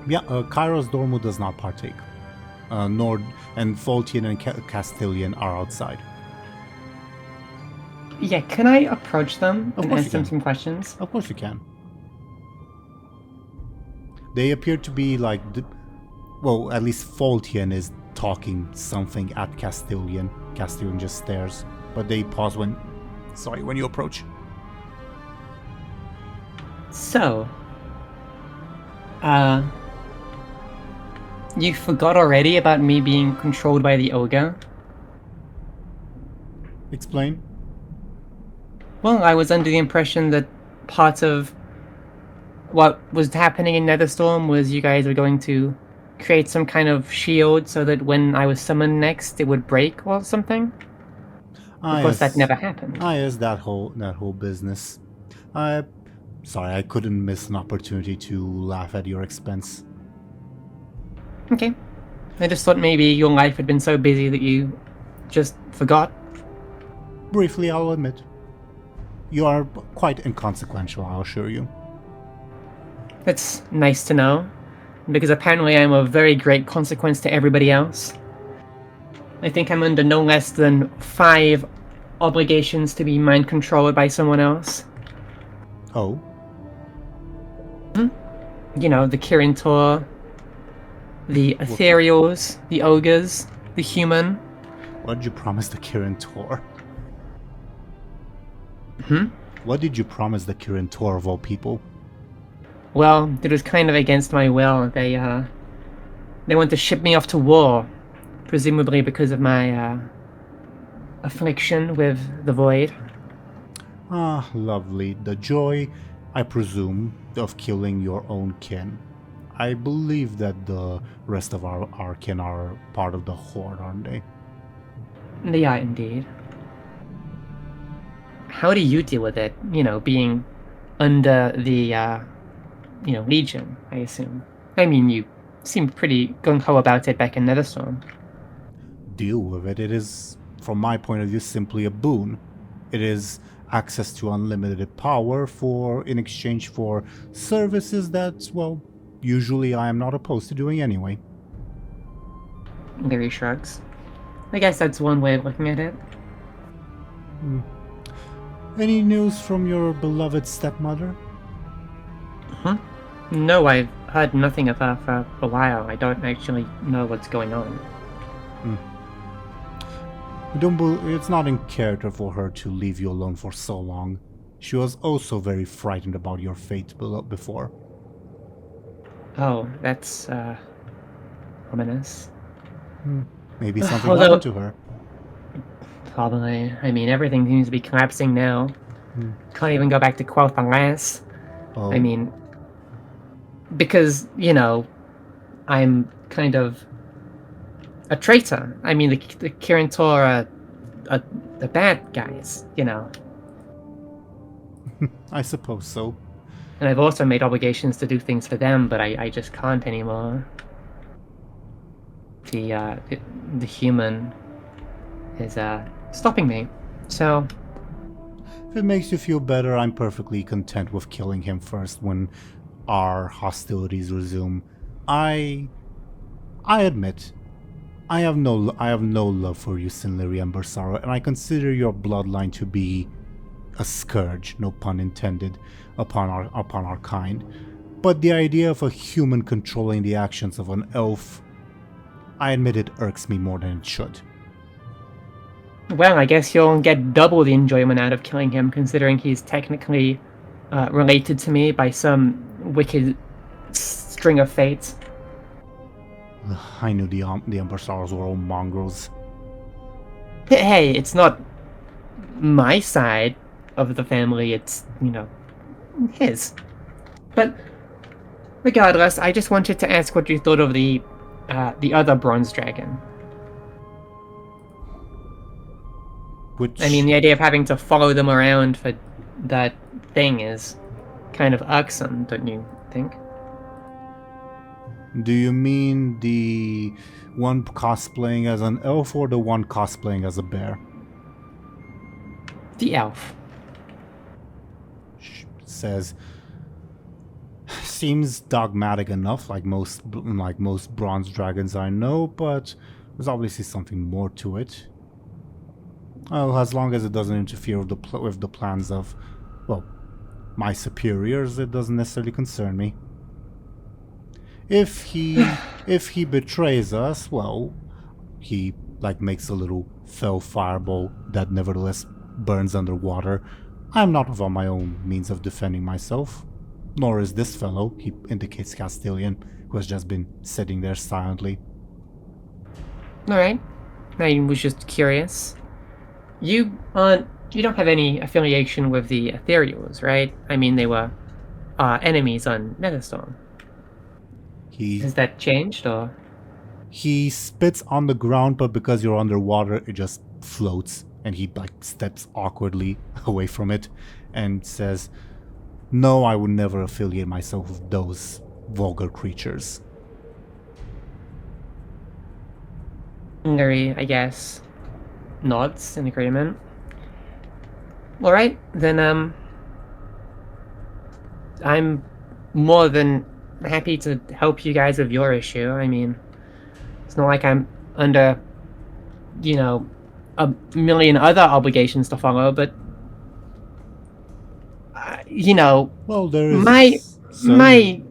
Yeah, Kairos Dormu does not partake. Nor and Voltian and Castilian are outside. Yeah, can I approach them Of and course ask you them can. some questions? Of course you can. They appear to be like, well, at least Voltian is talking something at Castilian. Castilian just stares, but they pause when you approach. So, you forgot already about me being controlled by the ogre? Explain. Well, I was under the impression that part of what was happening in Netherstorm was you guys were going to create some kind of shield so that when I was summoned next, it would break or something. Of course, that never happened. Yes, that whole business. Sorry, I couldn't miss an opportunity to laugh at your expense. Okay. I just thought maybe your life had been so busy that you just forgot. Briefly, I'll admit. You are quite inconsequential, I'll assure you. That's nice to know, because apparently I'm of very great consequence to everybody else. I think I'm under no less than 5 obligations to be mind controlled by someone else. Oh? You know, the Kirintor, the Ethereals, the Ogres, the Human. What did you promise the Kirin Tor? Hmm? What did you promise the Kirin Tor of all people? Well, it was kind of against my will. They want to ship me off to war, presumably because of my affliction with the void. Ah, lovely. The joy, I presume, of killing your own kin. I believe that the rest of our kin are part of the Horde, aren't they? They are indeed. How do you deal with it? You know, being under the, Legion, I assume. I mean, you seemed pretty gung-ho about it back in Netherstorm. Deal with it. It is, from my point of view, simply a boon. It is access to unlimited power in exchange for services that, well, usually I am not opposed to doing anyway. Lyri shrugs. I guess that's one way of looking at it. Any news from your beloved stepmother? No, I've heard nothing of her for a while. I don't actually know what's going on. It's not in character for her to leave you alone for so long. She was also very frightened about your fate before. Oh, that's, ominous. Maybe something Although- happened to her. Probably. I mean, everything seems to be collapsing now. Can't even go back to Quel'Thalas. Oh, I mean, because, you know, I'm kind of a traitor. I mean, the Kirin are the bad guys, you know. I suppose so. And I've also made obligations to do things for them, but I just can't anymore. The human is stopping me. So If it makes you feel better, I'm perfectly content with killing him first when our hostilities resume. I admit, I have no love for you, Lyri Embersorrow, and I consider your bloodline to be a scourge, no pun intended, upon our kind. But the idea of a human controlling the actions of an elf, I admit it irks me more than it should. well, I guess you'll get double the enjoyment out of killing him, considering he's technically related to me by some wicked string of fates. I knew the Embersorrows were all mongrels. Hey, it's not my side of the family, it's, you know, his. But regardless, I just wanted to ask what you thought of the other bronze dragon. Which, I mean, the idea of having to follow them around for that thing is kind of irksome, don't you think? do you mean the one cosplaying as an elf or the one cosplaying as a bear? The elf. Says, seems dogmatic enough, like most bronze dragons I know, but there's obviously something more to it. Well, as long as it doesn't interfere with the plans of, well, my superiors, it doesn't necessarily concern me. If he betrays us, well, he makes a little fell fireball that nevertheless burns underwater. I'm not without my own means of defending myself, nor is this fellow, he indicates Castilian, who has just been sitting there silently. Alright. I was just curious. You don't have any affiliation with the Ethereals, right? I mean, they were enemies on Netherstorm. Has that changed, or? He spits on the ground, but because you're underwater, it just floats, and he steps awkwardly away from it and says, "No, I would never affiliate myself with those vulgar creatures." Lyri, I guess, nods in agreement. Alright, then, I'm more than happy to help you guys with your issue. I mean, it's not like I'm under, you know, a million other obligations to follow, but, you know, Well, there is my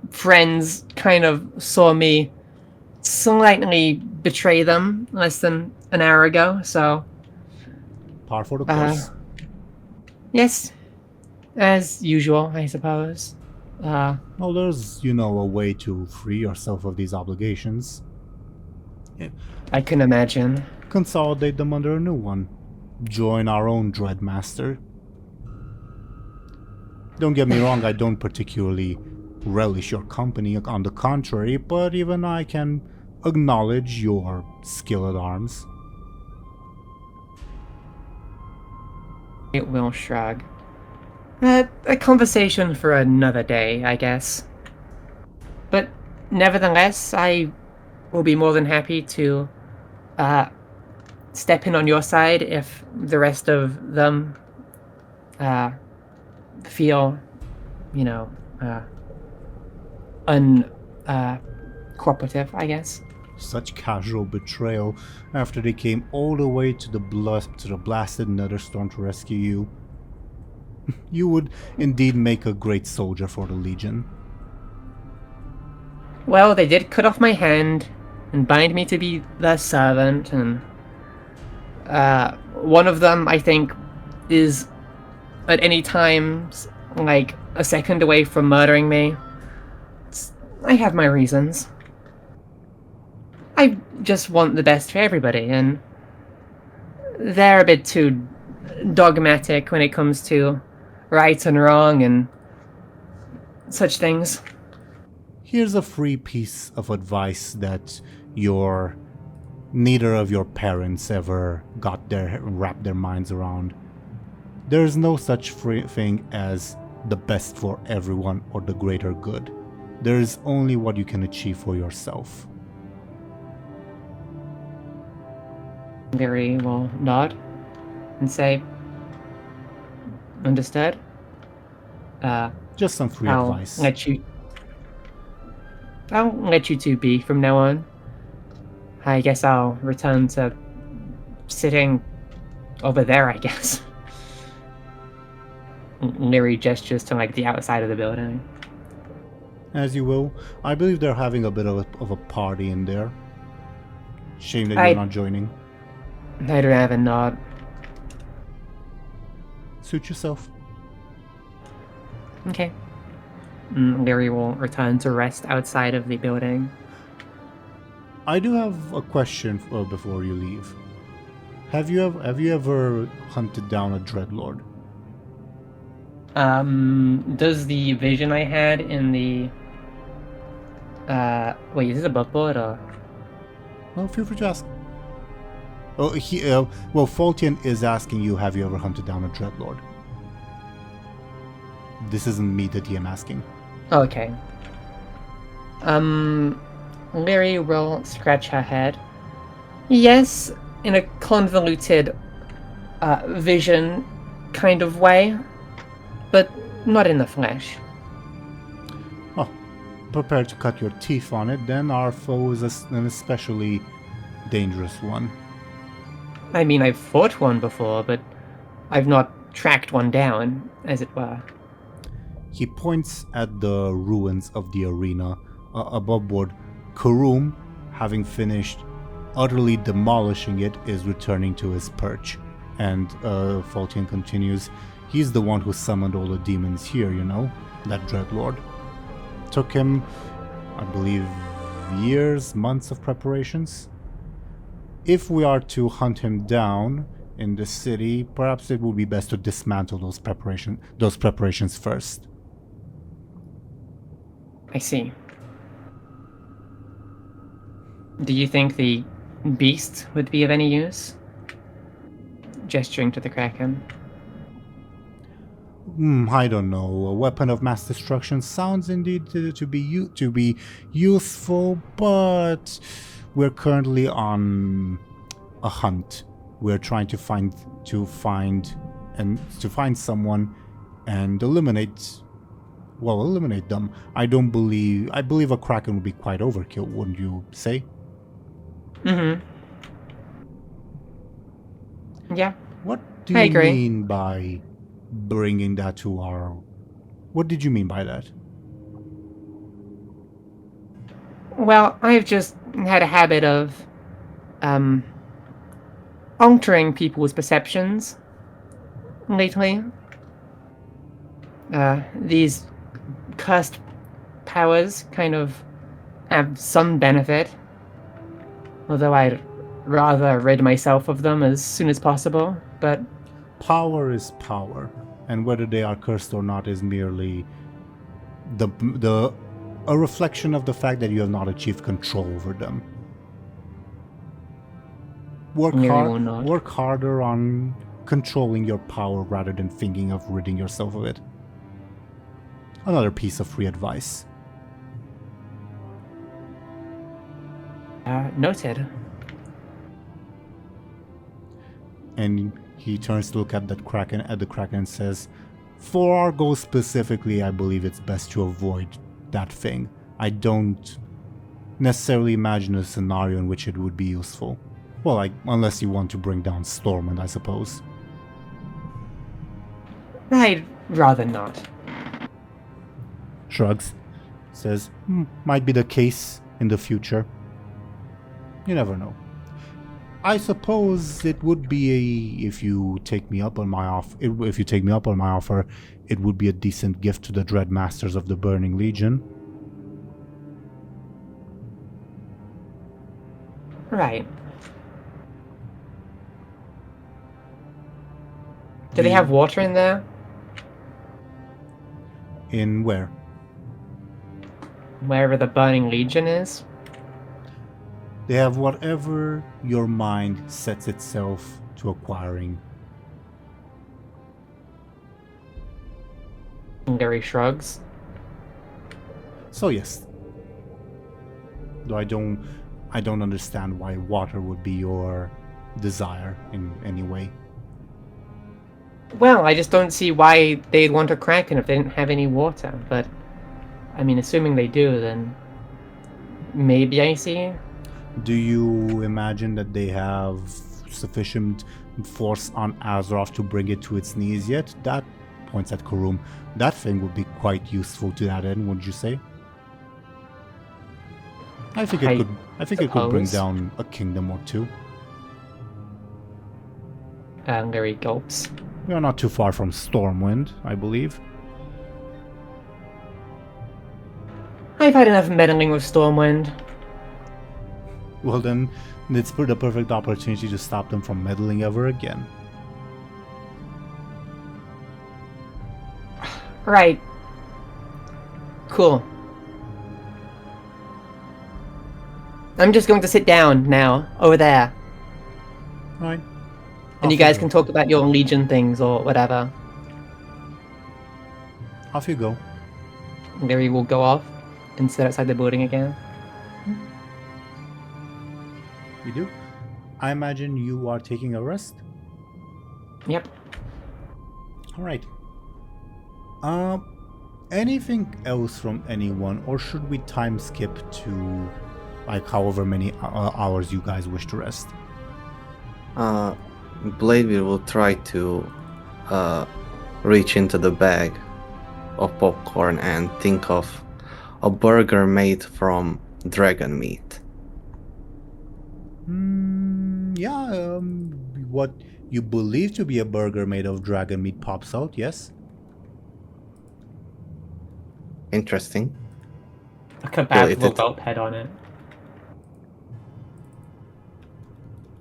friends kind of saw me slightly betray them less than an hour ago, so par for the course. yes, as usual, I suppose. Well, there's, a way to free yourself of these obligations. I can imagine. Consolidate them under a new one. Join our own Dreadmaster. Don't get me wrong, I don't particularly relish your company, on the contrary, but even I can acknowledge your skill at arms. It will shrug. A conversation for another day, I guess. But nevertheless, I will be more than happy to step in on your side if the rest of them feel, uncooperative, I guess. Such casual betrayal after they came all the way to the blasted Netherstorm to rescue you. You would indeed make a great soldier for the Legion. Well, they did cut off my hand and bind me to be their servant, and one of them, I think, is at any time like a second away from murdering me. I have my reasons. I just want the best for everybody, and they're a bit too dogmatic when it comes to right and wrong and such things. Here's a free piece of advice that neither of your parents ever wrapped their minds around. There is no such thing as the best for everyone or the greater good. There is only what you can achieve for yourself. Lyri will nod and say, understood. Just some free I'll advice. I'll let you two be from now on. I guess I'll return to sitting over there, I guess. Lyri gestures to like the outside of the building. As you will. I believe they're having a bit of a party in there. Shame that you're not joining. I'd rather not. Suit yourself. Okay. Lyri will return to rest outside of the building. I do have a question before you leave. Have you ever hunted down a dreadlord? Does the vision I had in the wait, is this a book board or? Well, feel free to ask. Oh, Faultian is asking you, have you ever hunted down a dreadlord? This isn't me, the DM, asking. Okay. Lyri will scratch her head. Yes, in a convoluted vision kind of way, but not in the flesh. Oh, prepare to cut your teeth on it, then our foe is an especially dangerous one. I mean, I've fought one before, but I've not tracked one down, as it were. He points at the ruins of the arena above board. Karum, having finished utterly demolishing it, is returning to his perch. And Faultian continues, he's the one who summoned all the demons here, you know? That dreadlord. Took him, I believe, years, months of preparations. If we are to hunt him down in the city, perhaps it would be best to dismantle those preparations first. I see. Do you think the beast would be of any use? Gesturing to the Kraken. I don't know. A weapon of mass destruction sounds indeed to be useful, but we're currently on a hunt. We're trying to find someone and eliminate them. I believe a Kraken would be quite overkill, wouldn't you say? Mm-hmm. Yeah. What do you mean by bringing that to our... What did you mean by that? Well, I've just had a habit of altering people's perceptions lately. These cursed powers kind of have some benefit, although I'd rather rid myself of them as soon as possible, but... Power is power, and whether they are cursed or not is merely a reflection of the fact that you have not achieved control over them. Work harder on controlling your power rather than thinking of ridding yourself of it. Another piece of free advice. Noted. And he turns to look at the Kraken and says, for our goal specifically, I believe it's best to avoid that thing. I don't necessarily imagine a scenario in which it would be useful. Well, unless you want to bring down Stormwind, I suppose. I'd rather not. Shrugs. says, might be the case in the future. You never know. I suppose it would be if you take me up on my offer, it would be a decent gift to the Dread Masters of the Burning Legion. Right. Do they have water in there? In where? Wherever the Burning Legion is? They have whatever your mind sets itself to acquiring. Lyri shrugs. So yes. Though I don't understand why water would be your desire in any way. Well, I just don't see why they'd want a Kraken if they didn't have any water, but... I mean, assuming they do, then... maybe I see. Do you imagine that they have sufficient force on Azeroth to bring it to its knees yet? That points at Karum. That thing would be quite useful to that end, wouldn't you say? I think it could bring down a kingdom or two. Lyri gulps. We are not too far from Stormwind, I believe. I've had enough meddling with Stormwind. Well then, it's the perfect opportunity to stop them from meddling ever again. Right. Cool. I'm just going to sit down now, over there. Right. And you guys can talk about your Legion things or whatever. Off you go. Lyri will go off and sit outside the building again. You do? I imagine you are taking a rest? Yep. Alright. Anything else from anyone, or should we time skip to like however many hours you guys wish to rest? Bladebeard will try to reach into the bag of popcorn and think of a burger made from dragon meat. Yeah, what you believe to be a burger made of dragon meat pops out, yes? Interesting. A kebab with a it- whelp head on it.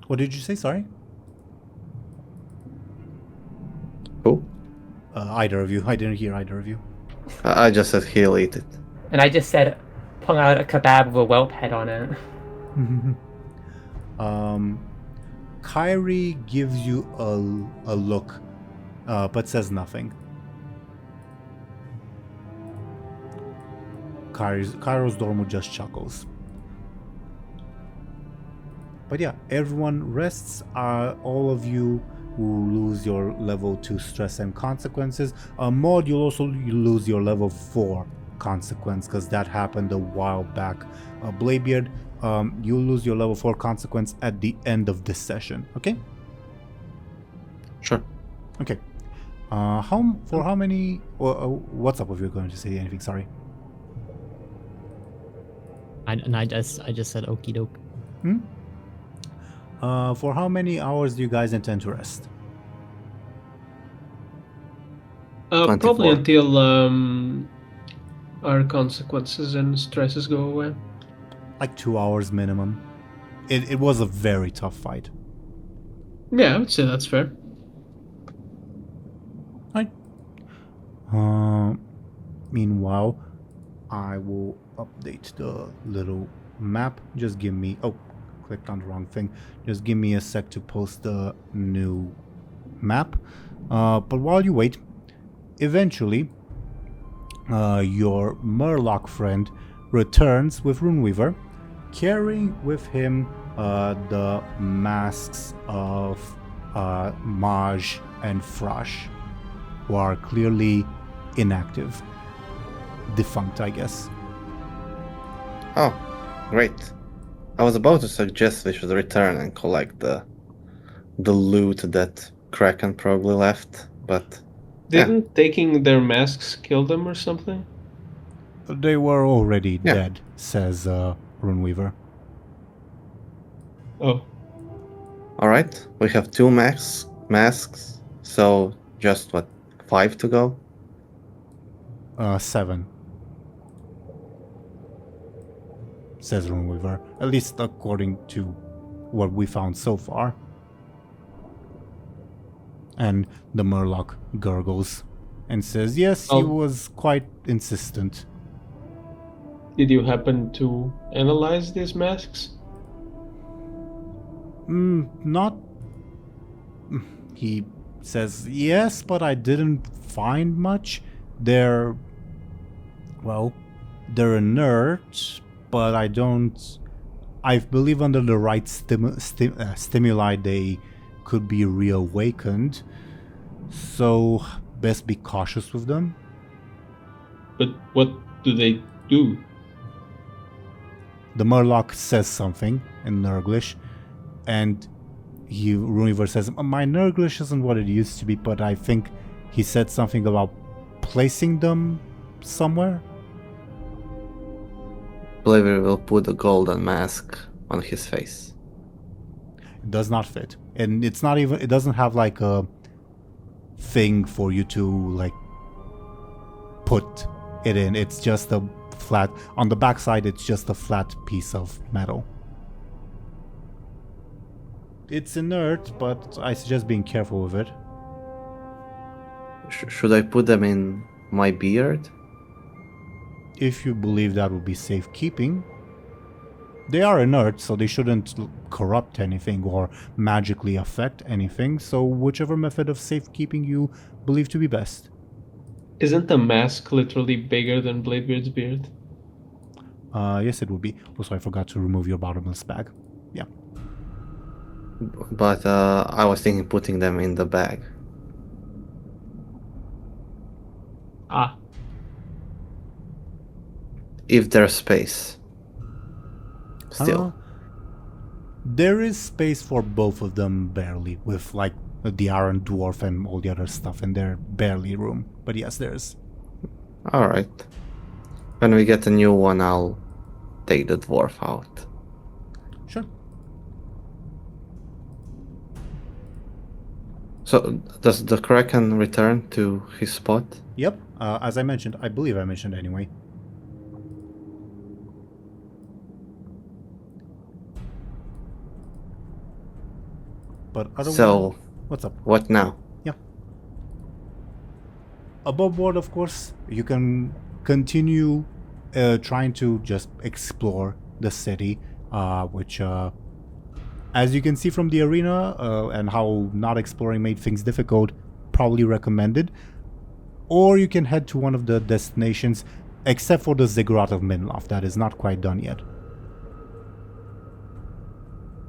What did you say, sorry? Who? Either of you. I didn't hear either of you. I just said he'll eat it. And I just said, pull out a kebab with a whelp head on it. Kyrie gives you a look, but says nothing. Kairos Dormu just chuckles. But yeah, everyone rests. All of you will lose your level 2 stress and consequences. Maud, you'll also lose your level 4 consequence because that happened a while back. Bladebeard, you'll lose your level 4 consequence at the end of this session. Okay? Sure. Okay. How many? What's up if you're going to say anything? Sorry. I just said okie doke. For how many hours do you guys intend to rest? Probably 24. until our consequences and stresses go away. Like 2 hours minimum. It was a very tough fight. Yeah, I would say that's fair. Right. Meanwhile, I will update the little map. Just give me... Oh, clicked on the wrong thing. Just give me a sec to post the new map. But while you wait, eventually, your Murloc friend returns with Runeweaver, carrying with him the masks of Maj and Thrash, who are clearly inactive. Defunct, I guess. Oh, great. I was about to suggest we should return and collect the loot that Kraken probably left, but Didn't taking their masks kill them or something? They were already Yeah. dead, says Runeweaver. Oh, Alright, we have 2 masks, so just 5 to go? 7. Says Runeweaver. At least according to what we found so far. And the Murloc gurgles and says, yes, he Oh. was quite insistent. did you happen to analyze these masks? Not... He says, yes, but I didn't find much. They're inert, but I believe under the right stimuli they could be reawakened. So, best be cautious with them. But what do they do? The Murloc says something in Nurglish, and Runeweaver says, my Nurglish isn't what it used to be, but I think he said something about placing them somewhere. Bladebeard will put a golden mask on his face. It does not fit. And it's not even, it doesn't have like a thing for you to like put it in. It's just a flat, on the backside it's just a flat piece of metal. It's inert, but I suggest being careful with it. Should I put them in my beard? If you believe that would be safekeeping. They are inert, so they shouldn't corrupt anything or magically affect anything, so whichever method of safekeeping you believe to be best. Isn't the mask literally bigger than Bladebeard's beard? Yes, it would be. Also, I forgot to remove your bottomless bag. Yeah. But I was thinking putting them in the bag. Ah, If there's space. Still. There is space for both of them, barely, with like the Aaran dwarf and all the other stuff in there. Barely room. But yes, there is. Alright. When we get a new one, I'll take the dwarf out. Sure. So, does the Kraken return to his spot? Yep. As I mentioned, I believe I mentioned anyway. But otherwise, So, what's up? what now? Above board, of course, you can continue trying to just explore the city, which, as you can see from the arena and how not exploring made things difficult, probably recommended. Or you can head to one of the destinations, except for the Ziggurat of Minlof. That is not quite done yet.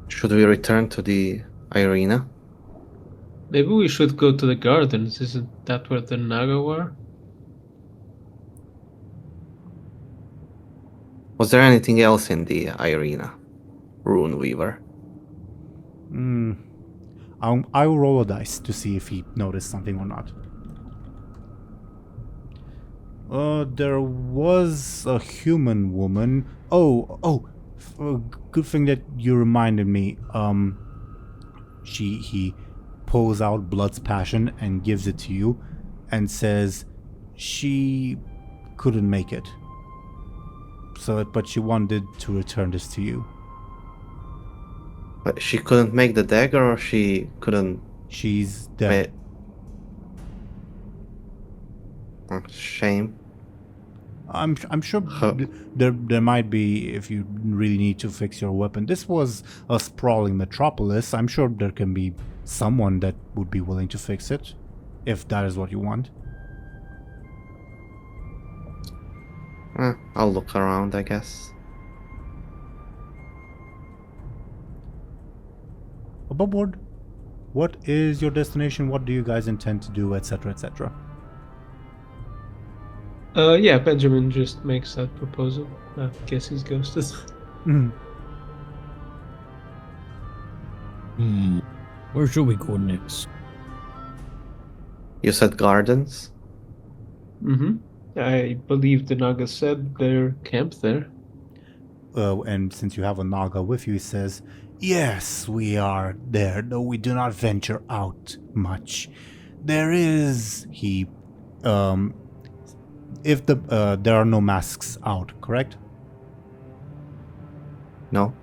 Should we return to the arena? maybe we should go to the gardens. Isn't that where the Naga were? Was there anything else in the arena? Runeweaver. I will roll a dice to see if he noticed something or not. There was a human woman. Good thing that you reminded me. He pulls out Blood's Passion and gives it to you, and says she couldn't make it. But she wanted to return this to you. But she couldn't make the dagger, or she couldn't... She's dead. Shame. I'm sure there might be, if you really need to fix your weapon. This was a sprawling metropolis. I'm sure there can be someone that would be willing to fix it, if that is what you want. I'll look around, I guess. Above board, what is your destination? What do you guys intend to do, etc., etc.? Yeah, Benjamin just makes that proposal. I guess he's ghosted. Where should we go next? You said gardens? Mm-hmm. I believe the Naga said they're camped there. And since you have a Naga with you, he says, "Yes, we are there, though we do not venture out much. There is," if there are no masks out, correct? No?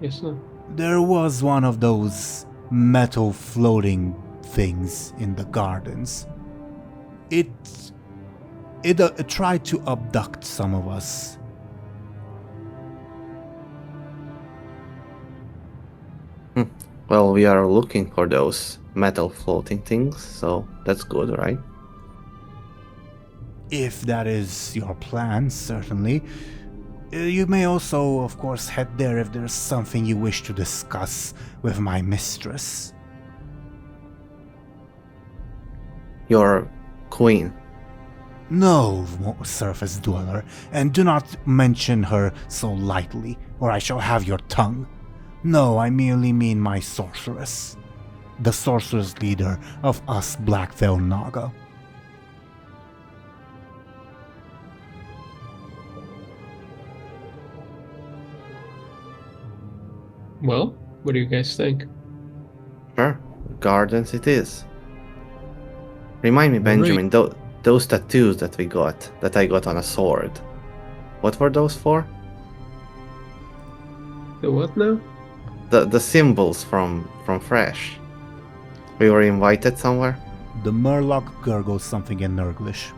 Yes, no. There was one of those metal floating things in the gardens. It tried to abduct some of us. Well, we are looking for those metal floating things, so that's good, right? If that is your plan, certainly. You may also, of course, head there if there's something you wish to discuss with my mistress. Your queen. No, surface dweller, and do not mention her so lightly, or I shall have your tongue. No, I merely mean my sorceress. The sorceress leader of us Black Veil Naga. Well, what do you guys think? Sure, gardens it is. Remind me, Benjamin, those tattoos that I got on a sword. What were those for? The what now? The symbols from Fresh. We were invited somewhere. The Murloc gurgles something in Nurglish.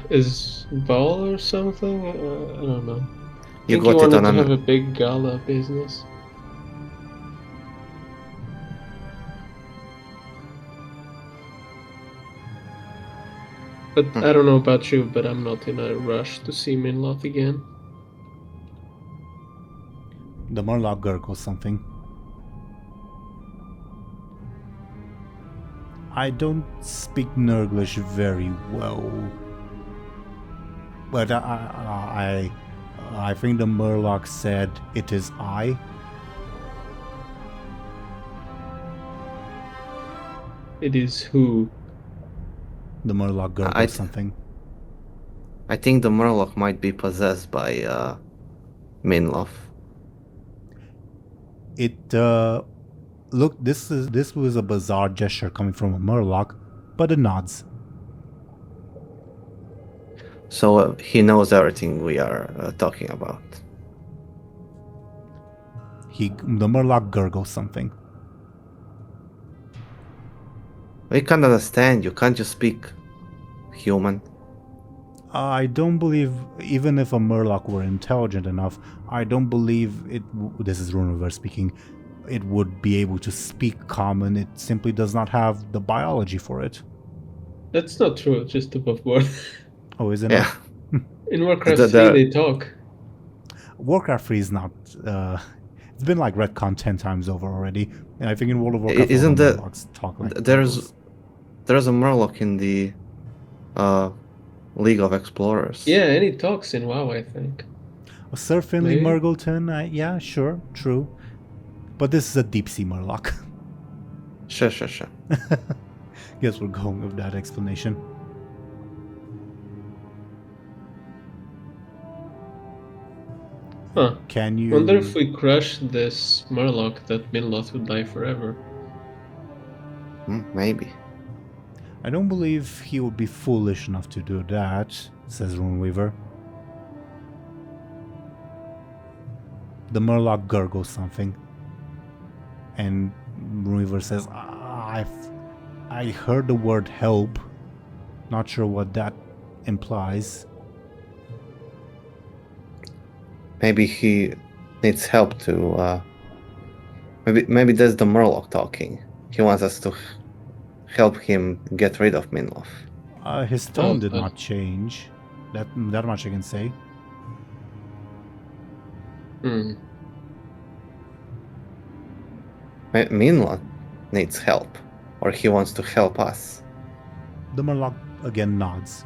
Is Vol or something? I don't know. You think got he it wanted on to an have a big gala business. But I don't know about you, but I'm not in a rush to see Minloth again. The Murloc gurgles something. I don't speak Nurglish very well, but I think the Murloc said it is I. It is who? The Murloc gurgles something. I think the Murloc might be possessed by Minloth. Look, this was a bizarre gesture coming from a Murloc, but it nods. So he knows everything we are talking about. The Murloc gurgles something. We can't understand you. Can't you speak human? I don't believe, even if a Murloc were intelligent enough, I don't believe this is Runeverse speaking, it would be able to speak common. It simply does not have the biology for it. That's not true, just above board. Oh, isn't Yeah. it? In Warcraft 3 they talk. Warcraft 3 is not... it's been like retcon 10 times over already. And I think in World of Warcraft Isn't all the the- Murlocs talk like There's a Murloc in the League of Explorers. Yeah, and he talks in WoW, I think. A Sir Finley Maybe. Murgleton, yeah, sure, true. But this is a deep sea Murloc. Sure. Guess we're going with that explanation. Huh. Can you... Wonder if we crush this Murloc that Minloth would die forever. Maybe. I don't believe he would be foolish enough to do that, says Runeweaver. The Murloc gurgles something. And Runeweaver says, I heard the word help. Not sure what that implies. Maybe he needs help to. Maybe that's the Murloc talking. He wants us to help him get rid of Minloth. His tone did not change. That much I can say. Minloth needs help, or he wants to help us. The Murloc again nods.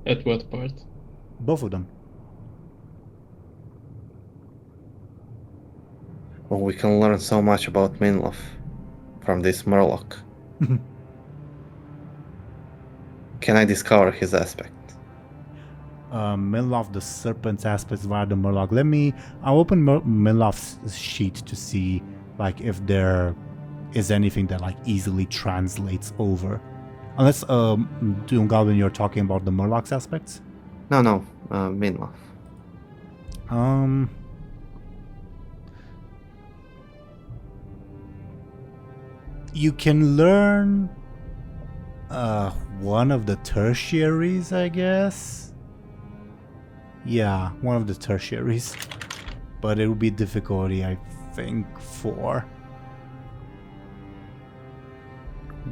At what part? Both of them. Well, we can learn so much about Minloth from this Murloc. Can I discover his aspect? Milloff, the serpent's aspects via the Murloc. I'll open Milloff's sheet to see like if there is anything that like easily translates over. Unless DoomGoblin, you're talking about the Murloc's aspects? No, Minloff. You can learn one of the tertiaries, I guess. Yeah, one of the tertiaries. But it would be difficulty, I think, 4.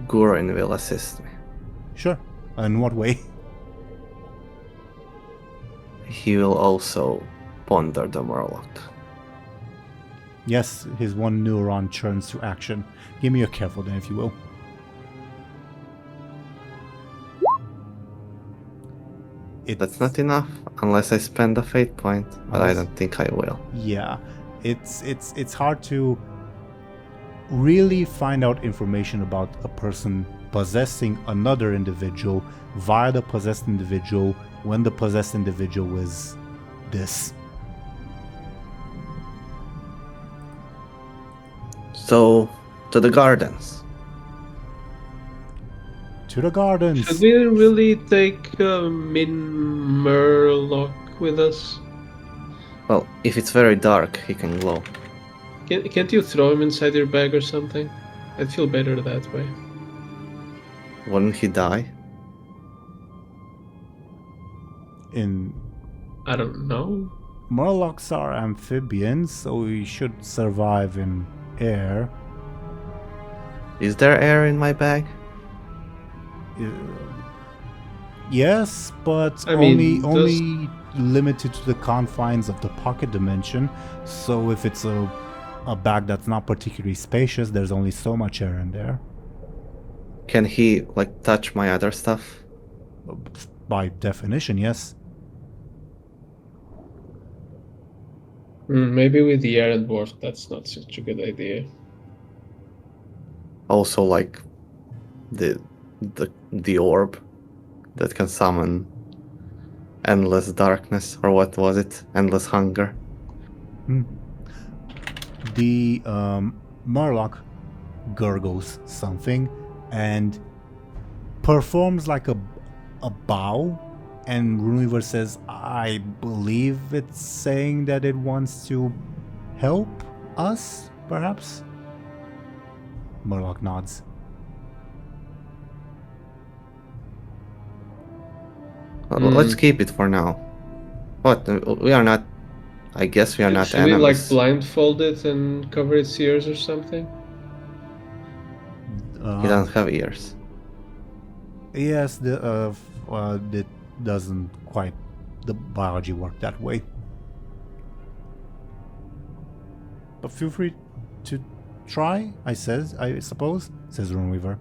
Gurin will assist me. Sure. In what way? He will also ponder the Murloc. Yes, his one neuron churns to action. Give me a careful then, if you will. That's not enough unless I spend a fate point, but I don't think I will. Yeah, it's hard to really find out information about a person possessing another individual via the possessed individual when the possessed individual is this. So, to the gardens. To the gardens. Should we really take Murloc with us? Well, if it's very dark, he can glow. Can't you throw him inside your bag or something? I'd feel better that way. Wouldn't he die? I don't know. Murlocs are amphibians, so we should survive in air. Is there air in my bag? Yes, but I mean, only limited to the confines of the pocket dimension. So if it's a bag that's not particularly spacious, there's only so much air in there. Can he, like, touch my other stuff? By definition, yes. Maybe with the Aaran dwarf, that's not such a good idea. Also, like, the orb that can summon endless darkness, or what was it? Endless hunger. The Murloc gurgles something and performs like a bow, and Runeweaver says, I believe it's saying that it wants to help us, perhaps? Murloc nods. Let's keep it for now. What? We are not... I guess we are not Should we, like, enemies. blindfold it and cover its ears or something? He doesn't have ears. Yes, it doesn't quite the biology work that way. But feel free to try, I suppose, says Runeweaver.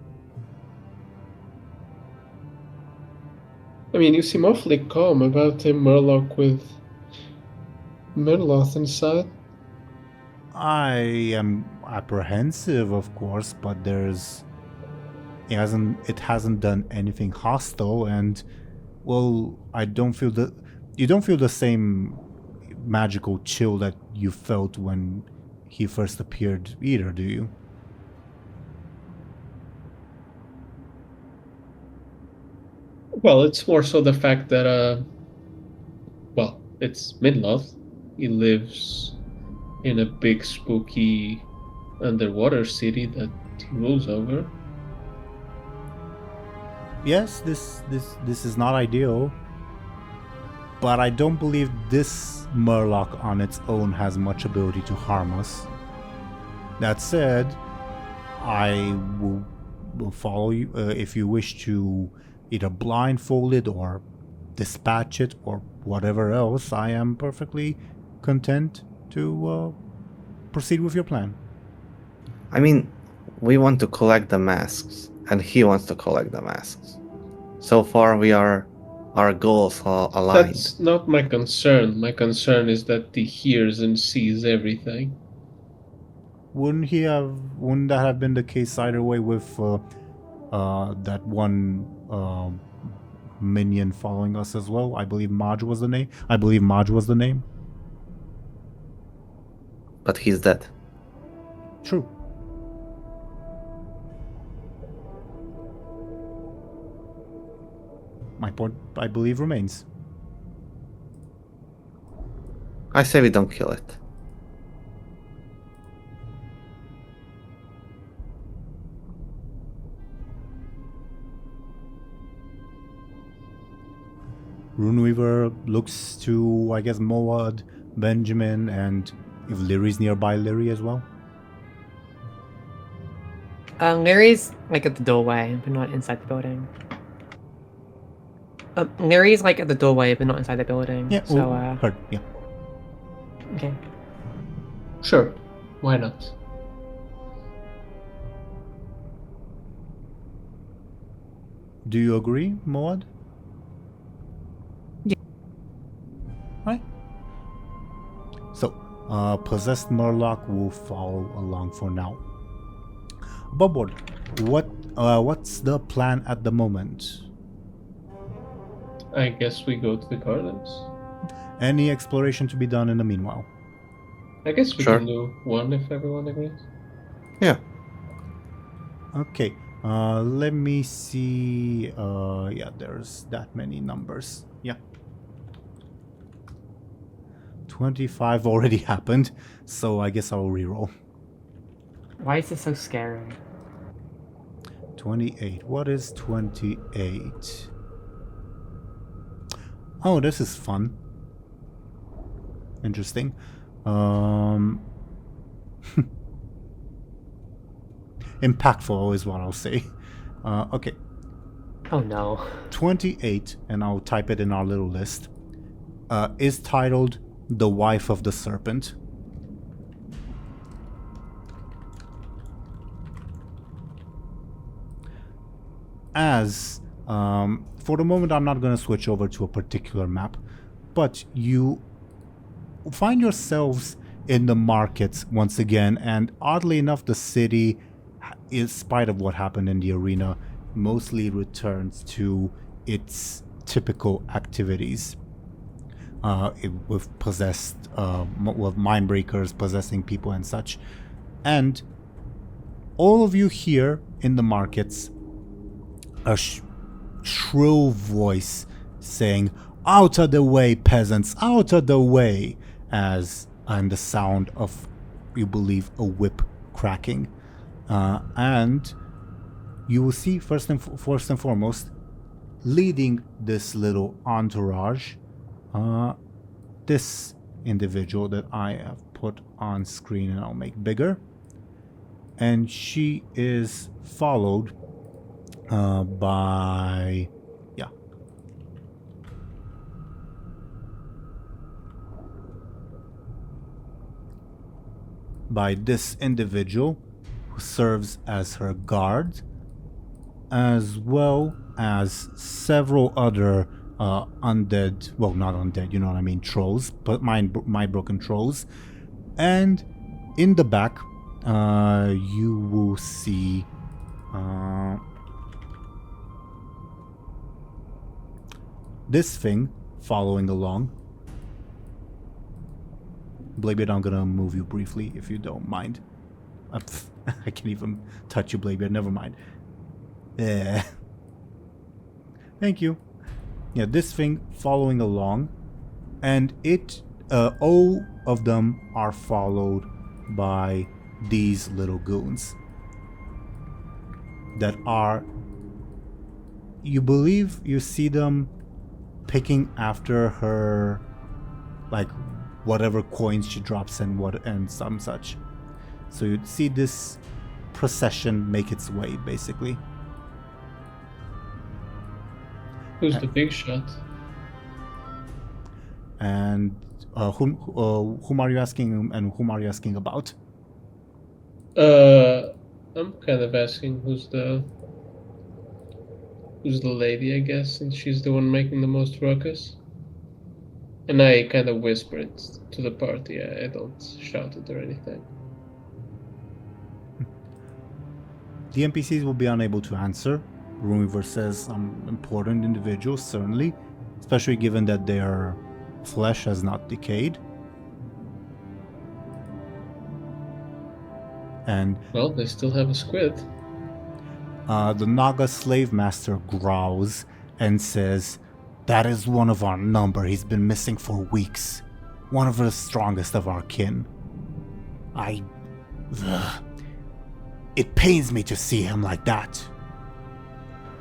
I mean, you seem awfully calm about a Murloc with Murloc inside. I am apprehensive, of course, but it hasn't done anything hostile, and well, you don't feel the same magical chill that you felt when he first appeared either, do you? Well, it's more so the fact that, it's Midloth. He lives in a big, spooky underwater city that he rules over. Yes, this is not ideal, but I don't believe this Murloc on its own has much ability to harm us. That said, I will follow you if you wish to either blindfold it or dispatch it or whatever else. I am perfectly content to proceed with your plan. I mean, we want to collect the masks, and he wants to collect the masks. So far, our goals are aligned. That's not my concern. My concern is that he hears and sees everything. Wouldn't that have been the case either way with that one minion following us as well. I believe Marge was the name. But he's dead. True. My point, I believe, remains. I say we don't kill it. Runeweaver looks to, I guess, Moad, Benjamin, and if Lyri's nearby, Lyri as well. Lyri's like at the doorway, but not inside the building. Lyri's like at the doorway, but not inside the building. Yeah, So, heard, yeah. okay. Sure, why not? Do you agree, Moad? Yeah. Right. So, possessed Murloc will follow along for now. Bubboard, what's the plan at the moment? I guess we go to the gardens. Any exploration to be done in the meanwhile? I guess we Sure. can do one if everyone agrees. Yeah. Okay. Let me see. Yeah, there's that many numbers. Yeah. 25 already happened, so I guess I'll reroll. Why is this so scary? 28. What is 28? Oh, this is fun. Interesting. Impactful is what I'll say. Okay. Oh no. 28, and I'll type it in our little list, is titled The Wife of the Serpent. As, for the moment, I'm not going to switch over to a particular map, but you find yourselves in the markets once again, and oddly enough, the city, in spite of what happened in the arena, mostly returns to its typical activities. With possessed, with mind breakers possessing people and such. And all of you here in the markets, a shrill voice saying, "Out of the way, peasants, out of the way," and the sound of, you believe, a whip cracking. And you will see, first and foremost, leading this little entourage, this individual that I have put on screen and I'll make bigger. And she is followed by this individual who serves as her guard, as well as several other undead, well, not undead, you know what I mean, trolls, but my broken trolls. And in the back, you will see this thing following along. Bladebeard, I'm gonna move you briefly if you don't mind. I can't even touch you, Bladebeard, never mind. Yeah. Thank you. Yeah, this thing following along, and all of them are followed by these little goons that are, you believe you see them picking after her, like whatever coins she drops and some such. So you'd see this procession make its way, basically. Who's the big shot? And whom are you asking, and whom are you asking about? I'm kind of asking who's the lady, I guess, since she's the one making the most ruckus. And I kind of whisper it to the party. I don't shout it or anything. The NPCs will be unable to answer, Runeverse says important individuals, certainly, especially given that their flesh has not decayed. And Well, they still have a squid. the Naga slave master growls and says, "That is one of our number. He's been missing for weeks. One of the strongest of our kin. It pains me to see him like that."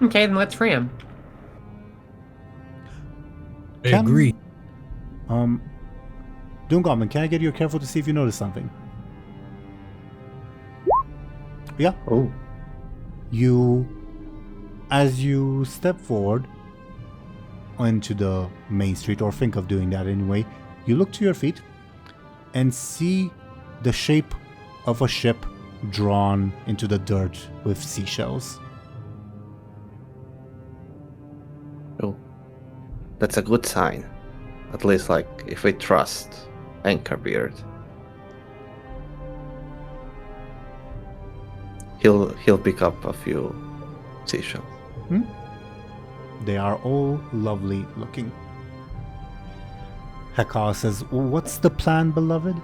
Okay, then let's free him. I Can- agree. DoomGoblin, can I get you careful to see if you notice something? Yeah. Oh, As you step forward into the main street, or think of doing that anyway, you look to your feet and see the shape of a ship drawn into the dirt with seashells. oh, that's a good sign. At least, like, if we trust Anchorbeard, he'll pick up a few seashells. They are all lovely looking. Hekar says, "What's the plan, beloved?"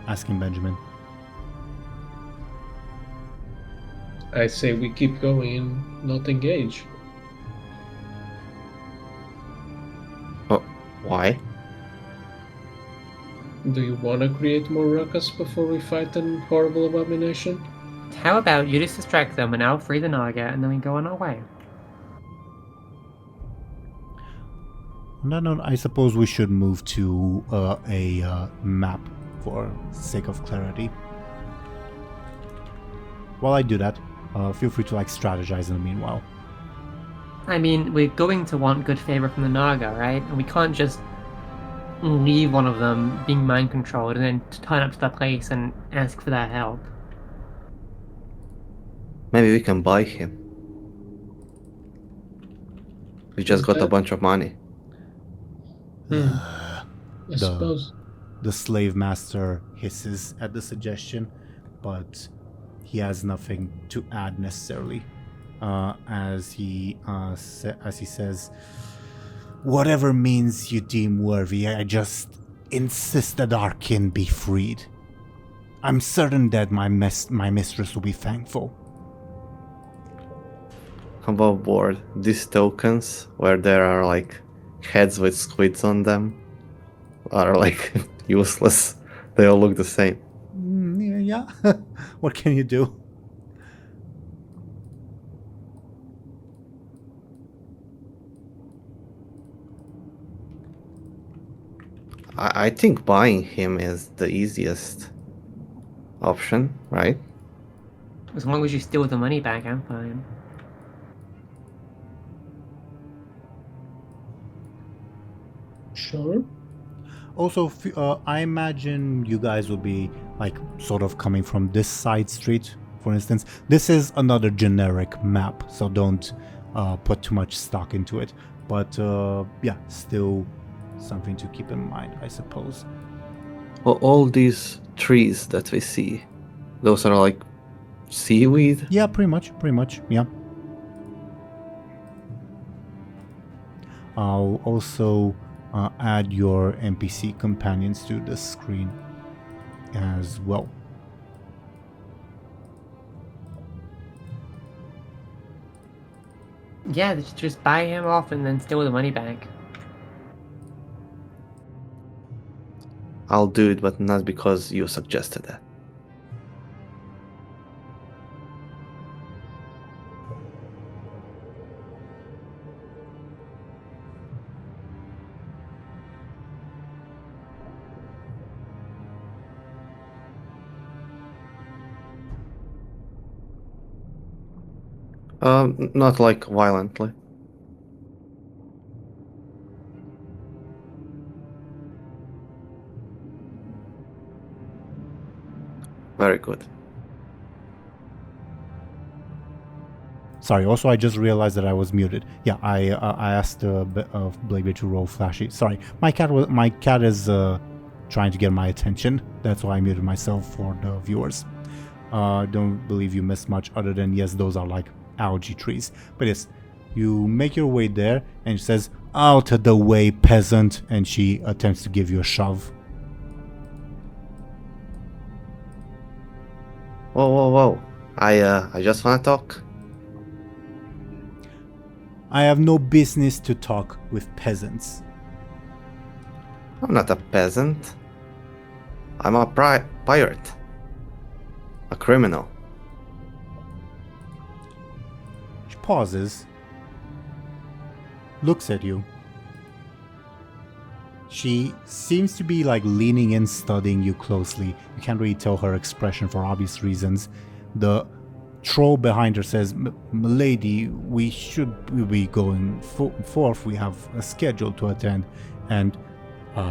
Asking Benjamin. I say we keep going and not engage. Oh, why? Do you want to create more ruckus before we fight an horrible abomination? How about you just distract them and I'll free the Naga and then we go on our way? On that note, I suppose we should move to a map for sake of clarity. While I do that, feel free to strategize in the meanwhile. I mean, we're going to want good favor from the Naga, right? And we can't just leave one of them being mind controlled and then turn up to that place and ask for their help. Maybe we can buy him. We just got a Okay. bunch of money. I suppose. The slave master hisses at the suggestion, but he has nothing to add necessarily. As he says, "Whatever means you deem worthy, I just insist that our kin be freed. I'm certain that my mistress will be thankful." Above board, these tokens where there are like heads with squids on them are like useless. They all look the same. Yeah. What can you do? I think buying him is the easiest option, right? As long as you steal the money back, I'm fine. Sure. Also, I imagine you guys will be sort of coming from this side street, for instance. This is another generic map, so don't put too much stock into it. But yeah, still something to keep in mind, I suppose. Well, all these trees that we see, those are like seaweed. Yeah, pretty much, yeah. I'll also add your NPC companions to the screen as well. Yeah, just buy him off and then steal the money back. I'll do it, but not because you suggested that. Not like violently. Very good. Sorry, also I just realized that I was muted. Yeah, I asked Bladebeard to roll flashy. Sorry, my cat is trying to get my attention. That's why I muted myself for the viewers. Don't believe you missed much other than, yes, those are like algae trees. But yes, you make your way there, and she says, "Out of the way, peasant," and she attempts to give you a shove. Whoa. I just wanna talk. I have no business to talk with peasants. I'm not a peasant. I'm a pirate. A criminal. She pauses, looks at you. She seems to be like leaning in, studying you closely. You can't really tell her expression for obvious reasons. The troll behind her says, "Milady, we should be going forth. We have a schedule to attend." And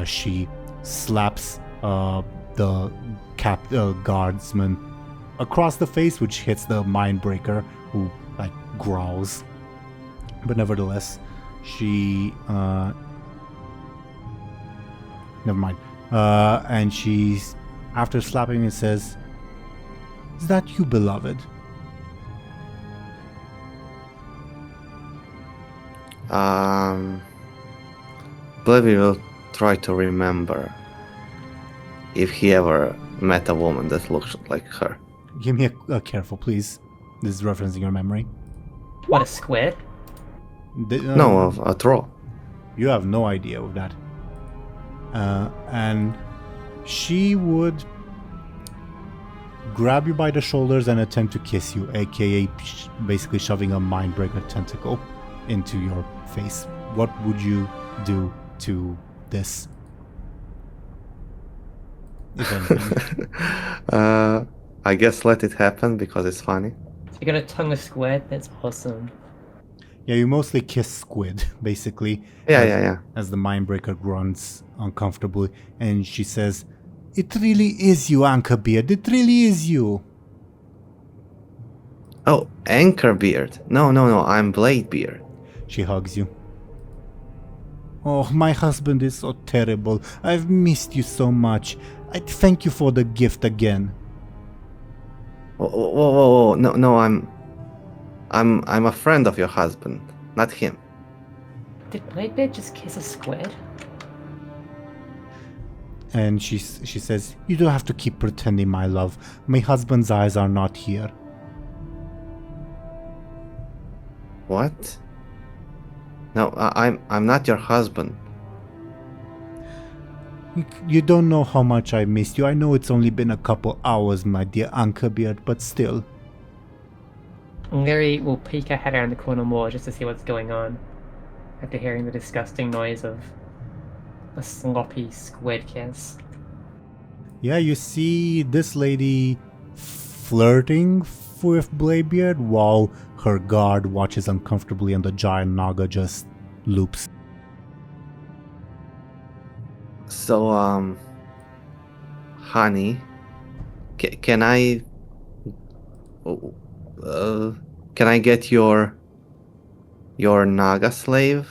she slaps the guardsman across the face, which hits the mindbreaker, who like growls. But nevertheless, she never mind. And she's, after slapping him, says, "Is that you, beloved?" Bladebeard will try to remember if he ever met a woman that looks like her. Give me a careful, please. This is referencing your memory. What, a squid? No, a troll. You have no idea of that. And she would grab you by the shoulders and attempt to kiss you, aka basically shoving a mindbreaker tentacle into your face. What would you do to this? If anything. I guess let it happen because it's funny. So you're gonna tongue a squid? That's awesome. Yeah, you mostly kiss squid, basically. Yeah. As the mindbreaker grunts uncomfortably, and she says, "It really is you, Anchorbeard. It really is you." Oh, Anchorbeard. No, I'm Bladebeard. She hugs you. "Oh, my husband is so terrible. I've missed you so much. I thank you for the gift again." Whoa. No, I'm a friend of your husband, not him. Did Bladebeard just kiss a squid? And she says, "You don't have to keep pretending, my love. My husband's eyes are not here." What? No, I'm not your husband. You don't know how much I missed you. I know it's only been a couple hours, my dear Anchorbeard, but still. Lyri will peek her head around the corner more just to see what's going on, after hearing the disgusting noise of a sloppy squid kiss. Yeah, you see this lady flirting with Bladebeard while her guard watches uncomfortably and the giant Naga just loops. So, honey, can I get your Naga slave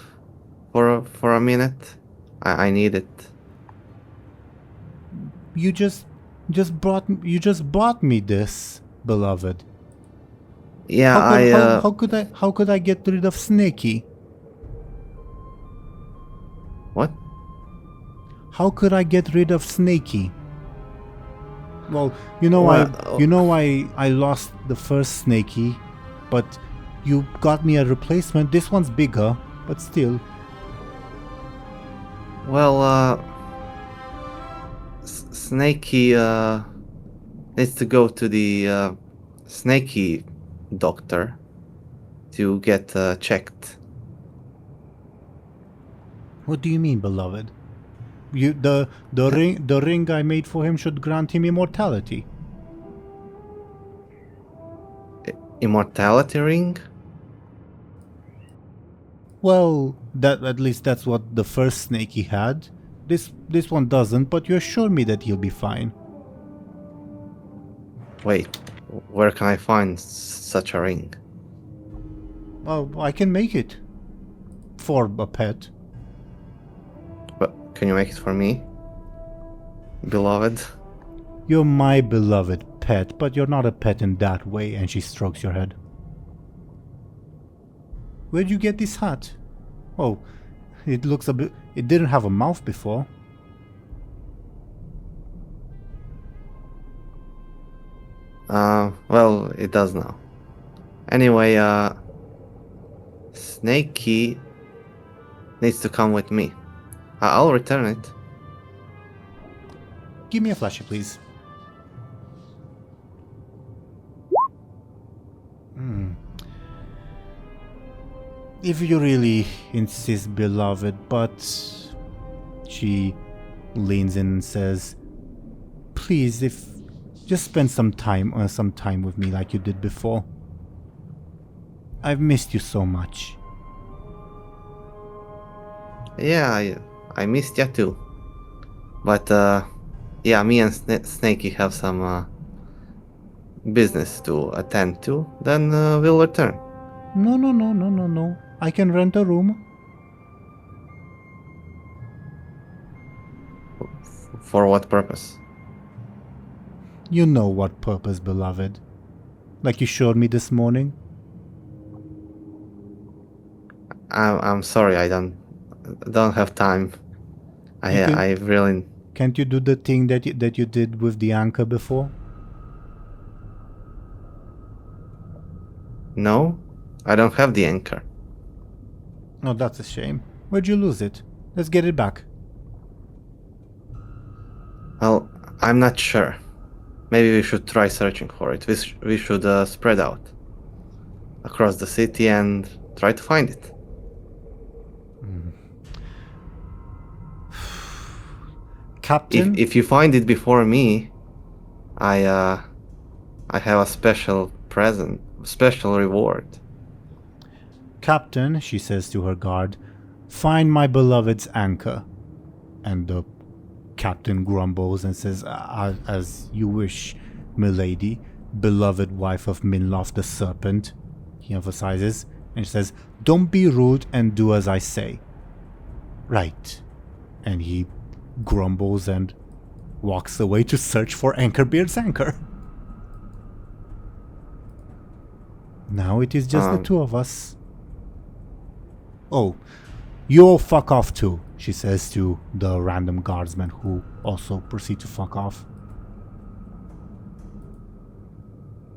for a minute? I need it. You just bought me this, beloved. Yeah, how could I get rid of Snakey? What? How could I get rid of Snakey? Well, I lost the first Snakey, but you got me a replacement. This one's bigger, but still. Well, Snakey needs to go to the Snakey doctor to get checked. What do you mean, beloved? The ring I made for him should grant him immortality. Immortality ring? Well, at least that's what the first snake he had. This one doesn't, but you assure me that he'll be fine. Wait, where can I find such a ring? Well, I can make it. For a pet. But can you make it for me? Beloved? You're my beloved pet, but you're not a pet in that way, and she strokes your head. Where'd you get this hat? Oh, it looks a bit... It didn't have a mouth before. Well, it does now. Anyway, Snakey needs to come with me. I'll return it. Give me a flashie, please. If you really insist, beloved, but... She leans in and says, please, if... Just spend some time with me like you did before. I've missed you so much. Yeah, I missed you too. But, yeah, me and Snakey have some business to attend to. Then we'll return. No. I can rent a room. For what purpose? You know what purpose, beloved. Like you showed me this morning. I'm sorry, I don't have time. I really... Can't you do the thing that you did with the anchor before? No, I don't have the anchor. Oh, that's a shame. Where'd you lose it? Let's get it back. Well, I'm not sure. Maybe we should try searching for it. We should spread out across the city and try to find it. Captain? If you find it before me, I have a special present, special reward. Captain, she says to her guard, find my beloved's anchor. And the captain grumbles and says, as you wish, milady, beloved wife of Minloth the Serpent, he emphasizes, and she says, don't be rude and do as I say. Right. And he grumbles and walks away to search for Anchorbeard's anchor. Now it is just the two of us. Oh, you all fuck off too, she says to the random guardsmen who also proceed to fuck off.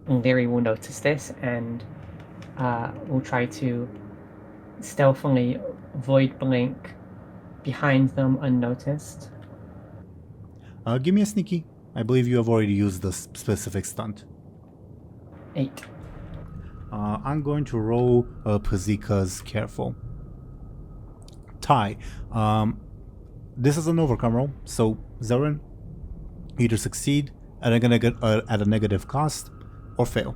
Lyri will notice this and will try to stealthily void blink behind them unnoticed. Give me a sneaky. I believe you have already used the specific stunt. 8. I'm going to roll Pazika's careful. Ty, this is an overcome roll, so Zelryn, either succeed at a negative cost or fail.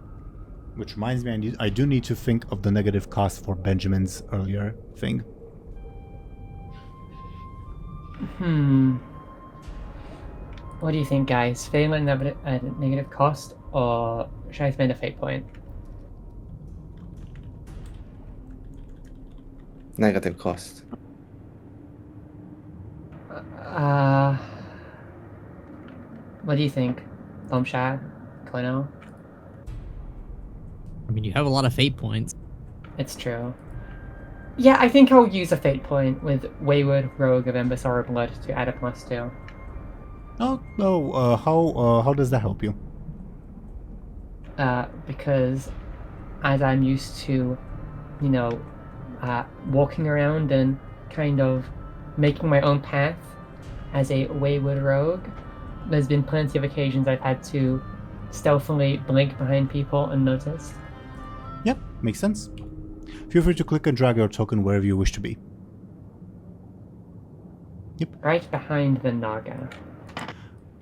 Which reminds me, I do need to think of the negative cost for Benjamin's earlier thing. What do you think, guys? Failing at a negative cost, or should I spend a fate point? Negative cost. What do you think, Thompshire, Khono? I mean, you have a lot of fate points. It's true. Yeah, I think I'll use a fate point with Wayward Rogue of Embersorrow Blood to add a +2. How does that help you? Because as I'm used to, walking around and kind of making my own path as a Wayward Rogue, there's been plenty of occasions I've had to stealthily blink behind people unnoticed. Yep, makes sense. Feel free to click and drag your token wherever you wish to be. Yep. Right behind the Naga.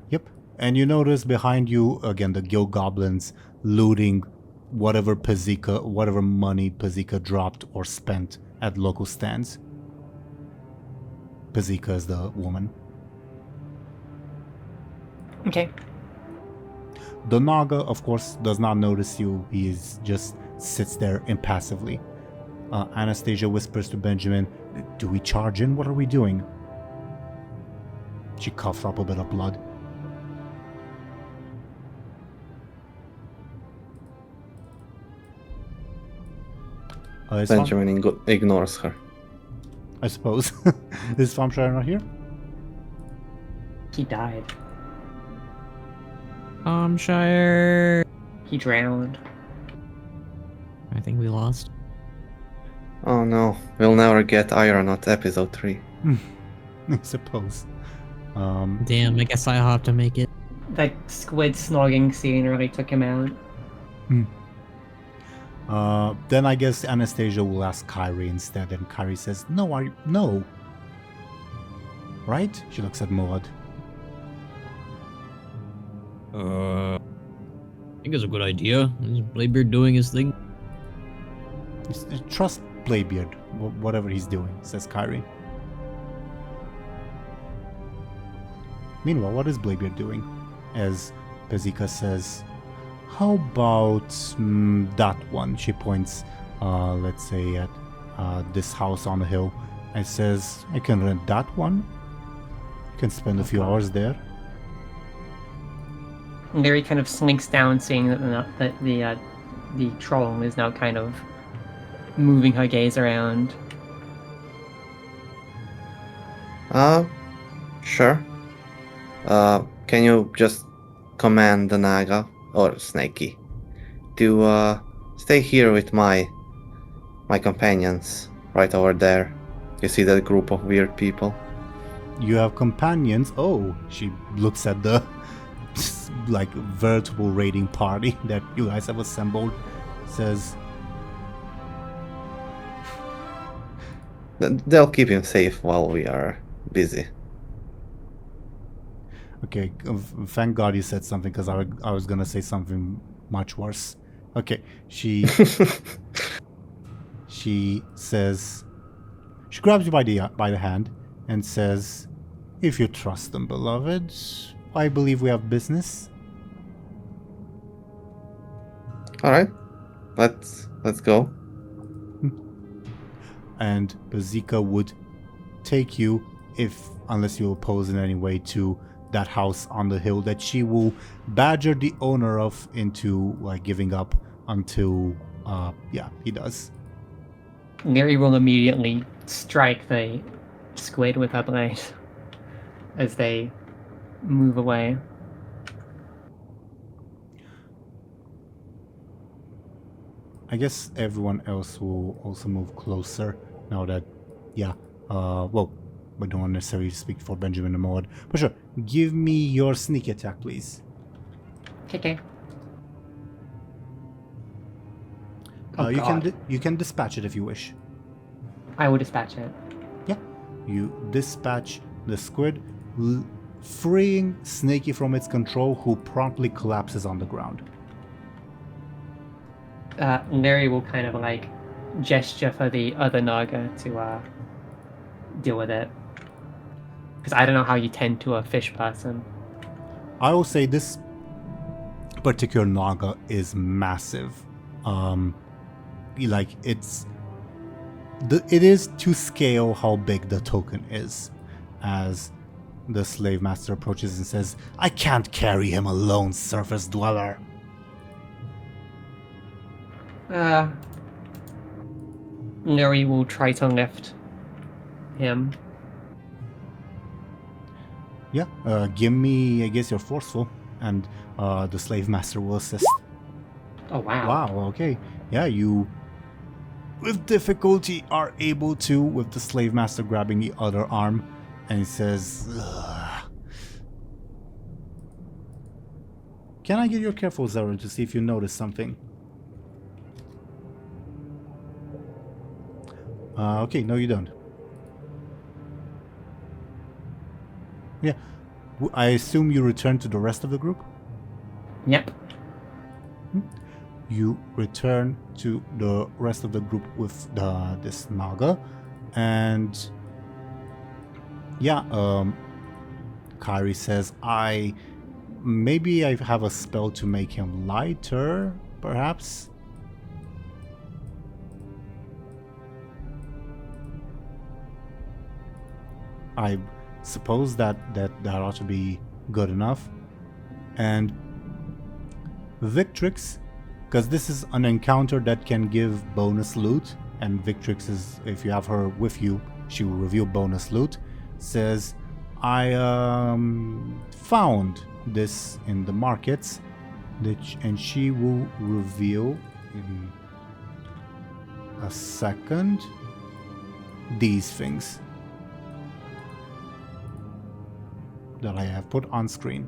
Yep. And you notice behind you, again, the guild goblins looting whatever money Pazika dropped or spent at local stands. Pazika is the woman. Okay. The Naga, of course, does not notice you. He just sits there impassively. Anastasia whispers to Benjamin, do we charge in? What are we doing? She coughs up a bit of blood. Is Benjamin ignores her. I suppose. Is Thompshire not here? He died. Thompshire. He drowned. I think we lost. Oh no, we'll never get Teeironor episode 3. I suppose. Damn, I guess I'll have to make it. That squid snogging scene really took him out. Then I guess Anastasia will ask Kyrie instead, and Kyrie says, no. Right? She looks at Moad. I think it's a good idea. Is Bladebeard doing his thing? Trust Bladebeard, whatever he's doing, says Kyrie. Meanwhile, what is Bladebeard doing? As Pezika says, how about that one? She points, let's say, at this house on the hill and says, I can rent that one. You can spend a few hours there. Lyri kind of slinks down, seeing that the troll is now kind of moving her gaze around. Sure. Can you just command the Naga, or Snakey, to stay here with my companions, right over there? You see that group of weird people? You have companions. Oh, she looks at the like veritable raiding party that you guys have assembled. Says, they'll keep him safe while we are busy. okay, thank God you said something, because I was gonna say something much worse. Okay, she says, she grabs you by the hand and says, if you trust them, beloved, I believe we have business. All right, let's go. And Pezika would take you, unless you oppose in any way, to that house on the hill that she will badger the owner of into like giving up until he does. Lyri will immediately strike the squid with her blade as they move away. I guess everyone else will also move closer now that, well, we don't necessarily speak for Benjamin and Maud. But sure, give me your sneak attack, please. Okay. You can dispatch it if you wish. I will dispatch it. Yeah, you dispatch the squid, freeing Snaky from its control, who promptly collapses on the ground. Lyri will kind of like gesture for the other Naga to deal with it. Because I don't know how you tend to a fish person. I will say this particular Naga is massive. Like it is to scale how big the token is, as the slave master approaches and says, I can't carry him alone, surface dweller. Lyri will try to lift him. Yeah, give me, I guess you're forceful, and the slave master will assist. Oh, wow. Wow, okay. Yeah, you, with difficulty, are able to, with the slave master grabbing the other arm, and he says, ugh. Can I get your careful, Zelryn, to see if you notice something? Okay, no you don't. Yeah, I assume you return to the rest of the group? Yep. You return to the rest of the group with this Naga, and Kyrie says, maybe I have a spell to make him lighter, perhaps? I suppose that ought to be good enough. And Victrix, because this is an encounter that can give bonus loot, and Victrix is, if you have her with you, she will reveal bonus loot. Says, I found this in the markets, and she will reveal in a second these things that I have put on screen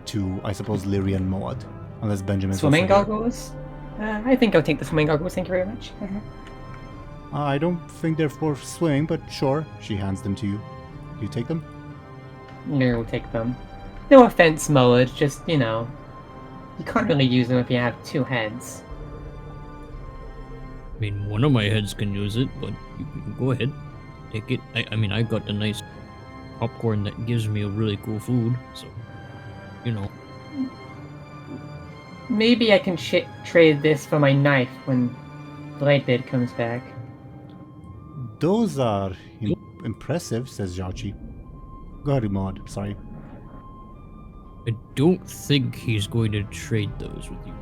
to, I suppose, Lyri and Moad, unless Benjamin. Swimming goggles? I think I'll take the swimming goggles, thank you very much. I don't think they're for swimming, but sure. She hands them to you. Do you take them? No, we'll take them. No offense, Moad, just, you know, you can't really use them if you have two heads. I mean, one of my heads can use it, but you can go ahead. Take it. I mean, I got the nice popcorn that gives me a really cool food, so, you know. Maybe I can trade this for my knife when Bladebeard comes back. Those are impressive, says Xiaoqi. Go ahead, Maud. Sorry. I don't think he's going to trade those with you.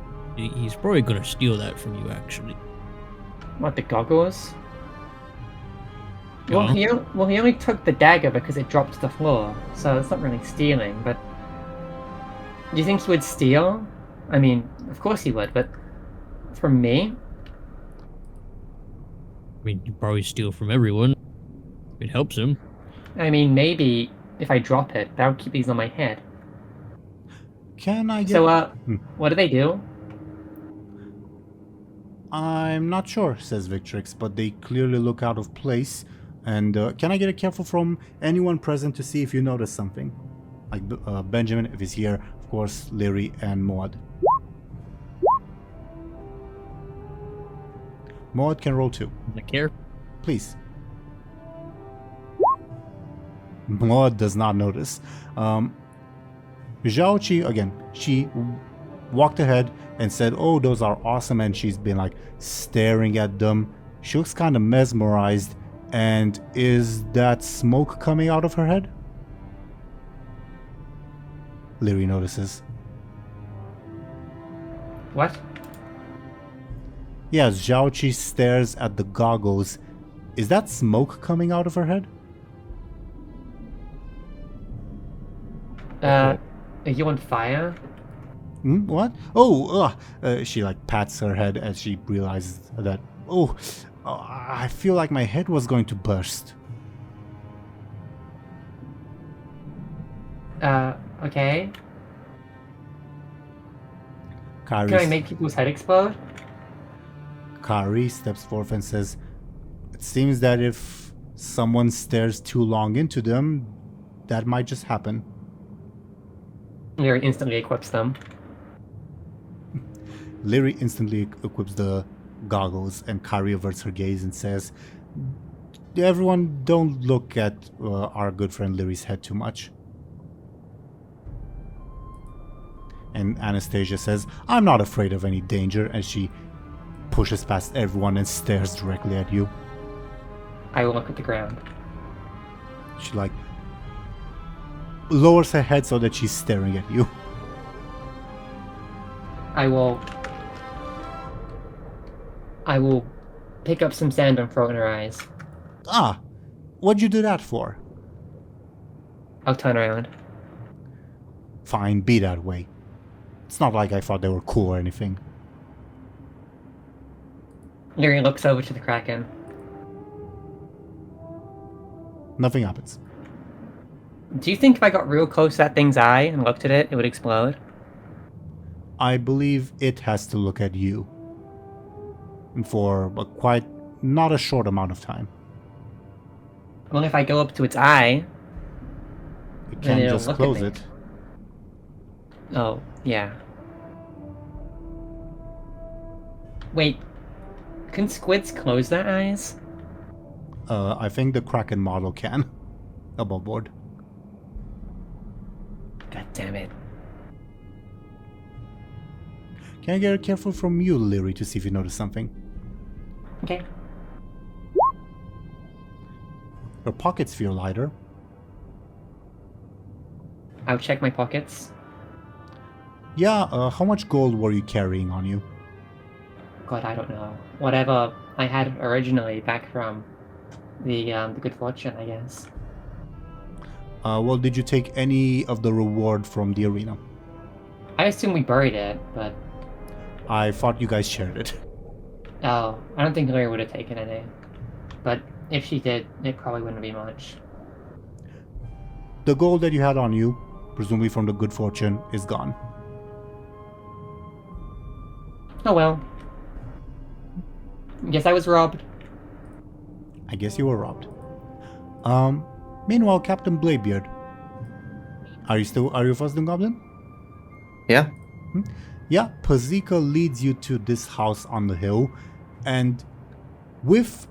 He's probably going to steal that from you, actually. What, the goggles? Yeah. Well, he only took the dagger because it dropped to the floor, so it's not really stealing, but... Do you think he would steal? I mean, of course he would, but... From me? I mean, you probably steal from everyone. It helps him. I mean, maybe if I drop it, that'll keep these on my head. Can I get... So, what do they do? I'm not sure, says Victrix, but they clearly look out of place. And can I get a careful from anyone present to see if you notice something? Like Benjamin, if he's here, of course, Lyri and Maud. Maud can roll too. I care. Please. Maud does not notice. Xiaoqi, again, she walked ahead and said, oh, those are awesome, and she's been like staring at them. She looks kind of mesmerized. And is that smoke coming out of her head? Lyri notices. What? Yes, Xiaoqi stares at the goggles. Is that smoke coming out of her head? Are you on fire? What? Oh, she like pats her head as she realizes that, oh, I feel like my head was going to burst. Okay. Kari, Can I make people's head explode? Kari steps forth and says, it seems that if someone stares too long into them, that might just happen. Lyri instantly equips them. Lyri instantly equips the goggles, and Kari averts her gaze and says, everyone don't look at our good friend Lyri's head too much. And Anastasia says, I'm not afraid of any danger, as she pushes past everyone and stares directly at you. I will look at the ground. She like lowers her head so that she's staring at you. I will pick up some sand and throw it in her eyes. Ah, what'd you do that for? I'll turn around. Fine, be that way. It's not like I thought they were cool or anything. Lyri looks over to the Kraken. Nothing happens. Do you think if I got real close to that thing's eye and looked at it, it would explode? I believe it has to look at you. And for a quite not a short amount of time. Well, if I go up to its eye... It Then can't it'll just look at close me. it. Oh, yeah. Wait, can squids close their eyes? I think the Kraken model can. Above board. God damn it. Can I get a careful from you, Lyri, to see if you notice something? Okay. Your pockets feel lighter. I'll check my pockets. Yeah, how much gold were you carrying on you? God, I don't know. Whatever I had originally back from the good fortune, I guess. Well, did you take any of the reward from the arena? I assume we buried it, but I thought you guys shared it. oh, I don't think Lyri would have taken any. But if she did, it probably wouldn't be much. The gold that you had on you, presumably from the good fortune, is gone. Oh well. Guess I was robbed. I guess you were robbed. Meanwhile, Captain Bladebeard, are you first DoomGoblin? Yeah? Yeah, Pazika leads you to this house on the hill, and with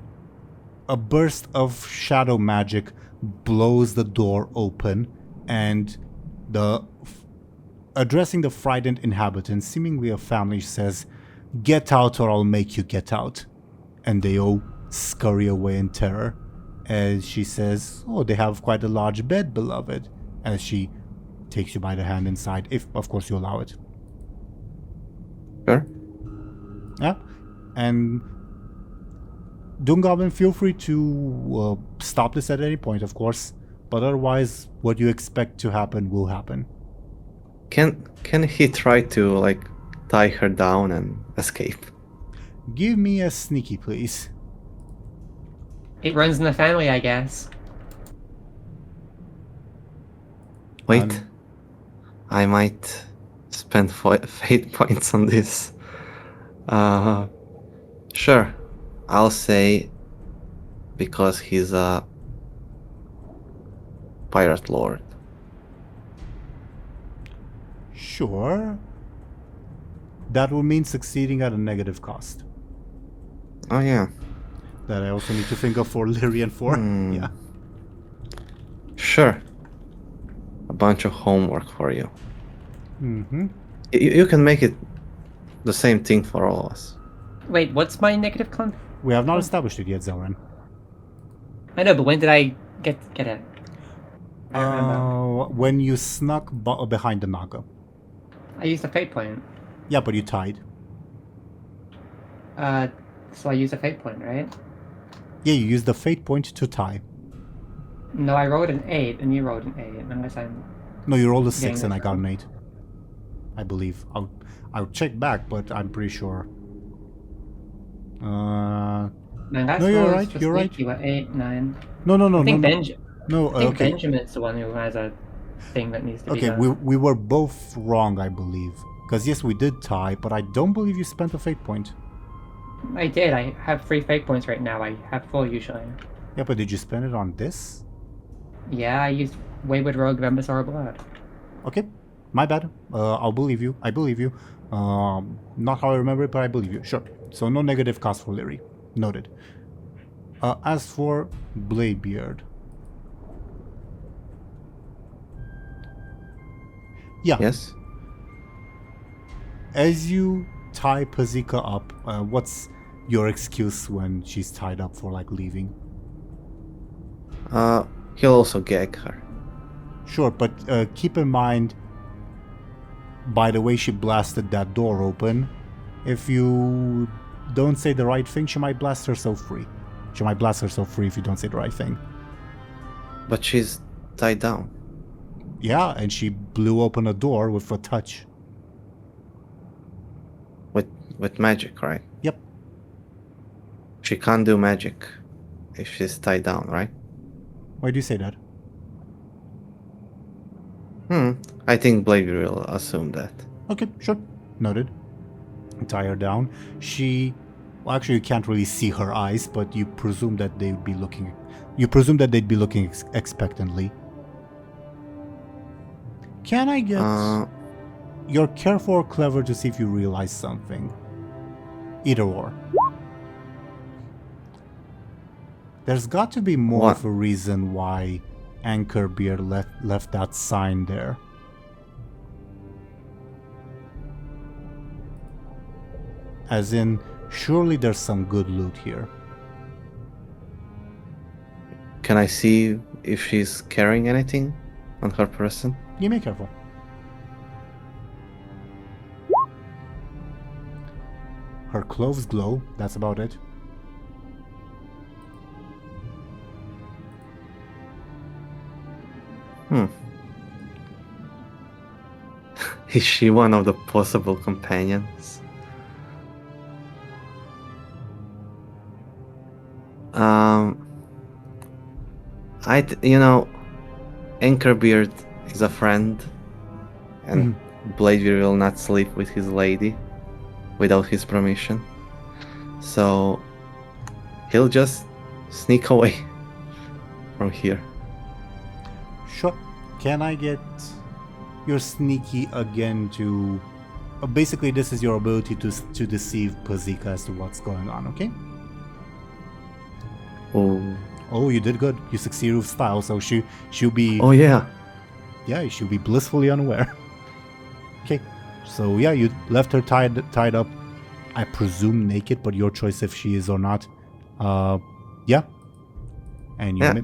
a burst of shadow magic blows the door open, and addressing the frightened inhabitants, seemingly a family, says, "Get out or I'll make you get out." And they all scurry away in terror. As she says, "Oh, they have quite a large bed, beloved," as she takes you by the hand inside, if of course you allow it. Sure. Yeah, and DoomGoblin, feel free to stop this at any point, of course, but otherwise, what you expect to happen will happen. Can he try to like tie her down and escape? Give me a sneaky, please. It runs in the family, I guess. Wait, I might spend fate points on this. Sure, I'll say because he's a pirate lord. Sure. That will mean succeeding at a negative cost. Oh yeah. That I also need to think of for Lyri and for. Yeah. Sure. A bunch of homework for you. Mm-hmm. You can make it the same thing for all of us. Wait, what's my negative con? We have not established it yet, Zelryn. I know, but when did I get it? I don't remember. When you snuck behind the Naga. I used a fate point. Yeah, but you tied. So I used a fate point, right? Yeah, you used the fate point to tie. No, I rolled an 8 and you rolled an 8, unless I'm... No, you rolled a Getting 6 and this I got wrong. an 8. I believe. I'll check back, but I'm pretty sure. My last No, you're roll right, was you're right. sneaky, what, 8, 9... No, I think, no, I think okay. Benjamin's the one who has a thing that needs to be Okay, done. we were both wrong, I believe. Because yes, we did tie, but I don't believe you spent a fate point. I did. I have 3 fate points right now. I have 4 usually. Yeah, but did you spend it on this? Yeah, I used Wayward Rogue of Embersorrow Blood. Okay, my bad. I'll believe you. I believe you. Not how I remember it, but I believe you. Sure. So no negative cost for Lyri. Noted. As for Bladebeard. Yeah. Yes? As you tie Pazika up, what's your excuse when she's tied up for like leaving? He'll also gag her. Sure, but keep in mind, by the way she blasted that door open, if you don't say the right thing, she might blast herself free. She might blast herself free if you don't say the right thing. But she's tied down. Yeah, and she blew open a door with a touch. With magic, right? Yep. She can't do magic if she's tied down, right? Why do you say that? I think Bladebeard will assume that. Okay, sure. Noted. Tie her down. Well, actually, you can't really see her eyes, but you presume that they would be looking. You presume that they'd be looking expectantly. Can I get? You're careful or clever to see if you realize something. Either or. There's got to be more What? of a reason why Anchorbeard left that sign there. As in, surely there's some good loot here. Can I see if she's carrying anything on her person? You may careful. Her clothes glow. That's about it. Is she one of the possible companions? Anchorbeard is a friend, and Bladebeard will not sleep with his lady without his permission. So he'll just sneak away from here. Sure. Can I get your sneaky again to... basically, this is your ability to deceive Pazika as to what's going on, okay? Oh, you did good. You succeeded with style, so she'll be... Oh, yeah. Yeah, she'll be blissfully unaware. Okay. So, yeah, you left her tied up, I presume naked, but your choice if she is or not. Yeah. And you...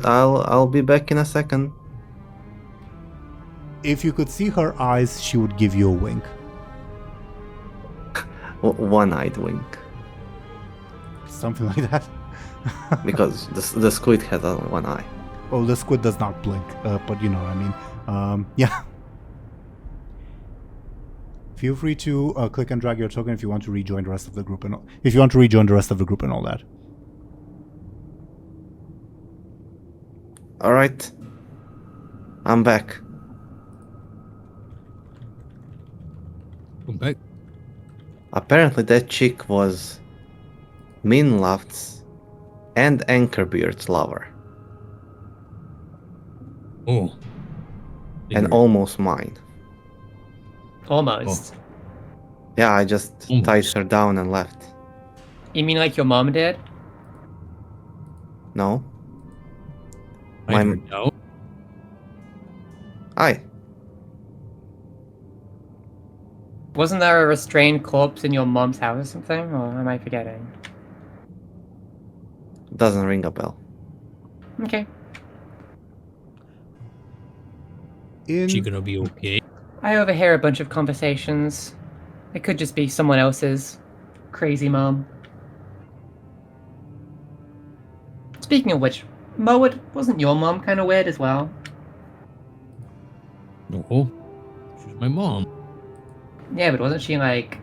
I'll be back in a second. If you could see her eyes, she would give you a wink. One-eyed wink. Something like that. Because the squid has one eye. Well, the squid does not blink, but you know what I mean. Yeah. Feel free to click and drag your token if you want to rejoin the rest of the group and all that. All right. I'm back. Come back. Apparently that chick was Minloft's and Anchorbeard's lover. Oh. And almost mine. Almost. Yeah, I just tied her down and left. You mean like your mom did? No. No. Aye. Wasn't there a restrained corpse in your mom's house or something? Or am I forgetting? Doesn't ring a bell. Okay. She gonna be okay? I overhear a bunch of conversations. It could just be someone else's crazy mom. Speaking of which, Moed, wasn't your mom kind of weird as well? No. She's my mom. Yeah, but wasn't she like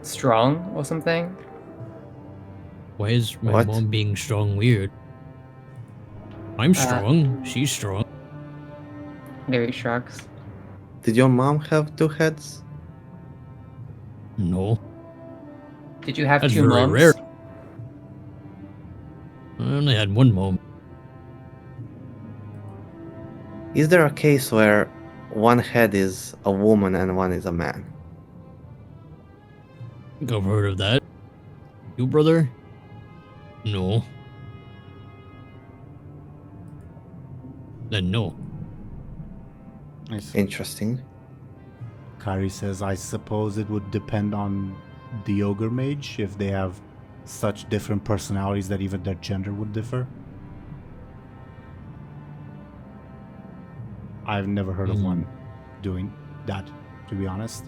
strong or something? Why is my What? mom being strong weird? I'm strong. She's strong. Lyri shrugs. Did your mom have two heads? No. Did you have That's two very moms? rare. I only had one mom. Is there a case where one head is a woman and one is a man? I think I've heard of that. You, brother? No. Then no. Interesting. Kari says, I suppose it would depend on the ogre mage if they have such different personalities that even their gender would differ. I've never heard of one doing that, to be honest.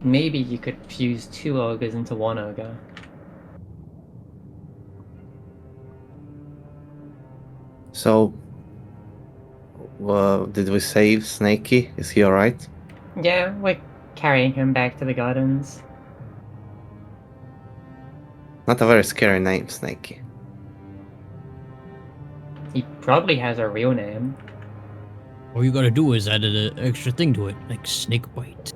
Maybe you could fuse two ogres into one ogre. So, did we save Snakey? Is he alright? Yeah, we're carrying him back to the gardens. Not a very scary name, Snakey. He probably has a real name. All you gotta do is add an extra thing to it, like snake bite.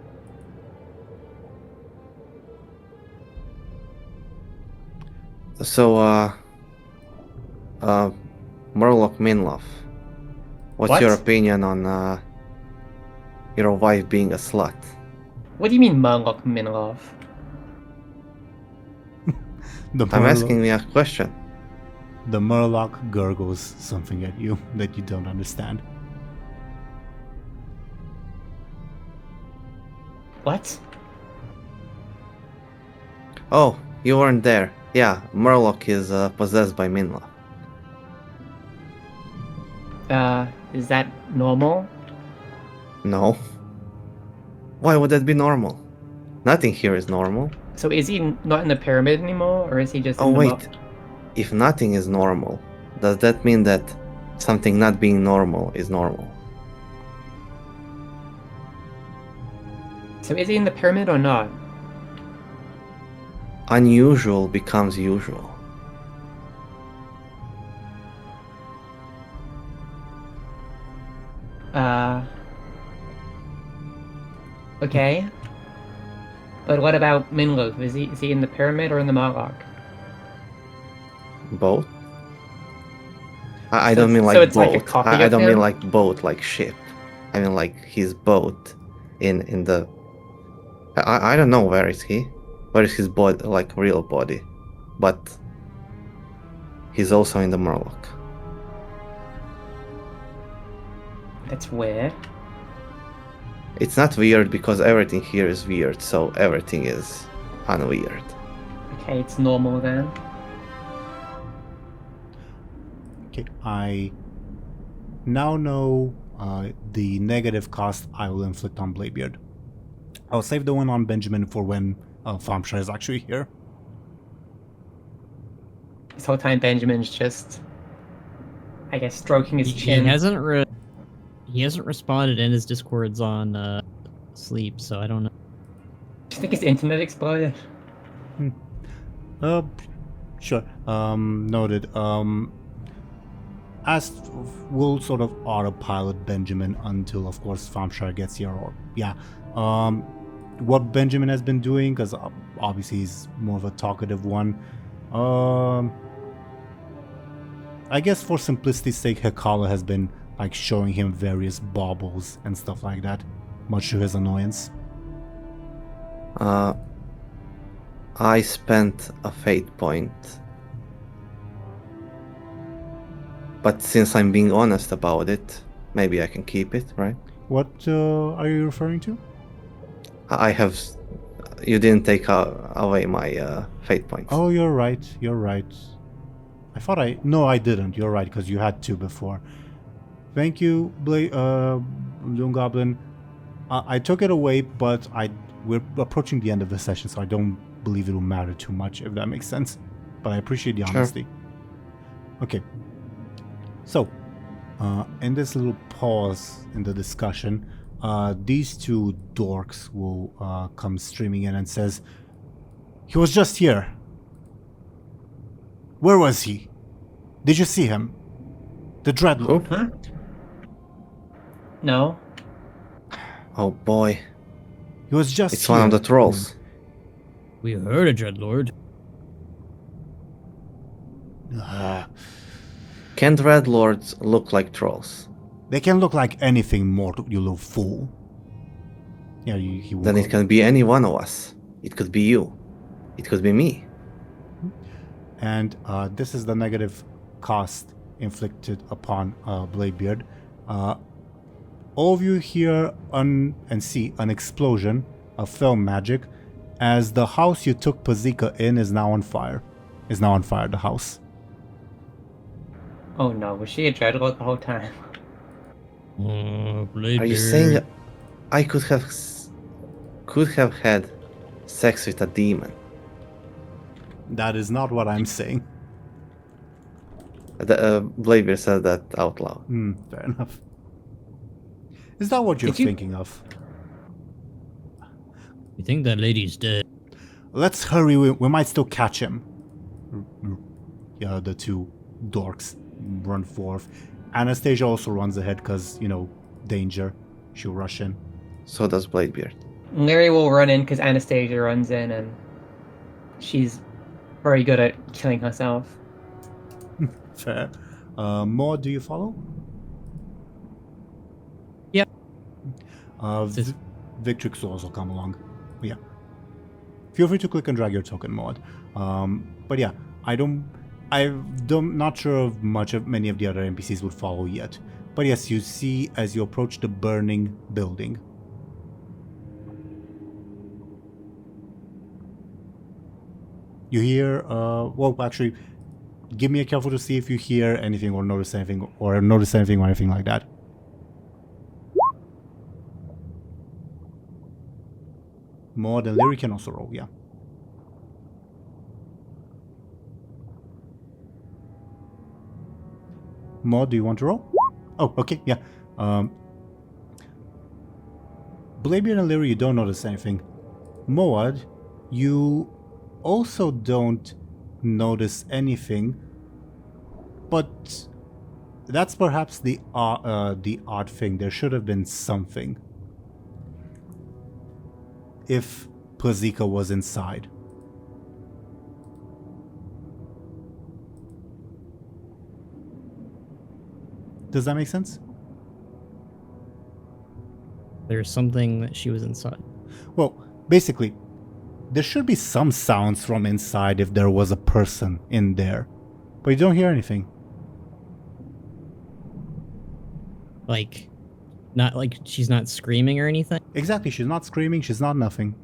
So, Murloc Minlof, what's What? your opinion on your wife being a slut? What do you mean, Murloc Minlov? I'm asking you a question. The Murloc gurgles something at you that you don't understand. What? Oh, you weren't there. Yeah, Murloc is possessed by Minlof. Is that normal? No. Why would that be normal? Nothing here is normal. So is he not in the pyramid anymore, or is he just Oh in the wait, if nothing is normal, does that mean that something not being normal is normal? So is he in the pyramid or not? Unusual becomes usual. Okay. But what about Minloaf? Is he in the pyramid or in the Moloch? Boat? I So don't mean it's- like so it's boat. like a copy I of don't mean him? like boat, like ship. I mean like his boat in the. I don't know where is he. Where is his body, like real body, but he's also in the Murloc. That's weird. It's not weird because everything here is weird, so everything is unweird. Okay, it's normal then. Okay, I now know the negative cost I will inflict on Bladebeard. I'll save the one on Benjamin for when Thompshire is actually here. This whole time Benjamin's just, I guess, stroking his He chin. he hasn't responded, and his Discord's on sleep, so I don't know. Do you think his internet exploded? Sure. Noted. As we'll sort of autopilot Benjamin until, of course, Thompshire gets here, or yeah. What Benjamin has been doing, because obviously he's more of a talkative one. I guess for simplicity's sake, Hekala has been like showing him various baubles and stuff like that, much to his annoyance. I spent a fate point. But since I'm being honest about it, maybe I can keep it, right? What are you referring to? I have. You didn't take away my fate points. Oh, you're right. You're right. I thought No, I didn't. You're right, because you had two before. Thank you, DoomGoblin. I took it away, but we're approaching the end of the session, so I don't believe it will matter too much, if that makes sense. But I appreciate the honesty. Okay. So, in this little pause in the discussion, these two dorks will come streaming in and says, "He was just here. Where was he? Did you see him? The Dreadlord." Who? No. Oh boy, He was just it's here. one of the trolls. We heard a Dreadlord. Can dreadlords look like trolls? They can look like anything more, you little fool. Yeah, he will Then go. it can be any one of us. It could be you. It could be me. And this is the negative cost inflicted upon Bladebeard. All of you hear and see an explosion of film magic as the house you took Pazika in is now on fire. Is now on fire, the house. Oh no, was she a dreadlord the whole time? Bladebeard. Are you saying I could have had sex with a demon? That is not what I'm saying. Bladebeard said that out loud. Fair enough. Is that what you're Did you- thinking of? You think that lady's dead? Let's hurry, we might still catch him. Yeah, the two dorks run forth. Anastasia also runs ahead because, danger. She'll rush in. So does Bladebeard. Lyri will run in because Anastasia runs in, and she's very good at killing herself. Fair. Maud, do you follow? Yep. Victrix will also come along. But yeah. Feel free to click and drag your token, Maud. But yeah, I'm not sure of many of the other NPCs would follow yet. But yes, you see as you approach the burning building. You hear, well, actually, give me a careful to see if you hear anything or notice anything or anything like that. More than Lyri can also roll, yeah. More, do you want to roll? Oh, okay, yeah. Bladebeard and Lyri, you don't notice anything. Moad, you also don't notice anything, but that's perhaps the odd thing. There should have been something if Pazika was inside. Does that make sense? There's something that she was inside. Well, basically, there should be some sounds from inside if there was a person in there. But you don't hear anything. Like, not like she's not screaming or anything? Exactly, she's not screaming, she's not nothing.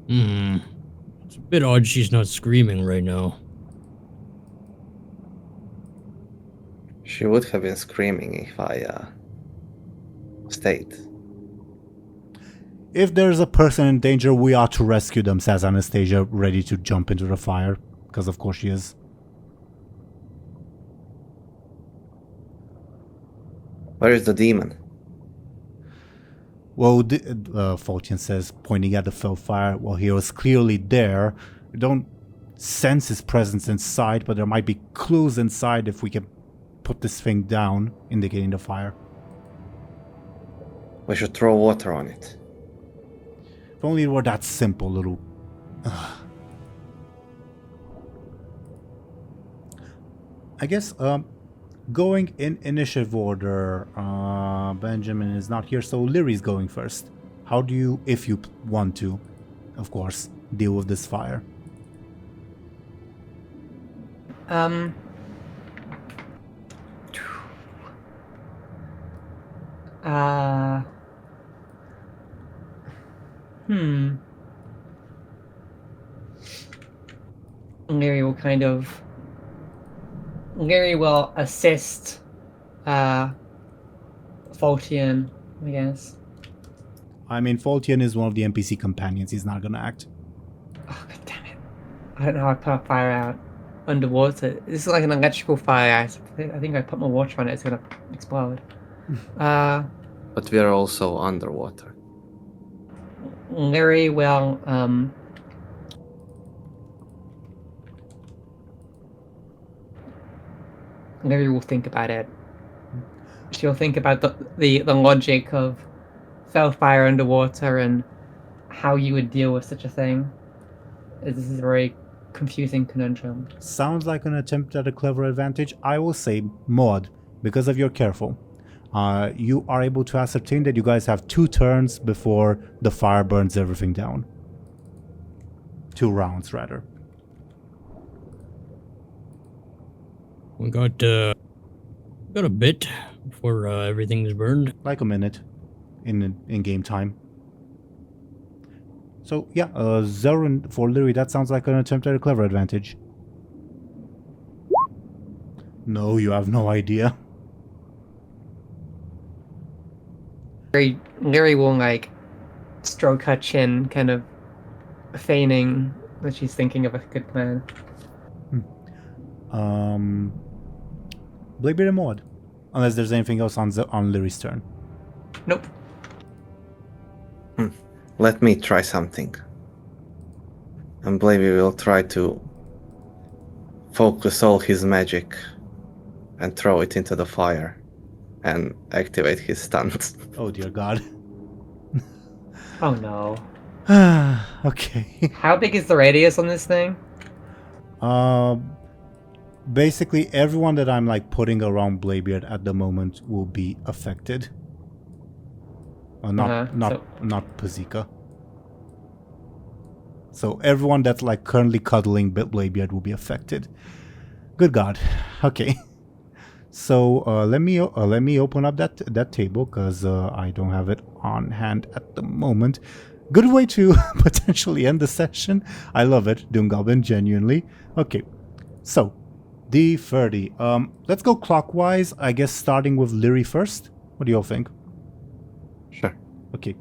It's a bit odd she's not screaming right now. She would have been screaming if I stayed. If there's a person in danger, we ought to rescue them, says Anastasia, ready to jump into the fire. Because of course she is. Where is the demon? Well, Fultian says, pointing at the fell fire. Well, he was clearly there. We don't sense his presence inside, but there might be clues inside if we can put this thing down, indicating the fire. We should throw water on it. If only it were that simple, little... I guess, going in initiative order, Benjamin is not here, so Lyri's going first. How do you, if you want to, of course, deal with this fire? Lyri will assist Fultian, I guess. I mean, Fultian is one of the NPC companions. He's not gonna act. Oh, god damn it. I don't know how to put a fire out underwater. This is like an electrical fire. I think I put my water on it, it's gonna explode. But we are also underwater. Lyri will Lyri will think about it. She'll think about the logic of fire underwater and how you would deal with such a thing. This is a very confusing conundrum. Sounds like an attempt at a clever advantage. I will say, Maud, because of your careful, you are able to ascertain that you guys have 2 turns before the fire burns everything down. 2 rounds, rather. We got a bit before everything's burned. Like a minute in game time. So yeah, Zelryn for Lyri, that sounds like an attempt at a clever advantage. No, you have no idea. Lyri will like stroke her chin, kind of feigning that she's thinking of a good plan. Bladebeard and Maud. Unless there's anything else on Lyri's turn. Nope. Let me try something. And Bladebeard will try to focus all his magic and throw it into the fire and activate his stunt. Oh dear god. Oh no. Okay. How big is the radius on this thing? Basically everyone that I'm like putting around Bladebeard at the moment will be affected. Not Pazika. So everyone that's like currently cuddling Bladebeard will be affected. Good god. Okay. So let me open up that table because I don't have it on hand at the moment. Good way to potentially end the session. I love it, DoomGoblin, genuinely. Okay, so D30. Let's go clockwise. I guess starting with Lyri first. What do you all think? Sure. Okay.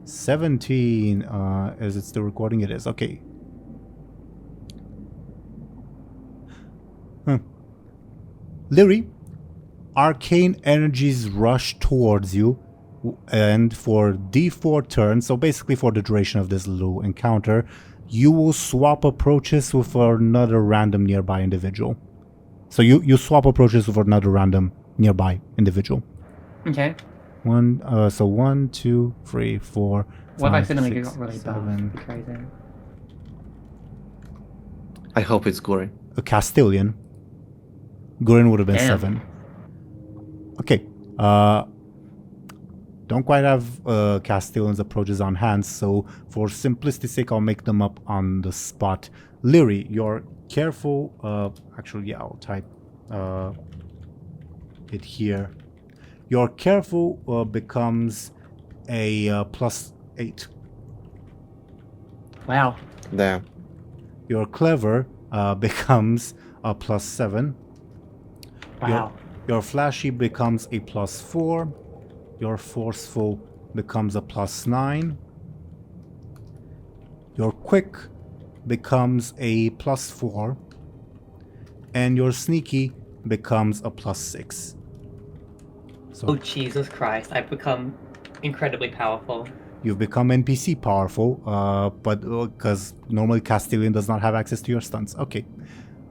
17. Is it still recording? It is. Okay. Lyri, arcane energies rush towards you, and for D4 turns, so basically for the duration of this little encounter, you will swap approaches with another random nearby individual. So you swap approaches with another random nearby individual. Okay. So 1, 2, 3, 4, 5, What if I suddenly 6, got really 7. buff? Crazy. I hope it's Goring. A Castilian. Gurin would have been Damn. 7. Okay. Don't quite have Castilian's approaches on hand, so for simplicity's sake, I'll make them up on the spot. Lyri, you're careful. Actually, yeah, I'll type it here. Your careful becomes a +8. Wow. Damn. Your clever becomes a +7. Wow. Your flashy becomes a +4. Your forceful becomes a +9. Your quick becomes a +4. And your sneaky becomes a +6. So Oh, Jesus Christ. I've become incredibly powerful. you've become NPC powerful, but because normally Castilian does not have access to your stunts. Okay.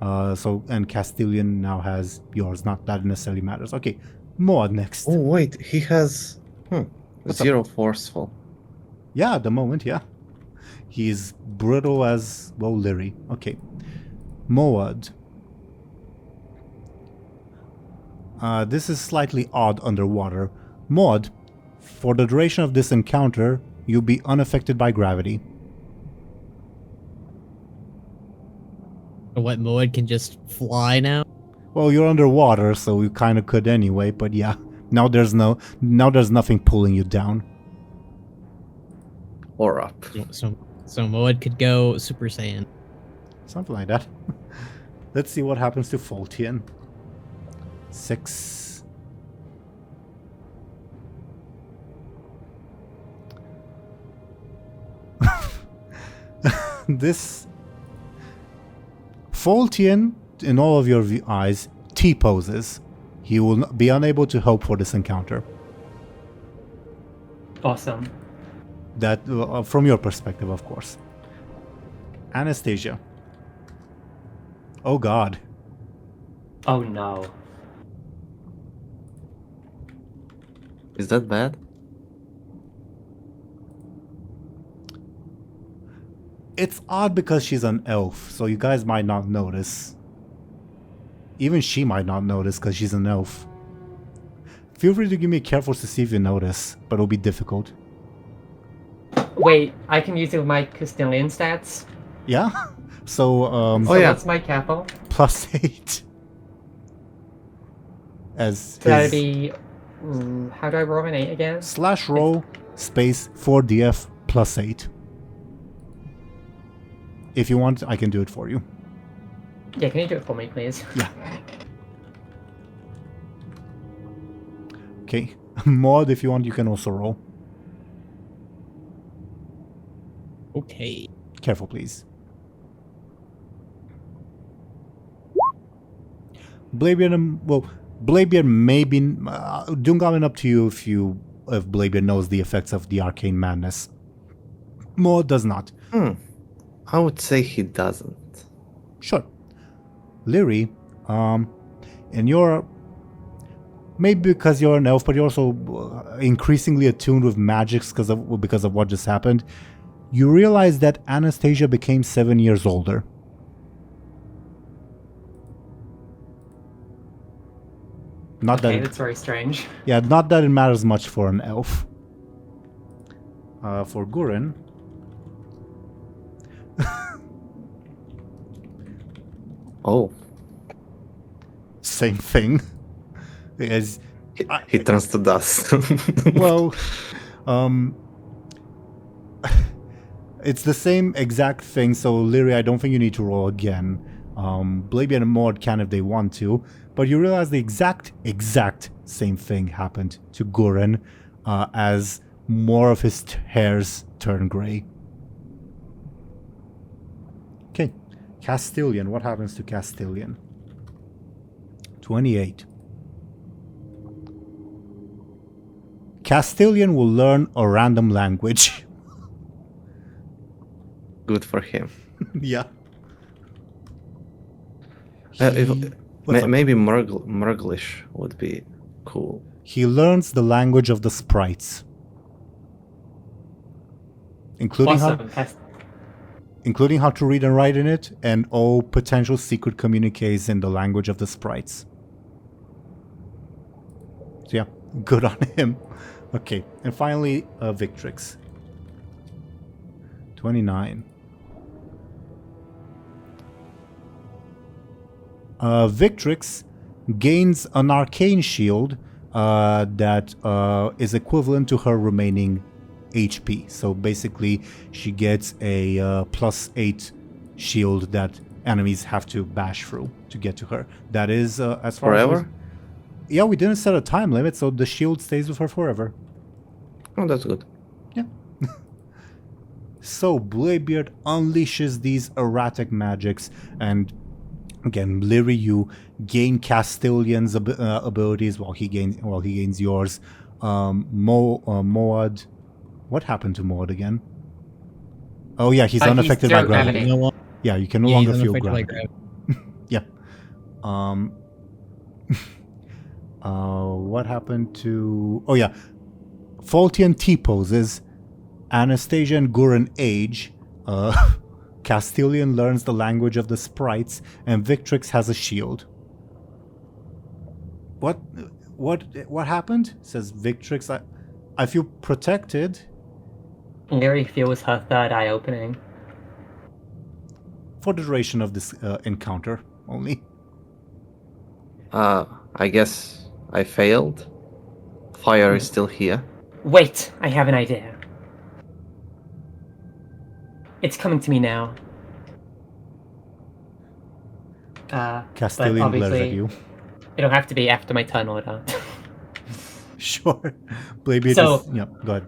And Castilian now has yours. Not that it necessarily matters. Okay. Mod next. Oh wait, he has What's 0 forceful. Yeah, at the moment, yeah. He's brittle as, well, Lyri. Okay. Moad. This is slightly odd underwater. Moad, for the duration of this encounter, you'll be unaffected by gravity. What, Moed can just fly now? Well, you're underwater, so you kind of could anyway, but yeah. Now there's nothing pulling you down. Or up. So Moed could go Super Saiyan. Something like that. Let's see what happens to Fultian. 6. This Fultian, in all of your eyes, T-poses. He will be unable to hope for this encounter. Awesome. That, from your perspective, of course. Anastasia. Oh God. Oh no. Is that bad? It's odd because she's an elf, so you guys might not notice. Even she might not notice because she's an elf. Feel free to give me a careful to see if you notice, but it'll be difficult. Wait, I can use it with my Castilian stats? Yeah? So, So yeah. what's my capo? +8. As So that'd his be... how do I roll an 8 again? /roll space 4df +8. If you want, I can do it for you. Yeah, can you do it for me, please? Yeah. Okay. Mod, if you want, you can also roll. Okay. Careful, please. Bladebeard, Bladebeard may be... DoomGoblin, up to you if Bladebeard knows the effects of the arcane madness. Mod does not. I would say he doesn't. Sure. Lyri, and you're... Maybe because you're an elf, but you're also increasingly attuned with magics because of what just happened. You realize that Anastasia became 7 years older. Not Okay, that that's very strange. Yeah, not that it matters much for an elf. For Gurin... Oh, Same thing. As he turns to dust. well, it's the same exact thing. So Lyri, I don't think you need to roll again. Bladebeard and Maud can if they want to, but you realize the exact same thing happened to Guren as more of his hairs turn gray. Okay, Castilian. What happens to Castilian? 28. Castilian will learn a random language. Good for him. Yeah. Maybe Murglish would be cool. He learns the language of the sprites. Including how to read and write in it, and all potential secret communiques in the language of the sprites. So yeah, good on him. Okay, and finally, Victrix. 29. Victrix gains an arcane shield that is equivalent to her remaining HP. So basically, she gets a +8 shield that enemies have to bash through to get to her. That is as far Forever? as... Yeah, we didn't set a time limit, so the shield stays with her forever. Oh, that's good. Yeah. So Bladebeard unleashes these erratic magics, and again, Lyri, you gain Castilian's abilities while he gains yours. Moad, what happened to Moad again? Oh yeah, he's unaffected by zero gravity. gravity. Yeah, you can no Yeah, longer he's feel unaffected by gravity. Yep. What happened to... Oh yeah, Faultian T-poses. Anastasia and Guren age. Castilian learns the language of the sprites, and Victrix has a shield. What happened? Says Victrix. I feel protected. Lyri feels her third eye opening. For the duration of this encounter only. I guess I failed. Fire is still here. Wait, I have an idea. It's coming to me now. Castilian but glares at obviously, you. it'll have to be after my turn order. Sure. Bladebeard So- is... Yep, go ahead.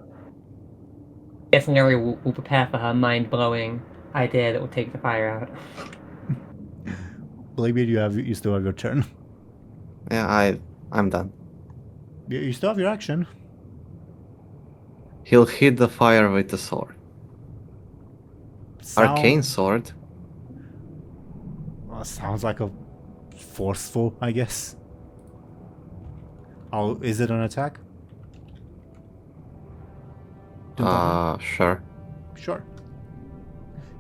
Guess Lyri will prepare for her mind-blowing idea that will take the fire out. Bladebeard, you still have your turn. Yeah, I'm done. You still have your action. He'll hit the fire with the sword. Arcane sword. Sounds like a forceful, I guess. Oh, is it an attack? Sure. Sure.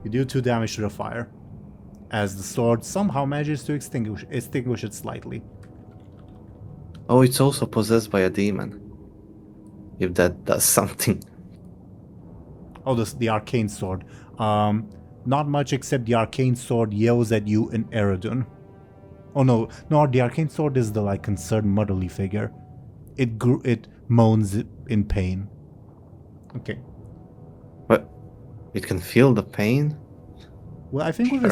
You do 2 damage to the fire, as the sword somehow manages to extinguish it slightly. Oh, it's also possessed by a demon. If that does something. Oh, the arcane sword. Not much, except the arcane sword yells at you in Eredun. Oh no, the arcane sword is the concerned motherly figure. It moans in pain. Okay. But it can feel the pain? Well, I think we've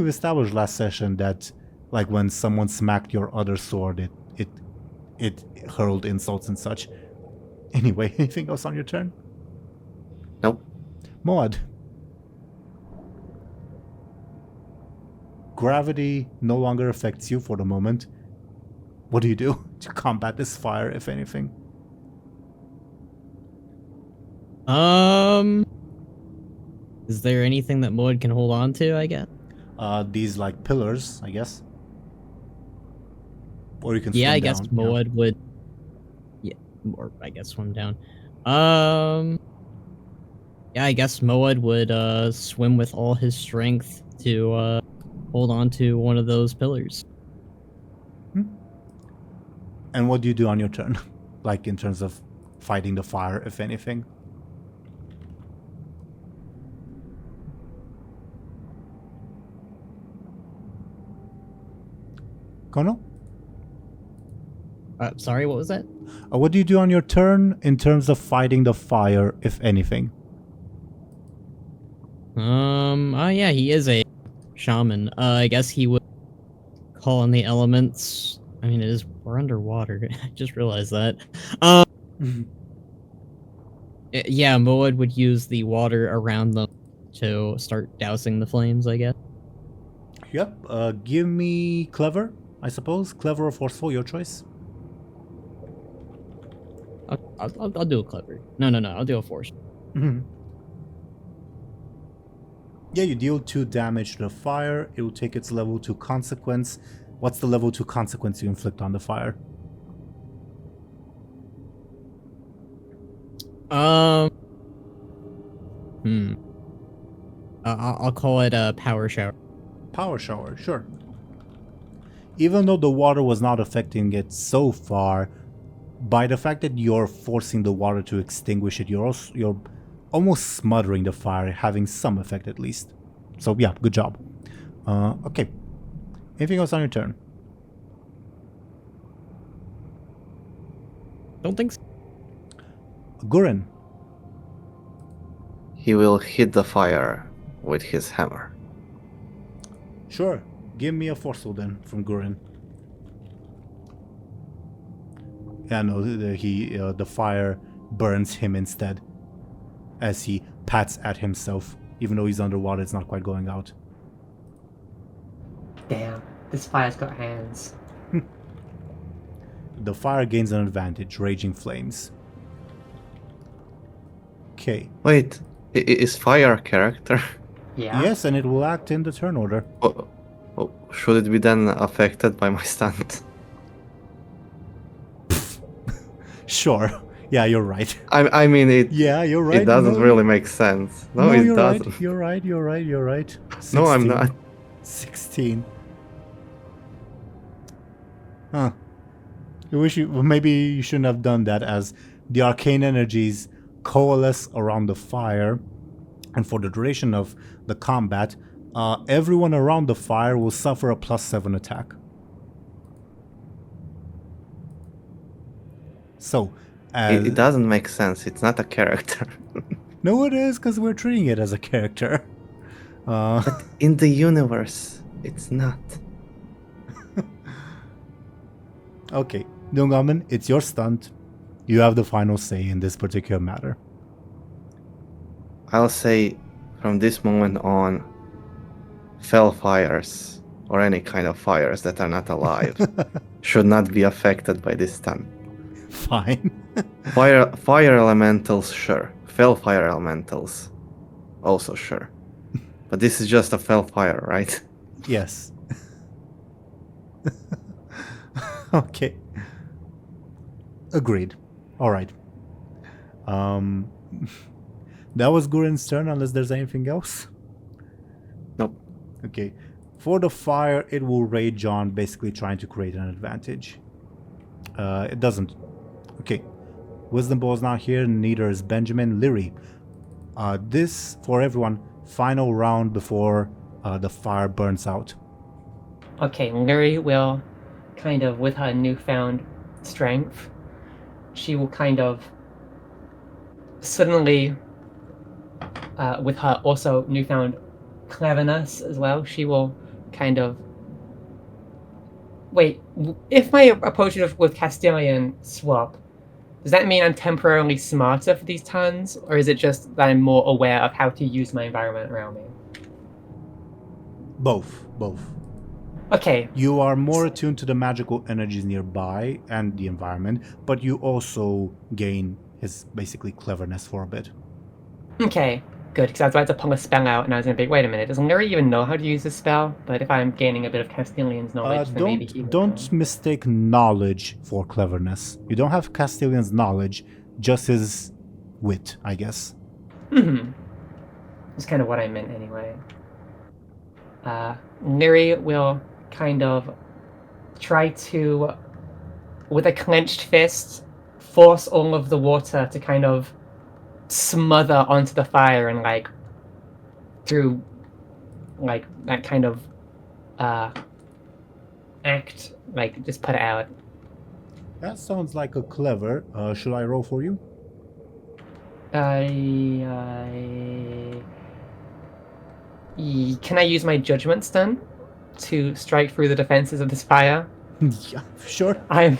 established last session that when someone smacked your other sword, it hurled insults and such. Anyway, anything else on your turn? Nope. Moad. Gravity no longer affects you for the moment. What do you do to combat this fire, if anything? Is there anything that Moad can hold on to, I guess? These pillars, I guess. Or you can Yeah, swim I guess down, Moad would... Yeah, or I guess swim down. Yeah, I guess Moad would swim with all his strength to hold on to one of those pillars. And what do you do on your turn? In terms of fighting the fire, if anything? Khono? Sorry, what was that? What do you do on your turn in terms of fighting the fire, if anything? Yeah, he is a shaman. I guess he would call on the elements I mean, we're underwater. I just realized that. Yeah, Moed would use the water around them to start dousing the flames, I guess. Yep. Give me clever, I suppose. Clever or forceful, your choice. I'll do a clever. No. I'll do a force. Yeah, you deal 2 damage to the fire. It will take its level 2 consequence. What's the level 2 consequence you inflict on the fire? I'll call it a power shower. Power shower, sure. Even though the water was not affecting it so far, by the fact that you're forcing the water to extinguish it, you're almost smothering the fire, having some effect at least. So yeah, good job. Okay. Anything else on your turn? Don't think so. Guren. He will hit the fire with his hammer. Sure. Give me a forceful then from Guren. Yeah, no, the fire burns him instead. As he pats at himself. Even though he's underwater, it's not quite going out. Damn, this fire's got hands. The fire gains an advantage, raging flames. Okay. Wait, is fire a character? Yeah. Yes, and it will act in the turn order. Oh, should it be then affected by my stunt? Sure. Yeah, you're right. I mean, it. Yeah, you're right. It doesn't really make sense. No, it you're doesn't. right. You're right. 16. No, I'm not. 16. Huh. I wish maybe you shouldn't have done that, as the arcane energies coalesce around the fire, and for the duration of the combat, everyone around the fire will suffer a +7 attack. So, It doesn't make sense. It's not a character. no, it is, because we're treating it as a character. But in the universe, it's not. Okay, DoomGoblin, it's your stunt. You have the final say in this particular matter. I'll say, from this moment on, fell fires, or any kind of fires that are not alive, should not be affected by this stun. Fine. Fire elementals, sure. Fell fire elementals, also sure. But this is just a fell fire, right? Yes. Okay. Agreed. All right. That was Guren's turn, unless there's anything else. Nope. Okay. For the fire, it will rage on, basically trying to create an advantage. It doesn't. Okay. Wisdom Ball is not here, neither is Benjamin. Lyri. This, for everyone, final round before the fire burns out. Okay, Lyri will kind of, with her newfound strength, she will kind of suddenly, with her also newfound cleverness as well, she will kind of... Wait, if my approach with Castilian swap, does that mean I'm temporarily smarter for these turns, or is it just that I'm more aware of how to use my environment around me? Both. Okay. You are more attuned to the magical energies nearby and the environment, but you also gain his basically cleverness for a bit. Okay, good, because I was about to pull a spell out and I was going to be, wait a minute, does Lyri even know how to use this spell? But if I'm gaining a bit of Castilian's knowledge, then maybe he will. Don't mistake knowledge for cleverness. You don't have Castilian's knowledge, just his wit, I guess. Mm-hmm. That's kind of what I meant anyway. Lyri will kind of try to, with a clenched fist, force all of the water to kind of smother onto the fire and through that kind of act, just put it out. That sounds like a clever. Should I roll for you? Can I use my judgment stun to strike through the defenses of this fire? Yeah, sure. I'm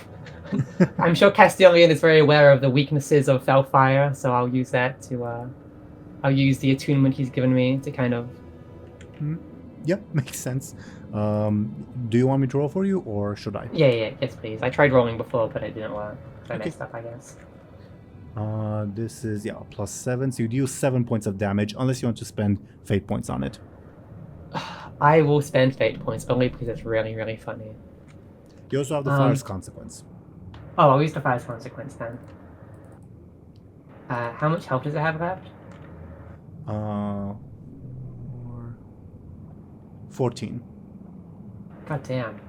sure Castellian is very aware of the weaknesses of Felfire, so I'll use that to I'll use the attunement he's given me to kind of. Yep, makes sense. Do you want me to roll for you, or should I? Yeah, yes, please. I tried rolling before, but I didn't work. So I Okay. messed up, I guess. This is +7, so you'd use 7 points of damage, unless you want to spend fate points on it. I will spend fate points only because it's really, really funny. You also have the fire's consequence. Oh, I'll use the fire's consequence then. How much health does it have left? 14. God damn.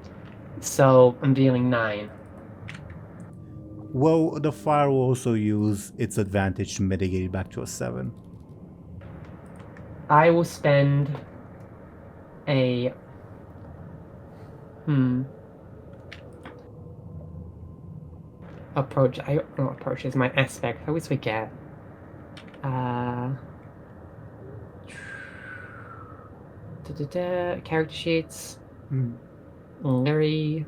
So I'm dealing 9. Well, the fire will also use its advantage to mitigate it back to a 7. I will spend a approach. Not approach is my aspect. I always forget. Character sheets. Lyri.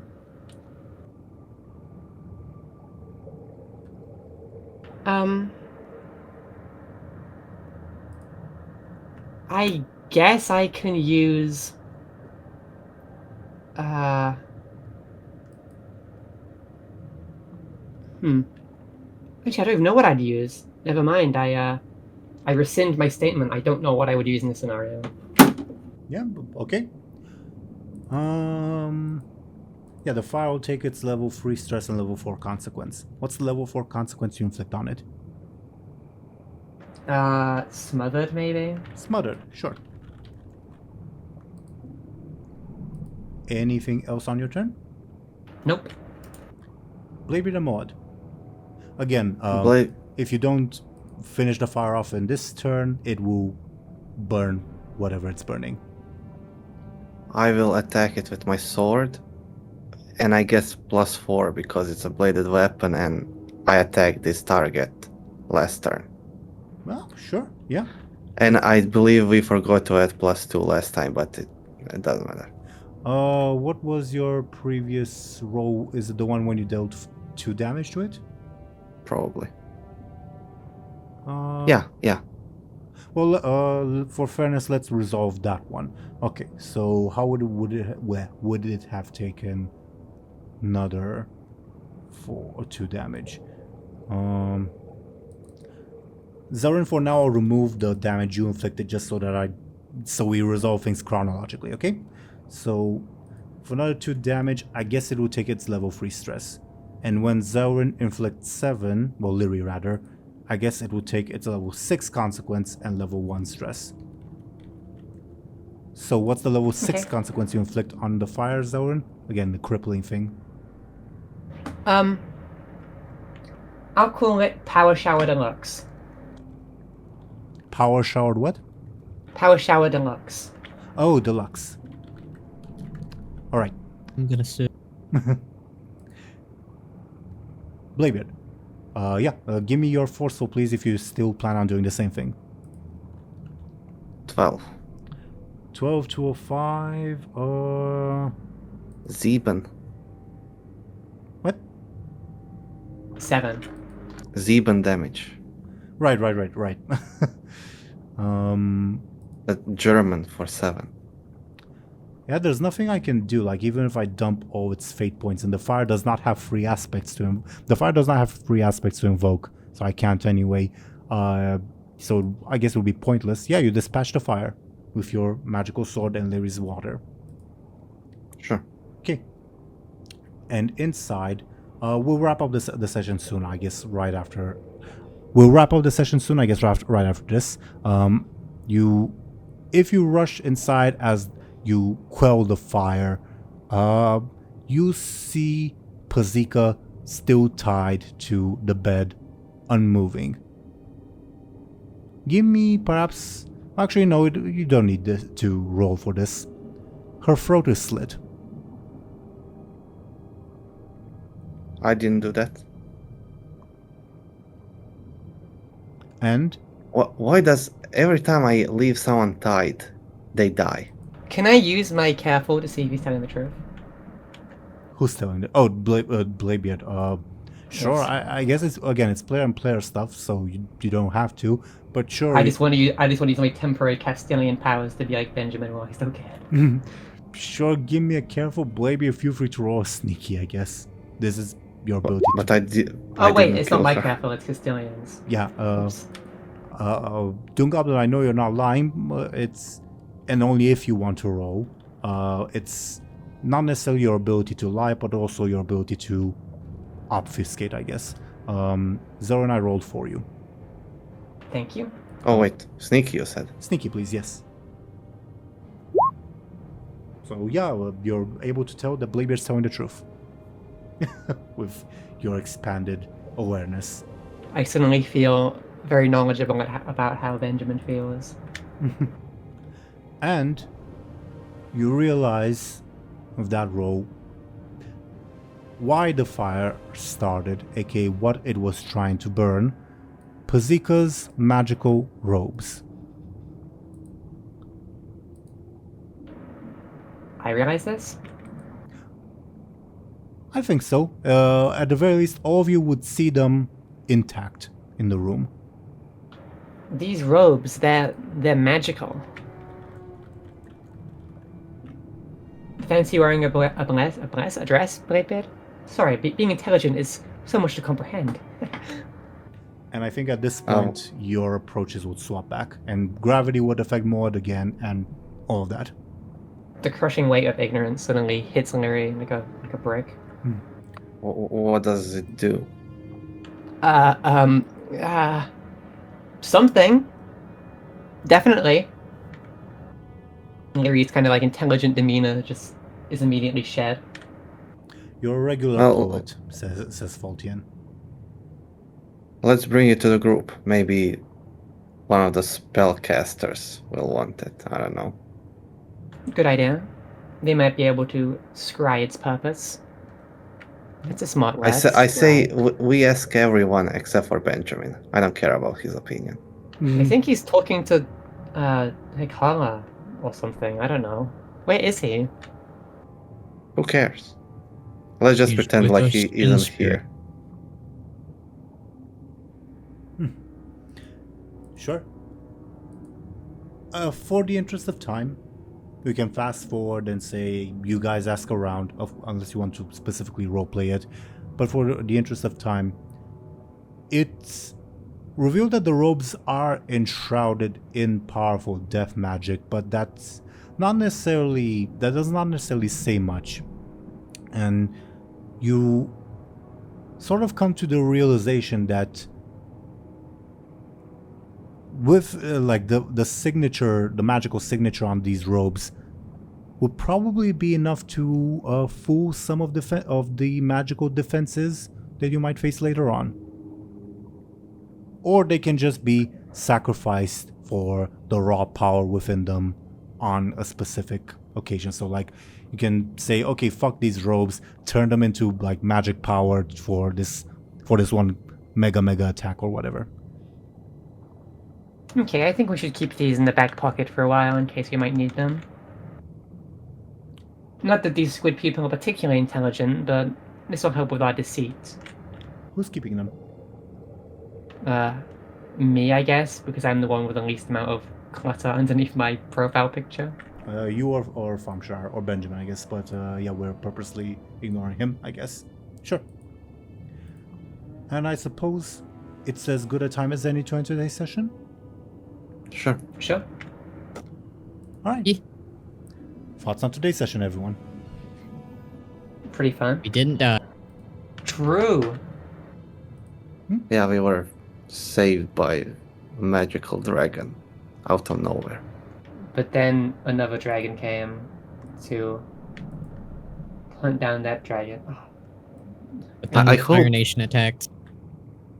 I guess I can use Actually, I don't even know what I'd use. Never mind. I rescind my statement. I don't know what I would use in this scenario. Yeah, okay. Yeah, the fire will take its level 3 stress and level 4 consequence. What's the level 4 consequence you inflict on it? Smothered, maybe? Smothered, sure. Anything else on your turn? Nope. Bladebeard and Mod. Again, if you don't finish the fire off in this turn, it will burn whatever it's burning. I will attack it with my sword, and I guess +4 because it's a bladed weapon, and I attacked this target last turn. Well, sure, yeah. And I believe we forgot to add +2 last time, but it doesn't matter. What was your previous roll? Is it the one when you dealt 2 damage to it? Probably. Yeah. Yeah. Well, for fairness, let's resolve that one. Okay, so how would it have taken another 4 or 2 damage? Zelryn, for now, I'll remove the damage you inflicted just so we resolve things chronologically. Okay, so for another 2 damage, I guess it will take its level 3 stress, and when Zelryn inflicts 7, well, Lyri rather, I guess it will take its level 6 consequence and level 1 stress. So what's the level 6 consequence you inflict on the fire, Zelryn? Again, the crippling thing. I'll call it Power Shower Deluxe. Power showered what? Power Shower Deluxe. Oh, deluxe. Alright. I'm gonna say Bladebeard. Give me your forceful, please, if you still plan on doing the same thing. 12. 12 to a 5, 7. What? 7. 7 damage. Right. German for 7. Yeah, there's nothing I can do. Like, even if I dump all its fate points, and the fire does not have free aspects to invoke, so I can't anyway. So I guess it would be pointless. Yeah, you dispatch the fire with your magical sword and Lyri's water. Sure. Okay. And inside, we'll wrap up the session soon. I guess right after. Right after this. If you rush inside as you quell the fire, you see Pazika still tied to the bed, unmoving. Give me perhaps... Actually, no, you don't need to roll for this. Her throat is slit. I didn't do that. And? Why does every time I leave someone tied, they die? Can I use my careful to see if he's telling the truth? Who's telling it? Oh, Bladebeard. Sure. Yes. I guess it's player and player stuff, so you don't have to. But sure. I just want to use my temporary Castilian powers to be like Benjamin while I still can. Sure. Give me a careful Bladebeard. Feel free to roll sneaky. I guess this is your ability. But I did. Oh wait, didn't it's not kill my her. careful, it's Castilians. Yeah. Oops. DoomGoblin, I know you're not lying. It's and only if you want to roll. It's not necessarily your ability to lie, but also your ability to obfuscate, I guess. Zelryn, I rolled for you. Thank you. Oh wait, sneaky you said. Sneaky, please, yes. So yeah, you're able to tell that Bladebeard's telling the truth. With your expanded awareness. I suddenly feel very knowledgeable about how Benjamin feels. And you realize with that roll why the fire started, aka what it was trying to burn. Pazika's magical robes. I realize this? I think so. At the very least, all of you would see them intact in the room. These robes, they're magical. Fancy wearing a dress, Bladebeard? Sorry, being intelligent is so much to comprehend. And I think at this point, your approaches would swap back, and gravity would affect Maud again, and all of that. The crushing weight of ignorance suddenly hits Lyri like a brick. What does it do? Something. Definitely. Lyri's kind of like intelligent demeanor just is immediately shed. You're a regular Oh. poet, says Faultian. Let's bring it to the group. Maybe one of the spellcasters will want it. I don't know. Good idea. They might be able to scry its purpose. It's a smart word. I say scry. we ask everyone except for Benjamin. I don't care about his opinion. I think he's talking to, Hekala or something. I don't know. Where is he? Who cares? Let's just He's pretend with like us he in isn't spirit. here. Sure. For the interest of time, we can fast forward and say you guys ask around, unless you want to specifically roleplay it. But for the interest of time, it's revealed that the robes are enshrouded in powerful death magic, but that does not necessarily say much. And you sort of come to the realization that with like the signature, the magical signature on these robes would probably be enough to fool some of the magical defenses that you might face later on. Or they can just be sacrificed for the raw power within them on a specific occasion. So like you can say, okay, fuck these robes, turn them into like magic power for this one mega attack or whatever. Okay, I think we should keep these in the back pocket for a while in case we might need them. Not that these squid people are particularly intelligent, but this will help with our deceit. Who's keeping them? Me, I guess, because I'm the one with the least amount of clutter underneath my profile picture. You or Thompshire or Benjamin, I guess. But yeah, we're purposely ignoring him, I guess. Sure. And I suppose it's as good a time as any to enter today's session? Sure. Sure. Alright. Yeah. Thoughts on today's session, everyone? Pretty fun. We didn't die. True. Yeah, we were saved by a magical dragon out of nowhere. But then another dragon came to hunt down that dragon. Oh, But then I the hope- Fire Nation attacked.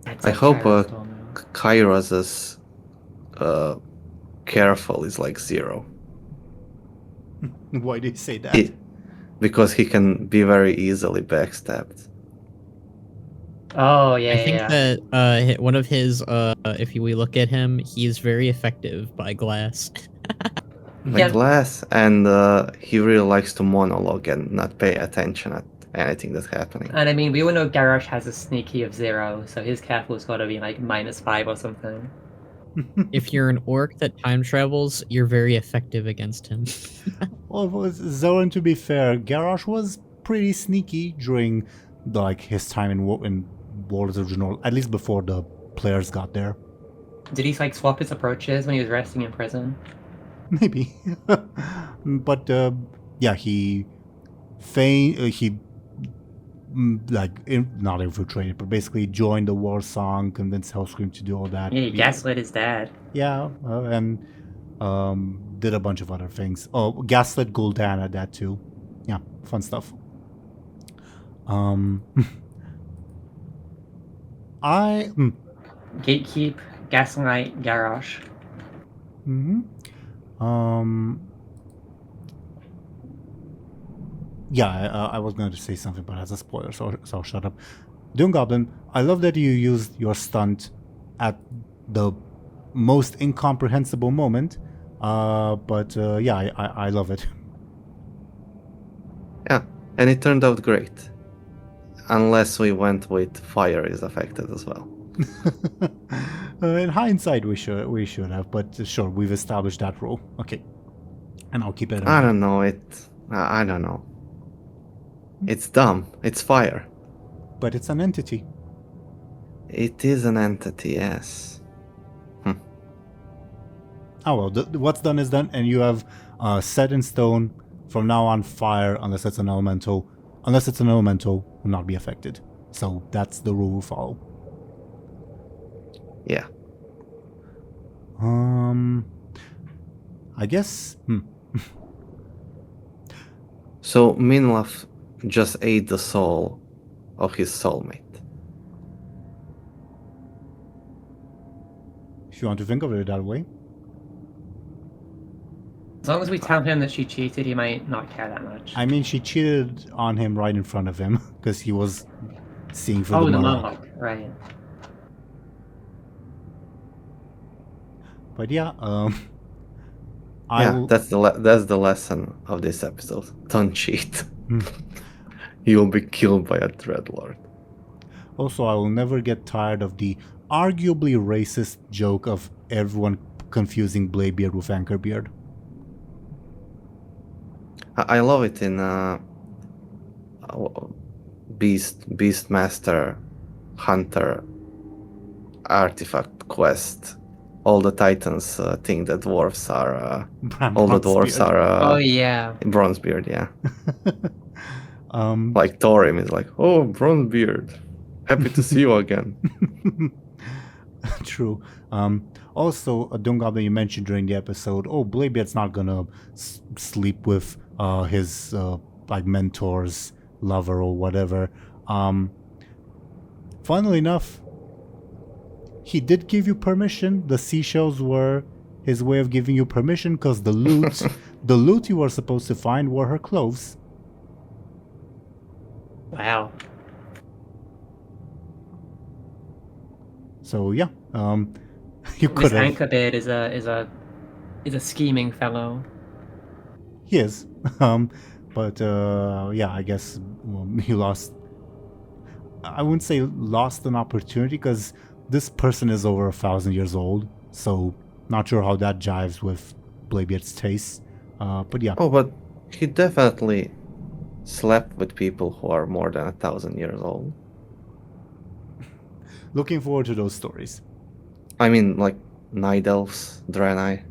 that's I a hope, pirate storm now. Kairos' careful is like 0. Why do you say that? Because he can be very easily backstabbed. Oh, yeah, I think yeah. that one of his, if we look at him, he's very effective by glass. Like Yeah. glass, and he really likes to monologue and not pay attention at anything that's happening. And I mean, we all know Garrosh has a sneaky of 0, so his careful's got to be like -5 or something. If you're an orc that time travels, you're very effective against him. Well, Zelryn, to be fair, Garrosh was pretty sneaky during his time in Worlds of Draenor, at least before the players got there. Did he like swap his approaches when he was resting in prison? Maybe. But yeah, he not infiltrated, but basically joined the war song, convinced Hellscream to do all that. Yeah, he gaslit his dad. Yeah, and did a bunch of other things. Oh, gaslit Gul'dan at that too. Yeah, fun stuff. Gatekeep, gaslight, Garrosh. Yeah, I was going to say something, but as a spoiler, so I'll shut up. DoomGoblin, I love that you used your stunt at the most incomprehensible moment, but yeah, I love it. Yeah, and it turned out great. Unless we went with fire is affected as well. In hindsight, we should have, but sure, we've established that rule. Okay, and I'll keep it in I mind. don't know, I don't know. It's dumb. It's fire. But it's an entity. It is an entity, yes. Oh well, what's done is done, and you have set in stone from now on fire unless it's an elemental. Unless it's an elemental, will not be affected. So that's the rule we follow. Yeah. I guess. So Minlaf just ate the soul of his soulmate. If you want to think of it that way. As long as we tell him that she cheated, he might not care that much. I mean, she cheated on him right in front of him because he was seeing for Oh, the the monarch. Mohawk, right. But yeah, Yeah, that's the lesson of this episode. Don't cheat. You'll be killed by a Dreadlord. Also, I will never get tired of the arguably racist joke of everyone confusing Bladebeard with Anchorbeard. I love it in Beastmaster Hunter Artifact Quest. All the Titans think that dwarves are all the dwarves are Oh yeah. Bronzebeard, yeah. Like Thorim is like, oh, Bronzebeard, happy to see you again. True. Also, DoomGoblin, you mentioned during the episode, Bladebeard's not gonna sleep with his mentor's lover or whatever. Funnily enough, he did give you permission. The seashells were his way of giving you permission because the loot you were supposed to find were her clothes. Wow. So yeah, you This could have. Anchorbeard is a scheming fellow. He is, but yeah, I guess he lost. I wouldn't say lost an opportunity because this person is over 1,000 years old, so not sure how that jives with Bladebeard's taste. But yeah. Oh, but he definitely slept with people who are more than 1,000 years old. Looking forward to those stories. I mean, like Night Elves, Draenei.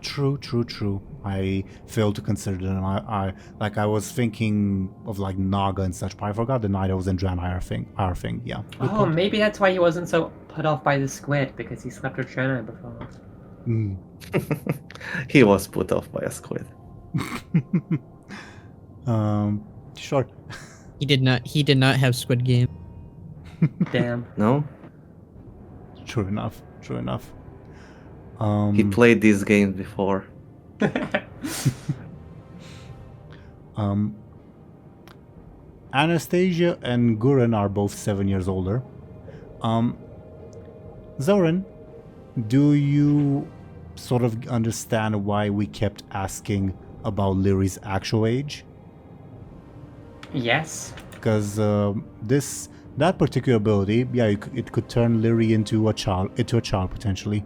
True. I failed to consider them. I was thinking of like Naga and such, but I forgot the Night Elves and Draenei are a thing. Yeah. Good Oh, point. maybe that's why he wasn't so put off by the squid, because he slept with Chronos before. He was put off by a squid. Sure. He did not have Squid Game. Damn. No? True enough. He played these games before. Anastasia and Gurren are both 7 years older. Zelryn, do you sort of understand why we kept asking about Lyri's actual age? Yes. Because that particular ability, yeah, it could turn Lyri into a child potentially.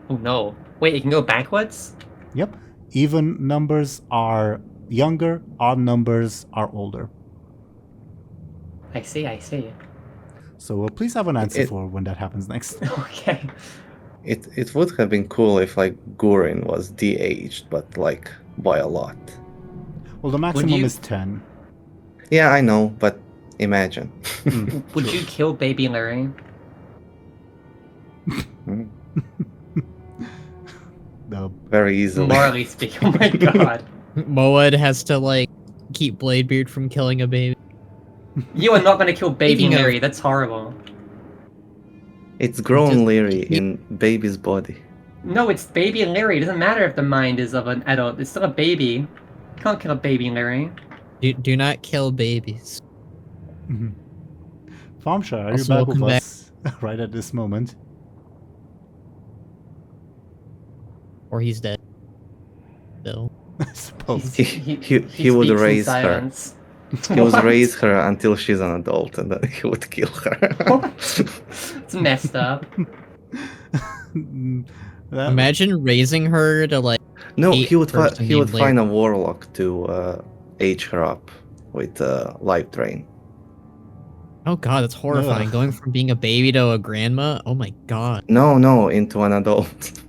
Oh no. Wait, it can go backwards? Yep. Even numbers are younger, odd numbers are older. I see. So please have an answer It- for when that happens next. Okay. It would have been cool if like Gurin was de-aged, but like by a lot. Well, the maximum you- is 10. Yeah, I know, but imagine. Would you kill baby Lyri? The Very easily. Morally speaking, oh my god. Moed has to like keep Bladebeard from killing a baby. You are not gonna kill baby Speaking of- Lyri, that's horrible. It's grown Just- Lyri in baby's body. No, it's baby Lyri. It doesn't matter if the mind is of an adult. It's still a baby. You can't kill a baby Lyri. Do not kill babies. Thompshire, are you Also, back with welcome back. us right at this moment? Or he's dead. Still. I suppose. He would speaks in raise her. silence. He would What? raise her until she's an adult, and then he would kill her. It's messed up. That- Imagine raising her to like. No, Eight he would person he would named find a warlock to age her up with life drain. Oh god, that's horrifying. Ugh. Going from being a baby to a grandma. Oh my god. No, into an adult.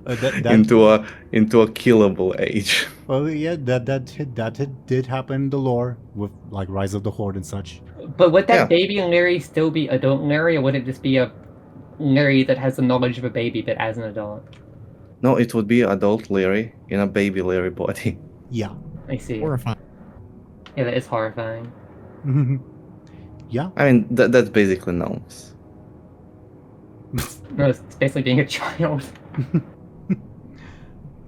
that into a killable age. well, yeah, that did happen in the lore with like Rise of the Horde and such. But would that Yeah. baby Lyri still be adult Lyri, or would it just be a Lyri that has the knowledge of a baby but as an adult? No, it would be adult Lyri in a baby Lyri body. Yeah. I see. Horrifying. Yeah, that is horrifying. Yeah. I mean, that's basically gnomes. No, it's basically being a child.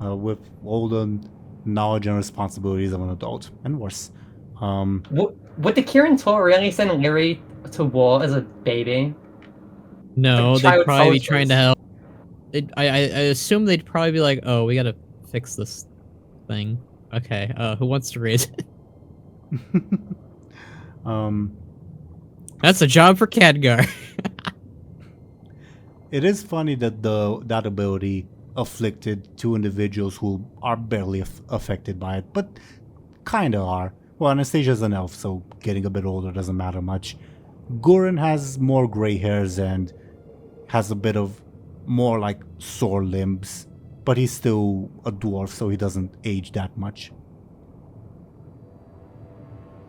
With all the knowledge and responsibilities of an adult, and worse. Would the Kirin Tor really send Lyri to war as a baby? No, Like they'd child probably be soldiers. trying to help. I assume they'd probably be like, oh, we gotta fix this thing. Okay, who wants to raise it? That's a job for Khadgar. It is funny that that ability afflicted two individuals who are barely affected by it, but kinda are. Well, Anastasia's an elf, so getting a bit older doesn't matter much. Gurin has more gray hairs and has a bit of more like sore limbs, but he's still a dwarf, so he doesn't age that much.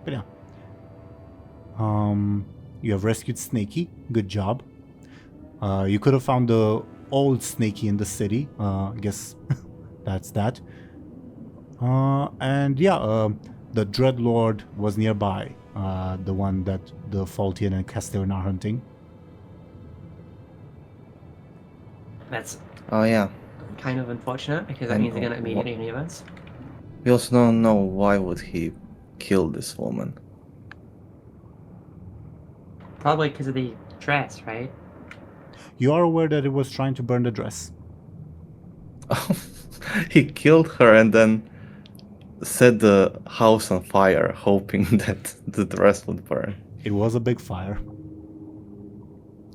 But yeah. You have rescued Snakey. Good job. You could have found the old Snakey in the city. I guess that's that. And yeah, the Dreadlord was nearby. The one that the Faultian and Castellan are hunting. That's Oh yeah. kind of unfortunate because that And means they're gonna what- immediately leave us. We also don't know why would he kill this woman. Probably because of the dress, right? You are aware that it was trying to burn the dress. He killed her and then set the house on fire, hoping that the dress would burn. It was a big fire.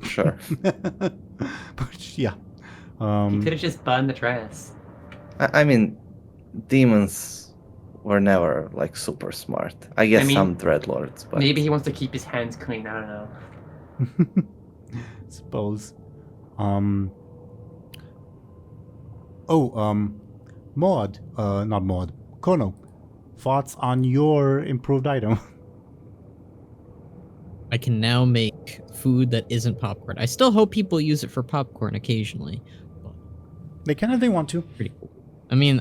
Sure. But yeah. You could have just burned the dress. I mean, demons were never like super smart. I guess I mean, some dreadlords, but Maybe he wants to keep his hands clean. I don't know. Suppose. Maud, not Maud, Khono, thoughts on your improved item? I can now make food that isn't popcorn. I still hope people use it for popcorn occasionally. They can if they want to. Pretty cool. I mean,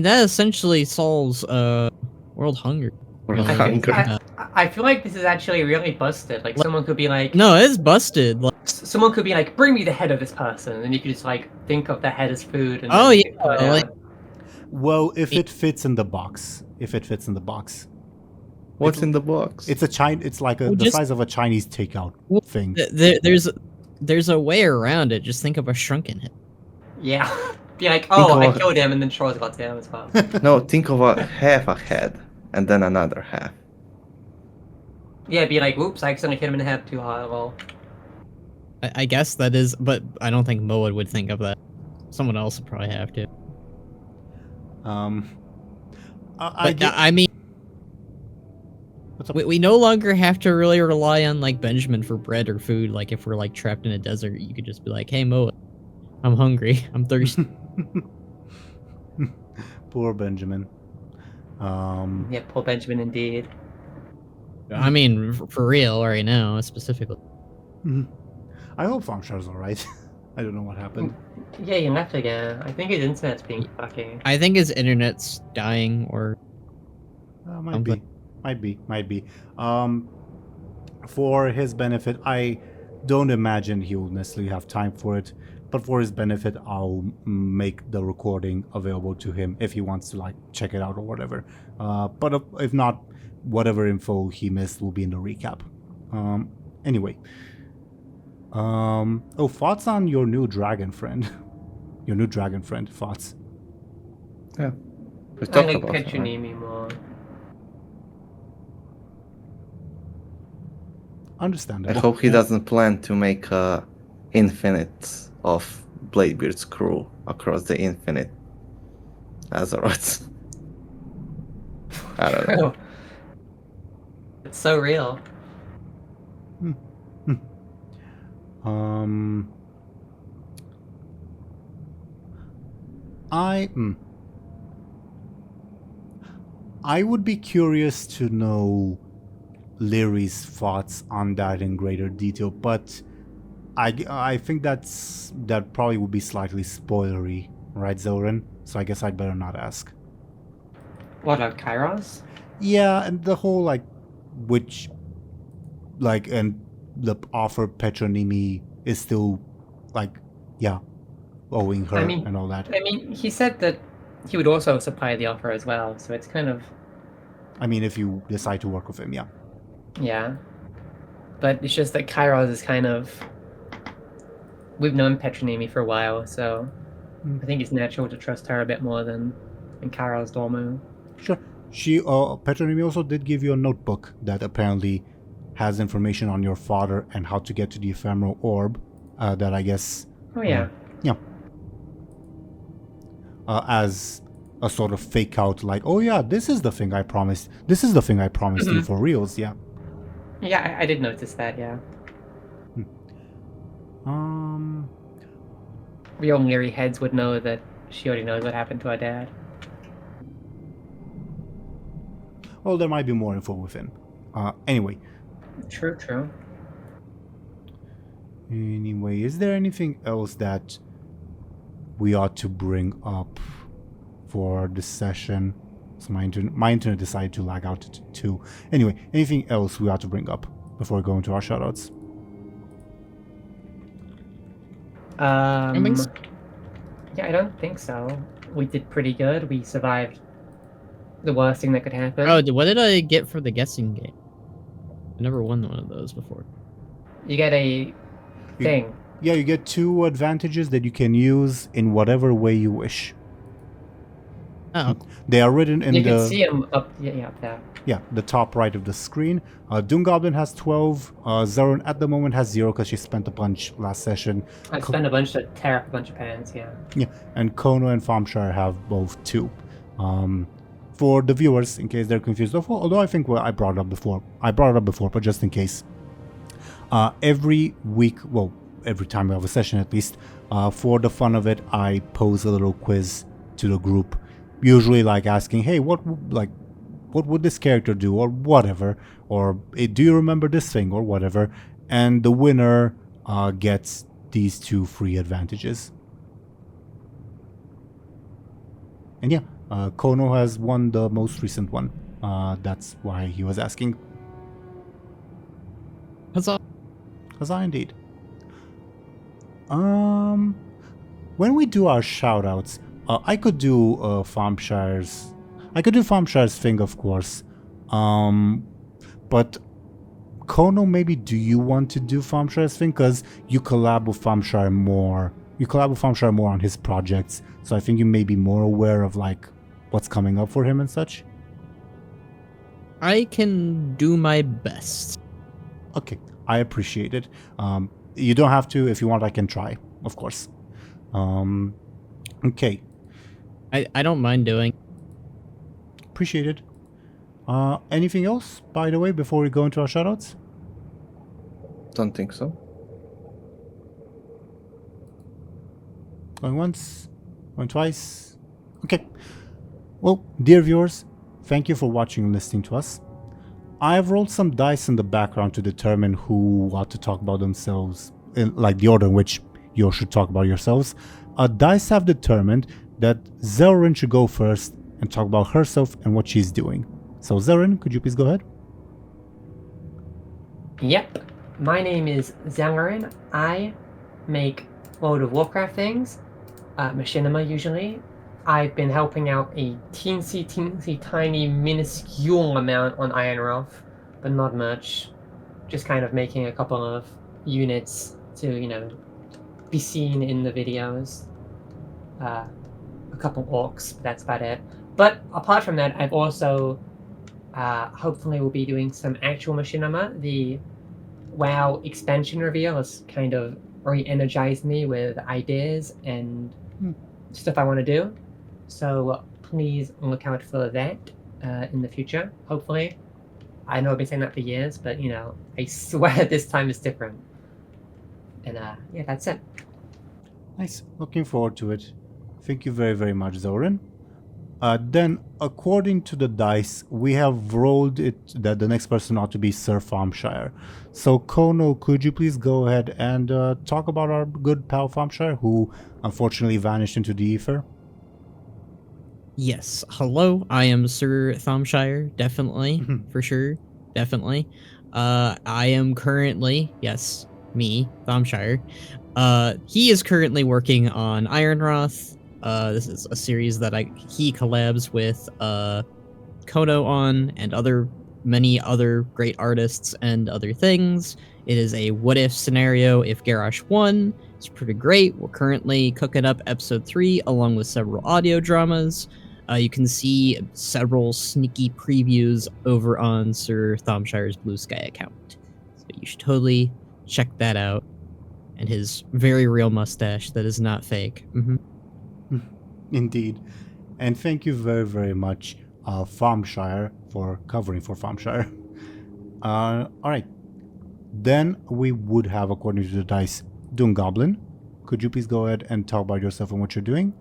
that essentially solves world hunger. World Like, hunger. I feel like this is actually really busted. Like What? someone could be like, No, it's busted. Like, someone could be like, bring me the head of this person, and then you could just like think of the head as food. And Oh, then yeah, put it like- out. Well, if it fits in the box. If it fits in the box. What's in the box? It's it's like Well, the just- size of a Chinese takeout Well, thing. there's a way around it. Just think of a shrunken head. Yeah. Be like, oh, Think I of- killed him, and then Troll's got him as well. No, think of a half a head. and then another half. Yeah, be like, oops, I accidentally hit him in the head too high. Well, I guess that is, but I don't think Moed would think of that. Someone else would probably have to. I mean, What's up? we no longer have to really rely on like Benjamin for bread or food. Like if we're like trapped in a desert, you could just be like, "Hey Moed, I'm hungry. I'm thirsty." Poor Benjamin. yeah, poor Benjamin indeed. I mean, for real, right now, specifically. I hope Thompshire's alright. I don't know what happened. Yeah, he left again. I think his internet's being fucking. I think his internet's dying, or Might be. For his benefit, I don't imagine he will necessarily have time for it. But for his benefit, I'll make the recording available to him if he wants to like check it out or whatever. But if not, whatever info he missed will be in the recap. Anyway. Thoughts on your new dragon friend? Your new dragon friend, thoughts? Yeah. We I talked like about it, right? Petronimi more. Understandable. I hope he doesn't plan to make infinite of Bladebeard's crew across the infinite Azeroth. I don't know. It's so real. I would be curious to know Lyri's thoughts on that in greater detail, but I think that probably would be slightly spoilery, right, Zelryn? So I guess I'd better not ask. What about Kairos? Yeah, and the whole and the offer Petronimi is still owing her and all that. I mean, he said that he would also supply the offer as well, so it's kind of. I mean, if you decide to work with him, yeah. Yeah. But it's just that Kairos is kind of. We've known Petronimi for a while, so I think it's natural to trust her a bit more than Kairos Dormu. Sure. Petronimi also did give you a notebook that apparently has information on your father and how to get to the ephemeral orb. That I guess. Oh yeah. Yeah. As a sort of fake out, like, oh yeah, this is the thing I promised. This is the thing I promised you for reals. Yeah. Yeah, I did notice that. Yeah. Real Lyri heads would know that she already knows what happened to her dad. Well, there might be more info within. Anyway. True. Anyway, is there anything else that we ought to bring up for this session? So my internet decided to lag out too. Anyway, anything else we ought to bring up before we go into our shoutouts? Yeah, I don't think so. We did pretty good. We survived the worst thing that could happen. Oh, what did I get for the guessing game? I never won one of those before. You get a thing. Yeah, you get 2 advantages that you can use in whatever way you wish. Oh. They are written in you can see them up there. Yeah, the top right of the screen. DoomGoblin has 12. Zelryn at the moment has 0 because she spent a bunch last session. I spent a bunch to tear up a bunch of pans, yeah. Yeah, and Khono and Thompshire have both 2. For the viewers, in case they're confused, although I think I brought it up before, but just in case. Every week, well, every time we have a session at least, for the fun of it, I pose a little quiz to the group. Usually like asking, hey, what would this character do, or whatever, or do you remember this thing, or whatever, and the winner gets these 2 free advantages. And yeah, Khono has won the most recent one. That's why he was asking. Huzzah! Huzzah indeed. When we do our shoutouts, I could do Thompshire's thing, of course. But Khono, maybe do you want to do Thompshire's thing? Because you collab with Thompshire more. You collab with Thompshire more on his projects, so I think you may be more aware of like what's coming up for him and such. I can do my best. Okay, I appreciate it. You don't have to. If you want, I can try, of course. Okay, I don't mind doing. appreciate it. Anything else, by the way, before we go into our shoutouts? Don't think so. Going once, going twice. Okay. Well, dear viewers, thank you for watching and listening to us. I've rolled some dice in the background to determine who ought to talk about themselves, in like the order in which you should talk about yourselves. Dice have determined that Zelryn should go first and talk about herself and what she's doing. So Zelryn, could you please go ahead? Yep. My name is Zelryn. I make World of Warcraft things, machinima usually. I've been helping out a teensy tiny minuscule amount on Ironroth, but not much. Just kind of making a couple of units to, you know, be seen in the videos. A couple orcs, but that's about it. But apart from that, I've also hopefully will be doing some actual machinima. The WoW expansion reveal has kind of re-energized me with ideas and stuff I want to do. So please look out for that in the future, hopefully. I know I've been saying that for years, but, you know, I swear this time is different. And, yeah, that's it. Nice. Looking forward to it. Thank you very, very much, Zelryn. Then, according to the dice, we have rolled it that the next person ought to be Sir Thompshire. So, Khono, could you please go ahead and talk about our good pal Thompshire, who unfortunately vanished into the ether? Yes. Hello, I am Sir Thompshire, definitely, for sure, definitely. I am currently, yes, me, Thompshire. He is currently working on Ironroth. This is a series that he collabs with Khono on, and many other great artists and other things. It is a what-if scenario if Garrosh won. It's pretty great. We're currently cooking up episode 3 along with several audio dramas. You can see several sneaky previews over on Sir Thompshire's Blue Sky account. So you should totally check that out. And his very real mustache that is not fake. Indeed. And thank you very, very much, Thompshire, for covering for Thompshire. Alright. Then we would have, according to the dice, DoomGoblin. Could you please go ahead and talk about yourself and what you're doing?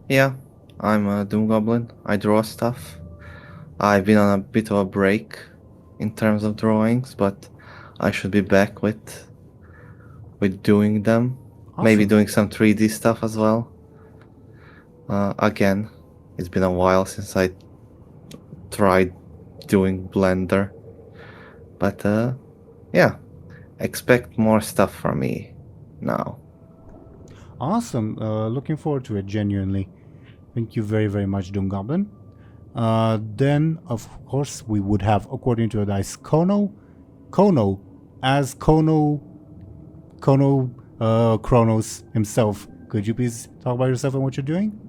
Yeah, I'm a DoomGoblin. I draw stuff. I've been on a bit of a break in terms of drawings, but I should be back with doing them. Awesome. Maybe doing some 3D stuff as well. Again, it's been a while since I tried doing Blender. But yeah, expect more stuff from me now. Awesome. Looking forward to it, genuinely. Thank you very, very much, DoomGoblin. Then, of course, we would have, according to the dice, Khono. Khono, as Chronos himself. Could you please talk about yourself and what you're doing?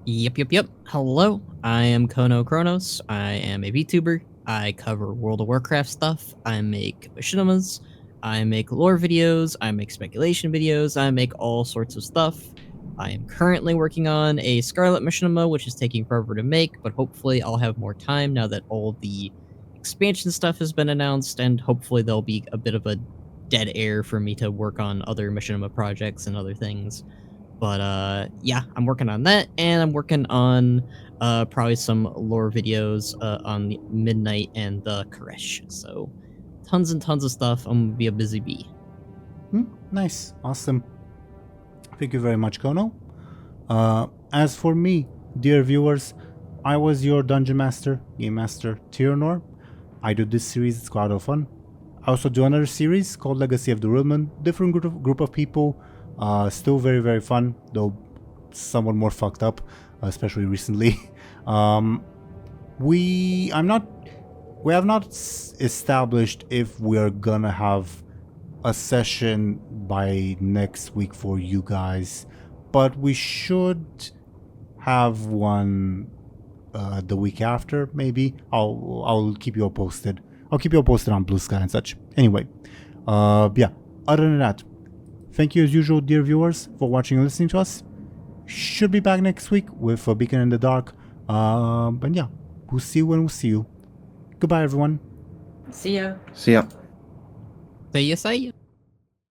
Yep. Hello, I am Khono Chronos. I am a VTuber. I cover World of Warcraft stuff. I make machinimas. I make lore videos. I make speculation videos. I make all sorts of stuff. I am currently working on a Scarlet machinima, which is taking forever to make, but hopefully I'll have more time now that all the expansion stuff has been announced, and hopefully there'll be a bit of a dead air for me to work on other machinima projects and other things. But yeah, I'm working on that, and I'm working on probably some lore videos on the Midnight and the Koresh. So tons and tons of stuff. I'm gonna be a busy bee. Nice. Awesome. Thank you very much, Khono. As for me, dear viewers, I was your Dungeon Master, Game Master, Teeironor. I do this series, it's quite a lot of fun. I also do another series called Legacy of the Realm. Different group of people. Still very, very fun, though somewhat more fucked up, especially recently. We have not established if we are gonna have a session by next week for you guys, but we should have one the week after, maybe. I'll keep you all posted. I'll keep you all posted on Blue Sky and such. Anyway, yeah. Other than that, thank you as usual, dear viewers, for watching and listening to us. Should be back next week with a Beacon in the Dark. But yeah, we'll see you when we'll see you. Goodbye, everyone. See ya. See ya. Say ya, say ya.